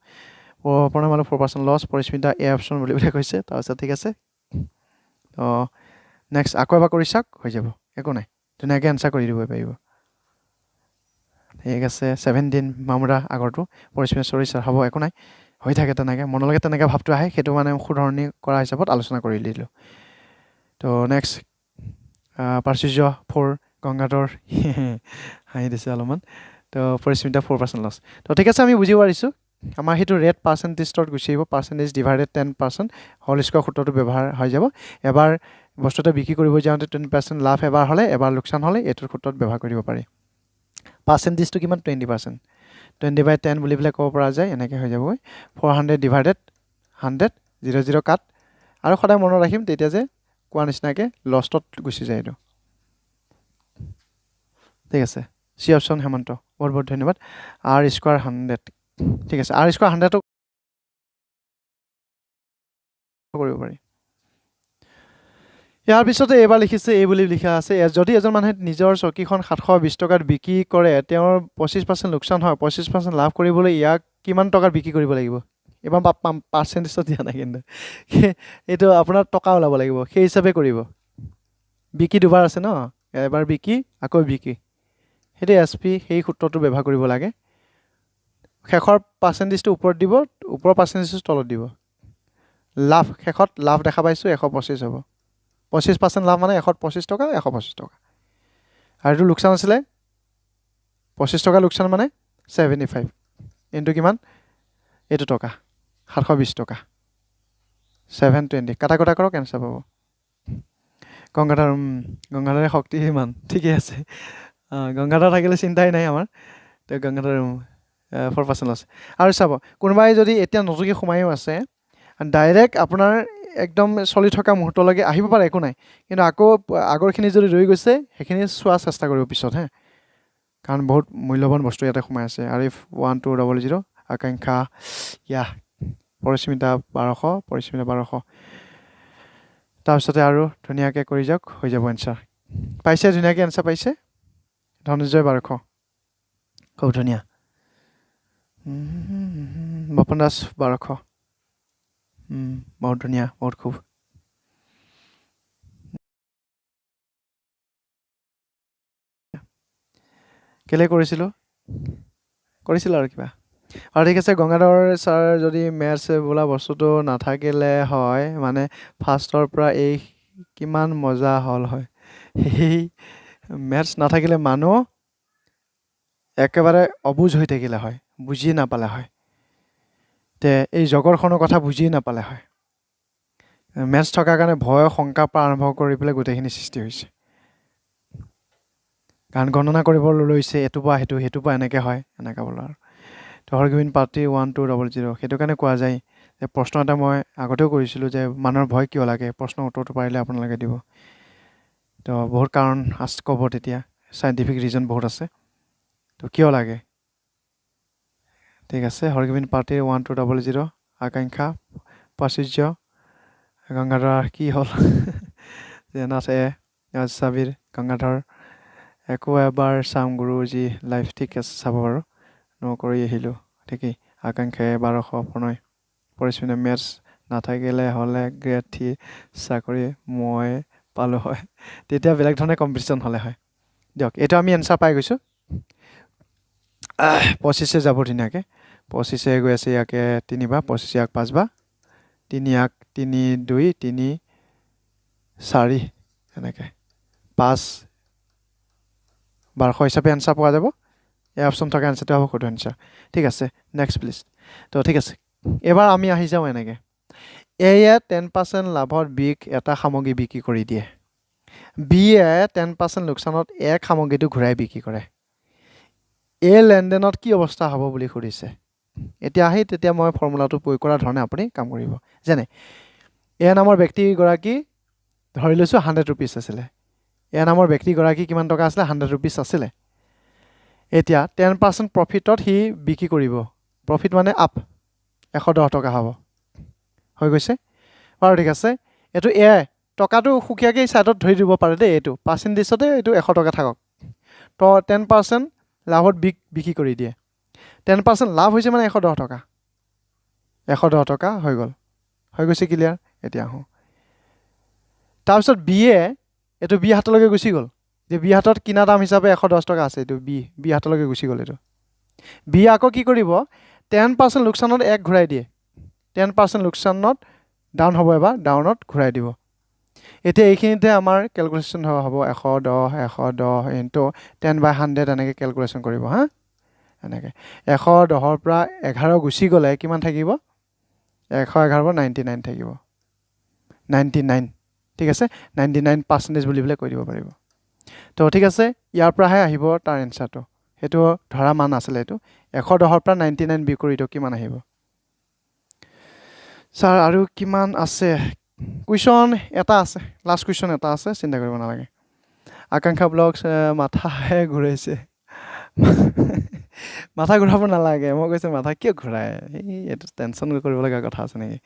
প্ৰণামালু 4% লছ পৰিস্মিতা এ অপশ্যন বুলি পেলাই কৈছে তাৰপিছত ঠিক আছে নেক্সট আকৌ এবাৰ কৰি চাওক হৈ যাব একো নাই ধুনীয়াকৈ এনচাৰ কৰি দিব পাৰিব ঠিক আছে 17 মামৰা আগৰটো পৰিস্মিতা চৰি ছাৰ হ'ব একো নাই হৈ থাকে তেনেকৈ মনলৈকে তেনেকৈ ভাৱটো আহে সেইটো মানে শুধৰণি কৰা হিচাপত আলোচনা কৰি দিলোঁ তো নেক্সট প্ৰাচুৰ্য 4 গংগাধৰ হাঁহি দিছে অলপমান তো পৰিস্মিতা 4% লছ তো ঠিক আছে আমি বুজিব পাৰিছোঁ আমাৰ সেইটো ৰেট পাৰ্চেণ্টেজত গুচি আহিব পাৰ্চেণ্টেজ ডিভাইডেড 10% হোল স্কোৱাৰ সূত্ৰটো ব্যৱহাৰ হৈ যাব এবাৰ বস্তুটো বিক্ৰী কৰিব যাওঁতে 20% লাভ এবাৰ হ'লে এবাৰ লোকচান হ'লে এইটোৰ সূত্ৰত ব্যৱহাৰ কৰিব পাৰি পাৰ্চেণ্টেজটো কিমান 20% 20/10 বুলি পেলাই ক'ব পৰা যায় এনেকৈ হৈ যাবগৈ 400 ডিভাইডেড 100 0 কাট আৰু সদায় মনত ৰাখিম তেতিয়া যে কোৱা নিচিনাকৈ লষ্টত গুচি যায় এইটো ঠিক আছে চি অপশ্যন হেমন্ত বহুত বহুত ধন্যবাদ আৰ স্কোৱাৰ 100 ঠিক আছে আৰ স্কোৱাৰ 100টো কৰিব পাৰি ইয়াৰ পিছতে এইবাৰ লিখিছে এই বুলি লিখা আছে যদি এজন মানুহে নিজৰ চকীখন 720 টকাত বিক্ৰী কৰে তেওঁৰ 25% লোকচান হয় 25% লাভ কৰিবলৈ ইয়াক কিমান টকাৰ বিক্ৰী কৰিব লাগিব এবাৰ পাৰ্চেণ্টেজত দিয়া নাই কিন্তু এইটো আপোনাৰ টকা ওলাব লাগিব সেই হিচাপে কৰিব বিক্ৰী দুবাৰ আছে ন এবাৰ বিক্ৰী আকৌ বিক্ৰী সেইটো এছ পি সেই সূত্ৰটো ব্যৱহাৰ কৰিব লাগে শেষৰ পাৰ্চেণ্টেজটো ওপৰত দিব ওপৰৰ পাৰ্চেণ্টেজটো তলত দিব লাভ শেষত লাভ দেখা পাইছোঁ 125 হ'ব 25% লাভ মানে 125 টকা 125 টকা আৰু এইটো লোকচান আছিলে 25 টকা লোকচান মানে 75 ইনটু কিমান এইটো টকা 720 টকা 720 কাটা কটা কৰক এনচাৰ পাব গংগাধৰ শক্তি ইমান ঠিকে আছে গংগাধৰ থাকিলে চিন্তাই নাই আমাৰ তো গংগাধৰ 4% আছে আৰু চাব কোনোবাই যদি এতিয়া নতুনকৈ সোমায়ো আছে ডাইৰেক্ট আপোনাৰ একদম চলি থকা মুহূৰ্তলৈকে আহিব পাৰে একো নাই কিন্তু আকৌ আগৰখিনি যদি ৰৈ গৈছে সেইখিনি চোৱাৰ চেষ্টা কৰিব পিছত হে কাৰণ বহুত মূল্যৱান বস্তু ইয়াতে সোমাই আছে আৰিফ 1200 আকাংক্ষা পৰিস্মিতা 1200 পৰিস্মিতা 1200 তাৰপিছতে আৰু ধুনীয়াকৈ কৰি যাওক হৈ যাব এনচাৰ পাইছে ধুনীয়াকৈ এনচাৰ পাইছে ধনঞ্জয় 1200 খুব ধুনীয়া বাপন দাস 1200 বহুত ধুনীয়া বহুত খুব কেলে কৰিছিলোঁ আৰু কিবা আৰু ঠিক আছে গংগাধৰ ছাৰ যদি মেথছ বোলা বস্তুটো নাথাকিলে হয় মানে ফাৰ্ষ্টৰ পৰা এই কিমান মজা হ'ল হয় সেই মেথছ নাথাকিলে মানুহ একেবাৰে অবুজ হৈ থাকিলে হয় বুজি নাপালে হয় তে এই জগতখনৰ কথা বুজি নাপালে হয় মেথছ থকাৰ কাৰণে ভয় শংকাৰ পৰা আৰম্ভ কৰি পেলাই গোটেইখিনি সৃষ্টি হৈছে কাৰণ গণনা কৰিব লৈছে এইটো পৰা সেইটো পৰা এনেকৈ হয় এনেকৈ বোলো আৰু তো হৰগোবিন্দ পাত্ৰী 1200 সেইটো কাৰণে কোৱা যায় যে প্ৰশ্ন এটা মই আগতেও কৰিছিলোঁ যে মানুহৰ ভয় কিয় লাগে প্ৰশ্নৰ উত্তৰটো পাৰিলে আপোনালোকে দিব তো বহুত কাৰণ ক'ব তেতিয়া চাইণ্টিফিক ৰিজন বহুত আছে তো কিয় লাগে ঠিক আছে হৰগোবিন্দ পাত্ৰী 1200 আকাংক্ষা প্ৰাচুৰ্য গংগাধৰ কি হ'ল জেনাথ চাবিৰ গংগাধৰ একো এবাৰ চাম গুৰুজী লাইফ ঠিক আছে চাব বাৰু নকৰি আহিলোঁ ঠিকেই আকাংক্ষাই 1200 প্ৰণয় পৰিস্মিতা মেথছ নাথাকিলে হ'লে গ্ৰেড 3 চাকৰি মই পালোঁ হয় তেতিয়া বেলেগ ধৰণে কম্পিটিশ্যন হ'লে হয় দিয়ক এইটো আমি এনচাৰ পাই গৈছোঁ 25 যাব ধুনীয়াকৈ 25 গৈ আছে ইয়াকে 3 বাৰ 25 ইয়াক 5 বাৰ 3 ইয়াক 3 2 3 4 এনেকৈ 5 1200 হিচাপে এনচাৰ পোৱা যাব এই অপশ্যন থকা এনচাৰটো হ'ব সঠিক এনচাৰ ঠিক আছে নেক্সট প্লিজ তো ঠিক আছে এবাৰ আমি আহি যাওঁ এনেকৈ এয়ে 10% লাভত বিক এটা সামগ্ৰী বিক্ৰী কৰি দিয়ে বিয়ে 10% লোকচানত এক সামগ্ৰীটো ঘূৰাই বিক্ৰী কৰে এই লেনদেনত কি অৱস্থা হ'ব বুলি সুধিছে এতিয়া আহি তেতিয়া মই ফৰ্মুলাটো প্ৰয়োগ কৰাৰ ধৰণে আপুনি কাম কৰিব যেনে এ নামৰ ব্যক্তিগৰাকী ধৰি লৈছোঁ 100 ৰুপিজ আছিলে এ নামৰ ব্যক্তিগৰাকী কিমান টকা আছিলে 100 ৰুপিজ আছিলে এতিয়া 10% প্ৰফিটত সি বিক্ৰী কৰিব প্ৰফিট মানে আপ 110 টকা হ'ব হৈ গৈছে বাৰু ঠিক আছে এইটো এ টকাটো সুকীয়াকৈ ছাইডত ধৰি দিব পাৰে দেই এইটো পাৰ্চেণ্টেজতে এইটো 100 টকা থাকক তো 10% লাভত বিক্ৰী কৰি দিয়ে 10% লাভ হৈছে মানে 110 টকা 110 টকা হৈ গ'ল হৈ গৈছে ক্লিয়াৰ এতিয়া আহোঁ তাৰপিছত বিয়ে এইটো বি হাতলৈকে গুচি গ'ল যে বি হাতত কিনা দাম হিচাপে 110 টকা আছে এইটো বি হাতলৈকে গুচি গ'ল এইটো বি আকৌ কি কৰিব 10% লোকচানত এক ঘূৰাই দিয়ে 10% লোকচানত ডাউন হ'ব এবাৰ ডাউনত ঘূৰাই দিব এতিয়া এইখিনিতে আমাৰ কেলকুলেশ্যন হ'ব 110 ইনটু 10/100 এনেকৈ কেলকুলেশ্যন কৰিব হা এনেকৈ 110ৰ পৰা 11 গুচি গ'লে কিমান থাকিব 111 পৰা 99 থাকিব 99 ঠিক আছে 99% বুলি পেলাই কৈ দিব পাৰিব তো ঠিক আছে ইয়াৰ পৰাহে আহিব তাৰ এনচাৰটো সেইটো ধৰা মান আছিলে এইটো 110ৰ পৰা 99 বিপৰীত কিমান আহিব ছাৰ আৰু কিমান আছে কুৱেশ্যন এটা আছে লাষ্ট কুৱেশ্যন এটা আছে চিন্তা কৰিব নালাগে আকাংক্ষা ব্লগছ মাথাহে ঘূৰাইছে মাথা ঘূৰাব নালাগে মই কৈছোঁ মাথা কিয় ঘূৰাই এইটো টেনশ্যন কৰিব লগা কথা আছে নেকি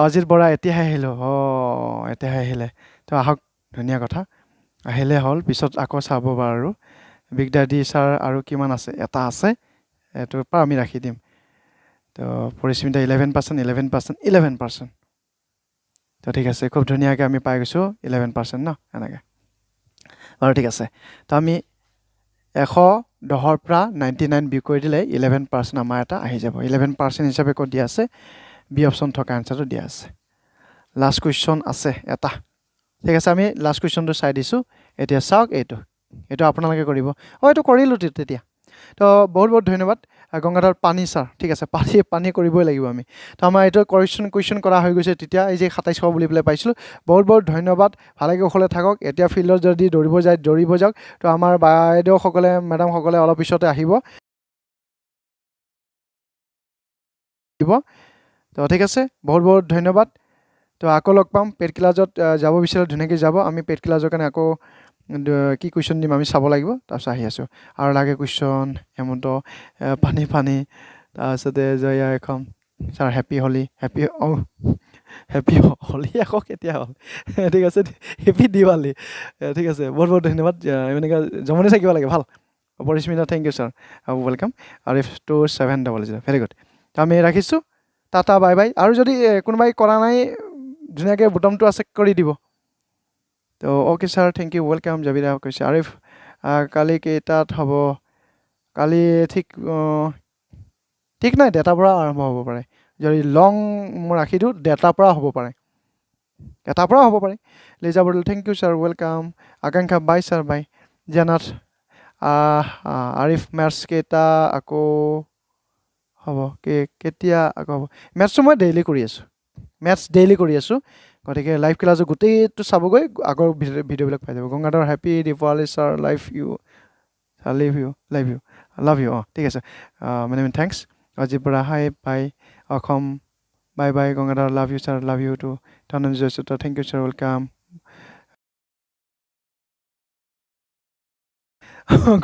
অজিত বৰা এতিয়াহে আহিলোঁ এতিয়াহে আহিলে তো আহক ধুনীয়া কথা আহিলে হ'ল পিছত আকৌ চাব বাৰু বিগ ডাডি ছাৰ আৰু কিমান আছে এটা আছে এইটোৰ পৰা আমি ৰাখি দিম তো পৰিস্মিতা 11%, 11%, 11%. তো ঠিক আছে, খুব ধুনীয়াকৈ আমি পাই গৈছোঁ 11% ন এনেকৈ। বাৰু ঠিক আছে, তো আমি 110ৰ পৰা 99 বিয়োগ কৰি দিলে 11% আমাৰ এটা আহি যাব। 11% হিচাপে ক'ত দিয়া আছে? বি অপশ্যন থকা এনচাৰটো দিয়া আছে। লাষ্ট কুৱেশ্যন আছে এটা। ঠিক আছে, আমি লাষ্ট কুৱেশ্যনটো চাই দিছোঁ। এতিয়া চাওক এইটো আপোনালোকে কৰিব। এইটো কৰিলোঁ তেতিয়া। তো বহুত বহুত ধন্যবাদ গংগাধৰ পানী ছাৰ। ঠিক আছে, পানী কৰিবই লাগিব আমি। তো আমাৰ এইটো কুৱেশ্যন কৰা হৈ গৈছে তেতিয়া, এই যে 2700 বুলি পেলাই পাইছিলোঁ। বহুত বহুত ধন্যবাদ, ভালে কুশলে থাকক। এতিয়া ফিল্ডত যদি দৌৰিব যাওক। তো আমাৰ বাইদেউসকলে মেডামসকলে অলপ পিছতে আহিব। তো ঠিক আছে, বহুত বহুত ধন্যবাদ। তো আকৌ লগ পাম। পেড ক্লাছত যাব বিচাৰিলে ধুনীয়াকৈ যাব। আমি পেড ক্লাছৰ কাৰণে আকৌ কি কুৱেশ্যন দিম আমি চাব লাগিব। তাৰপিছত আহি আছোঁ আৰু লাগে কুৱেশ্যন হেমন্ত পানী তাৰপিছতে জয়া এখন sir happy Holi happy Holi আকৌ কেতিয়া হ'ল? ঠিক আছে, হেপী দিৱালী। ঠিক আছে, বহুত বহুত ধন্যবাদ। এনেকৈ জমনি থাকিব লাগে, ভাল। Parismita thank you sir, welcome. আৰু 2700 ভেৰি গুড। তো আমি ৰাখিছোঁ, টাটা বাই বাই। আৰু যদি কোনোবাই কৰা নাই ধুনীয়াকৈ বুটামটো আছে কৰি দিব। তো okay sir, thank you, welcome. Jabira কৈছে আৰিফ কালি কেইটাত হ'ব? কালি ঠিক নাই, ডেটাৰ পৰা আৰম্ভ হ'ব পাৰে। যদি লং মই ৰাখি দিওঁ ডেটাৰ পৰা হ'ব পাৰে, Liza Bordoloi thank you sir, welcome. Akanksha bye sir, বাই। জানাত আৰিফ মেথছ কেইটা আকৌ হ'ব? কেতিয়া আকৌ হ'ব? মেথছটো মই ডেইলি কৰি আছোঁ। গতিকে লাইভ ক্লাছটো গোটেইটো চাবগৈ, আগৰ ভিডিঅ'বিলাক পাই যাব। Gangadhar happy Dipawali sir, love you অঁ ঠিক আছে, many thanks. Ajit Bora hi bye. Assam bye bye. Gangadhar love you sir, love you too. Dhananjay চুত্ৰ থেংক ইউ ছাৰ, ৱেলকাম।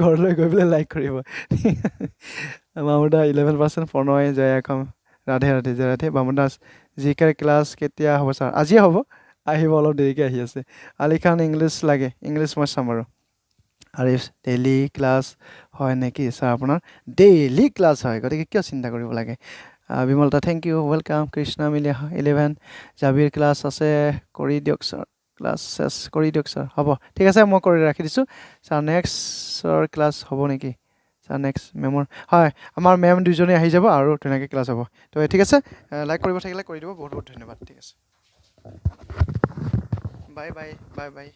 ঘৰলৈ গৈ পেলাই লাইক কৰিব। মামুদা 11%, প্ৰণয় জয় এখন ৰাধে ৰাধে। বামুন দাস জিকে ক্লাছ কেতিয়া হ'ব ছাৰ? আজিয়ে হ'ব, আহিব, অলপ দেৰিকৈ আহি আছে। আলি খান ইংলিছ লাগে, ইংলিছ মই চাম বাৰু। আৰিফ ডেইলি ক্লাছ হয় নেকি ছাৰ? আপোনাৰ ডেইলি ক্লাছ হয়, গতিকে কিয় চিন্তা কৰিব লাগে। বিমলতা থেংক ইউ, ৱেলকাম। কৃষ্ণা মিলি 11। জাবিৰ ক্লাছ আছে, কৰি দিয়ক ছাৰ। ক্লাছ চেছ কৰি দিয়ক ছাৰ। হ'ব, ঠিক আছে, মই কৰি ৰাখি দিছোঁ ছাৰ। নেক্সটৰ ক্লাছ হ'ব নেকি ছাৰ? নেক্সট মেমৰ হয়, আমাৰ মেম দুইজনী আহি যাব আৰু ধুনীয়াকৈ ক্লাছ হ'ব। তো ঠিক আছে, লাইক কৰিব থাকিলে কৰি দিব। বহুত বহুত ধন্যবাদ। ঠিক আছে, বাই বাই।